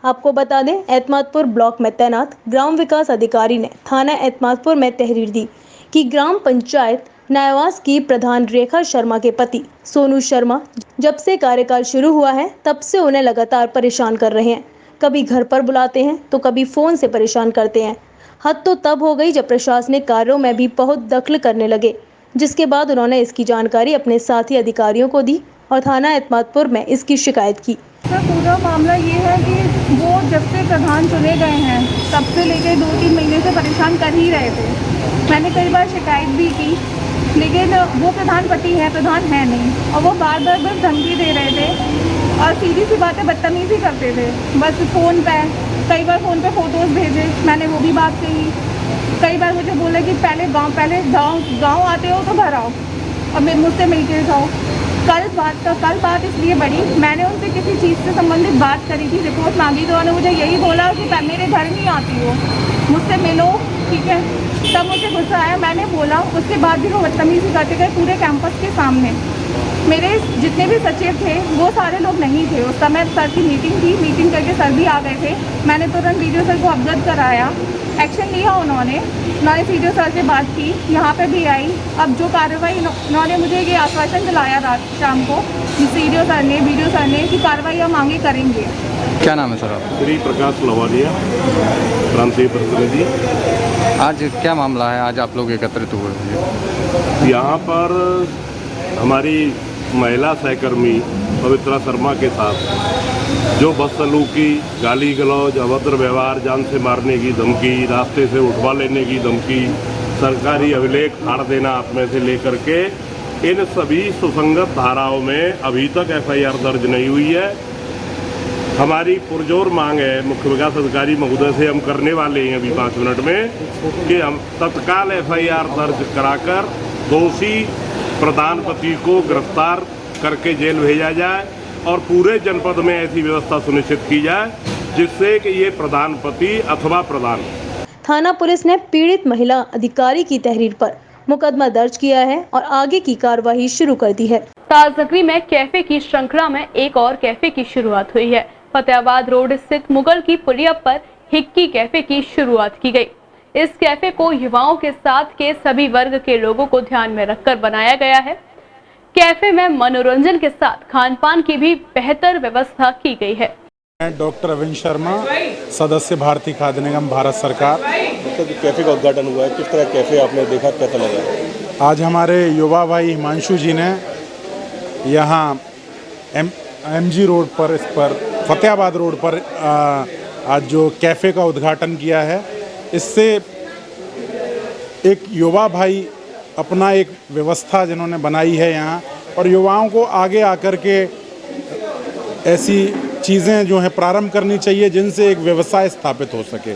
आपको बता दें, एतमादपुर ब्लॉक में तैनात ग्राम विकास अधिकारी ने थाना एतमादपुर में तहरीर दी कि ग्राम पंचायत न्यायवास की प्रधान रेखा शर्मा के पति सोनू शर्मा जब से कार्यकाल शुरू हुआ है तब से उन्हें लगातार परेशान कर रहे हैं। कभी घर पर बुलाते हैं तो कभी फोन से परेशान करते हैं। हद तो तब हो गई जब प्रशासनिक कार्यों में भी बहुत दखल करने लगे, जिसके बाद उन्होंने इसकी जानकारी अपने साथी अधिकारियों को दी और थाना एतमादपुर में इसकी शिकायत की। सर, पूरा मामला ये है कि वो जब से प्रधान चुने गए हैं तब से लेकर 2-3 महीने से परेशान कर ही रहे थे। मैंने कई बार शिकायत भी की, लेकिन वो प्रधानपति है, प्रधान है नहीं, और वो बार बार बस धमकी दे रहे थे और सीधी सी बातें बदतमीजी करते थे। बस फ़ोन पे कई बार फ़ोन पे फ़ोटोज़ भेजे, मैंने वो भी बात कही। कई बार मुझे बोले कि पहले गांव आते हो तो घर आओ और मुझसे मिल के जाओ। कल बात इसलिए बढ़ी, मैंने उनसे किसी चीज़ से संबंधित बात करी थी, रिपोर्ट मांगी, तो उन्होंने मुझे यही बोला कि मेरे घर नहीं आती हो, मुझसे मिलो, ठीक है। तब मुझे गुस्सा आया, मैंने बोला, उसके बाद भी वो बदतमीजी करते गए पूरे कैंपस के सामने। मेरे जितने भी सचिव थे वो सारे लोग नहीं थे उस समय। सर की मीटिंग थी, मीटिंग करके सर भी आ गए थे। मैंने तुरंत वीडियो सर को अवगत कराया, एक्शन लिया उन्होंने सीडियो सर से बात की, यहाँ पे भी आई। अब जो कार्रवाई उन्होंने मुझे ये आश्वासन दिलाया रात शाम को सीडियो सर ने, वीडियो सर ने, कि कार्रवाई हम आगे करेंगे। क्या नाम है सर आप? श्री प्रकाश लवालिया, प्रांतीय प्रतिनिधि। आज क्या मामला है, आज आप लोग एकत्रित हुए हैं? यहाँ पर हमारी महिला सहकर्मी पवित्रा शर्मा के साथ जो बदसलूकी, गाली गलौज, अभद्र व्यवहार, जान से मारने की धमकी, रास्ते से उठवा लेने की धमकी, सरकारी अभिलेख फाड़ देना आप में से लेकर के, इन सभी सुसंगत धाराओं में अभी तक एफआईआर दर्ज नहीं हुई है। हमारी पुरजोर मांग है मुख्य विकास अधिकारी महोदय से, हम करने वाले हैं अभी 5 मिनट में, कि हम तत्काल एफआईआर दर्ज कराकर दोषी प्रधानपति को गिरफ्तार करके जेल भेजा जाए और पूरे जनपद में ऐसी व्यवस्था सुनिश्चित की जाए जिससे कि ये प्रधानपति अथवा प्रधान। थाना पुलिस ने पीड़ित महिला अधिकारी की तहरीर पर मुकदमा दर्ज किया है और आगे की कार्रवाई शुरू कर दी है। ताजनगरी में कैफे की श्रृंखला में एक और कैफे की शुरुआत हुई है। फतेहाबाद रोड स्थित मुगल की पुलिया पर हिक्की कैफे की शुरुआत की गई। इस कैफे को युवाओं के साथ के सभी वर्ग के लोगों को ध्यान में रखकर बनाया गया है। कैफे में मनोरंजन के साथ खान-पान की भी बेहतर व्यवस्था की गई है। मैं डॉक्टर अविन शर्मा, सदस्य भारतीय खाद्य निगम, भारत सरकार। कैफे का उद्घाटन हुआ है, किस तरह कैफे आपने देखा, कैसा लगा? आज हमारे युवा भाई हिमांशु जी ने यहाँ MG रोड पर, इस पर फतेहाबाद रोड पर आज जो कैफ़े का उद्घाटन किया है, इससे एक युवा भाई अपना एक व्यवस्था जिन्होंने बनाई है यहाँ, और युवाओं को आगे आकर के ऐसी चीज़ें जो हैं प्रारंभ करनी चाहिए जिनसे एक व्यवसाय स्थापित हो सके।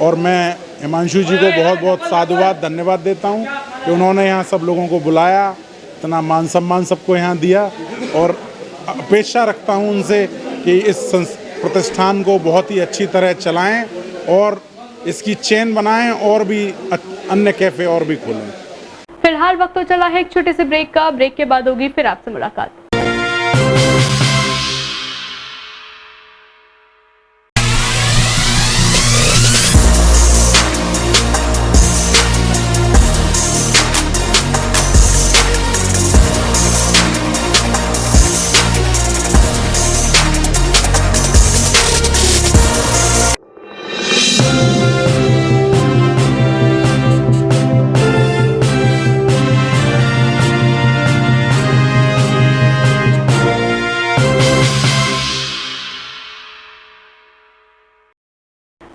और मैं हिमांशु जी को बहुत बहुत साधुवाद, धन्यवाद देता हूँ कि उन्होंने यहाँ सब लोगों को बुलाया, इतना मान सम्मान सबको यहाँ दिया, और अपेक्षा रखता हूँ उनसे कि इस प्रतिष्ठान को बहुत ही अच्छी तरह चलाएं और इसकी चेन बनाएं और भी अन्य कैफ़े और भी खोलें। फिलहाल वक्त तो चला है एक छोटे से ब्रेक का। ब्रेक के बाद होगी फिर आपसे मुलाकात।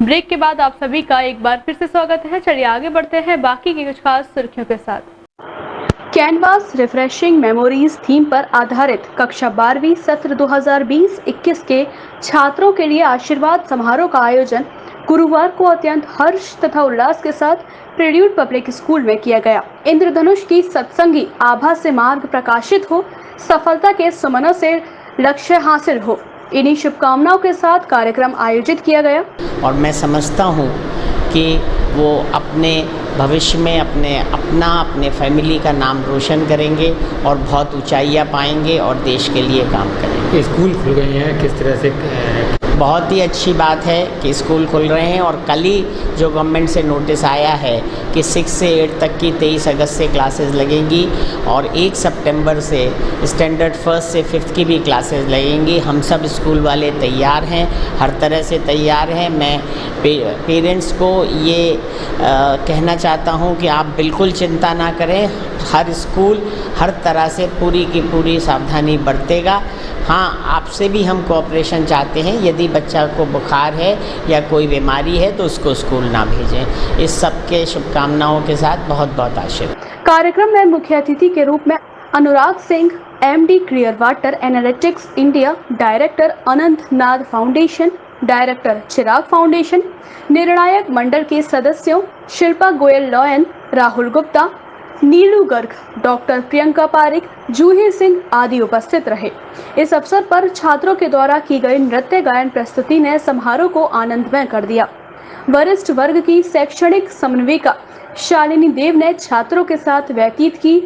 ब्रेक के बाद आप सभी का एक बार फिर से स्वागत है। चलिए आगे बढ़ते हैं बाकी की कुछ खास सुर्खियों के साथ। कैनवास रिफ्रेशिंग मेमोरीज थीम पर आधारित कक्षा 12वीं सत्र 2020-21 के छात्रों के लिए आशीर्वाद समारोह का आयोजन गुरुवार को अत्यंत हर्ष तथा उल्लास के साथ प्रेड्यूट पब्लिक स्कूल में किया गया। इंद्रधनुष की सत्संगी आभा से मार्ग प्रकाशित हो, सफलता के सुमनों से लक्ष्य हासिल हो, इन्हीं शुभकामनाओं के साथ कार्यक्रम आयोजित किया गया। और मैं समझता हूँ कि वो अपने भविष्य में अपने फैमिली का नाम रोशन करेंगे और बहुत ऊंचाइयाँ पाएंगे और देश के लिए काम करेंगे। स्कूल खुल गए हैं, किस तरह से? बहुत ही अच्छी बात है कि स्कूल खुल रहे हैं और कल ही जो गवर्नमेंट से नोटिस आया है कि 6 से 8 तक की 23 अगस्त से क्लासेस लगेंगी और 1 सितंबर से स्टैंडर्ड 1 से 5 की भी क्लासेस लगेंगी। हम सब स्कूल वाले तैयार हैं, हर तरह से तैयार हैं। मैं पेरेंट्स को ये कहना चाहता हूँ कि आप बिल्कुल चिंता ना करें, हर स्कूल हर तरह से पूरी की पूरी सावधानी बरतेगा। हाँ, आपसे भी हम कोऑपरेशन चाहते हैं, यदि बच्चा को बुखार है या कोई बीमारी है तो उसको स्कूल ना भेजें। इस सब के शुभकामनाओं के साथ बहुत बहुत आशीर्वाद। कार्यक्रम में मुख्य अतिथि के रूप में Anurag Singh, MD clear water analytics India, director Anant Naad foundation, director Chirag foundation, निर्णायक मंडल के सदस्यों शिल्पा गोयल लॉयन, राहुल गुप्ता, नीलू गर्ग, डॉक्टर प्रियंका पारिक, जूही सिंह आदि उपस्थित रहे। इस अवसर पर छात्रों के द्वारा की गई नृत्य गायन प्रस्तुति ने समारोह को आनंदमय कर दिया। वरिष्ठ वर्ग की शैक्षणिक समन्वयिका शालिनी देव ने छात्रों के साथ व्यतीत की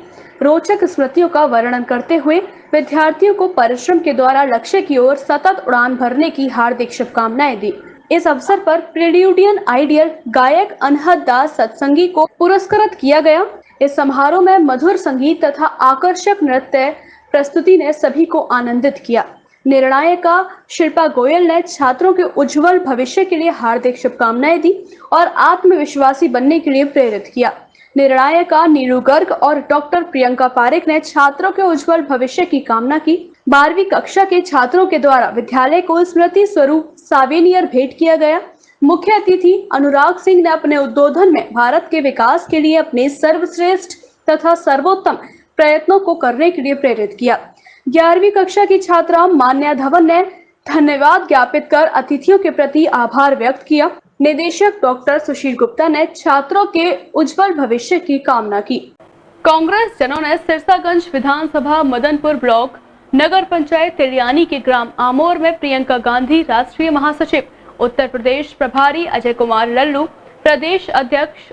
रोचक स्मृतियों का वर्णन करते हुए विद्यार्थियों को परिश्रम के द्वारा लक्ष्य की ओर सतत उड़ान भरने की हार्दिक शुभकामनाएं दी। इस अवसर पर प्रेड्यूटियन आइडियल गायक अनहद दास सत्संगी को पुरस्कृत किया गया। इस समारोह में मधुर संगीत तथा आकर्षक नृत्य प्रस्तुति ने सभी को आनंदित किया। निर्णायिका शिल्पा गोयल ने छात्रों के उज्जवल भविष्य के लिए हार्दिक शुभकामनाएं दी और आत्मविश्वासी बनने के लिए प्रेरित किया। निर्णायिका नीलू गर्ग और डॉक्टर प्रियंका पारिक ने छात्रों के उज्जवल भविष्य की कामना की। 12वीं कक्षा के छात्रों के द्वारा विद्यालय को स्मृति स्वरूप सावेनियर भेंट किया गया। मुख्य अतिथि अनुराग सिंह ने अपने उद्बोधन में भारत के विकास के लिए अपने सर्वश्रेष्ठ तथा सर्वोत्तम प्रयत्नों को करने के लिए प्रेरित किया। 11वीं कक्षा की छात्रा मान्या धवन ने धन्यवाद ज्ञापित कर अतिथियों के प्रति आभार व्यक्त किया। निदेशक डॉक्टर सुशील गुप्ता ने छात्रों के उज्जवल भविष्य की कामना की। कांग्रेस जनों ने सिरसागंज विधानसभा मदनपुर ब्लॉक नगर पंचायत तिलियानी के ग्राम आमोर में प्रियंका गांधी, राष्ट्रीय महासचिव, उत्तर प्रदेश प्रभारी अजय कुमार लल्लू, प्रदेश अध्यक्ष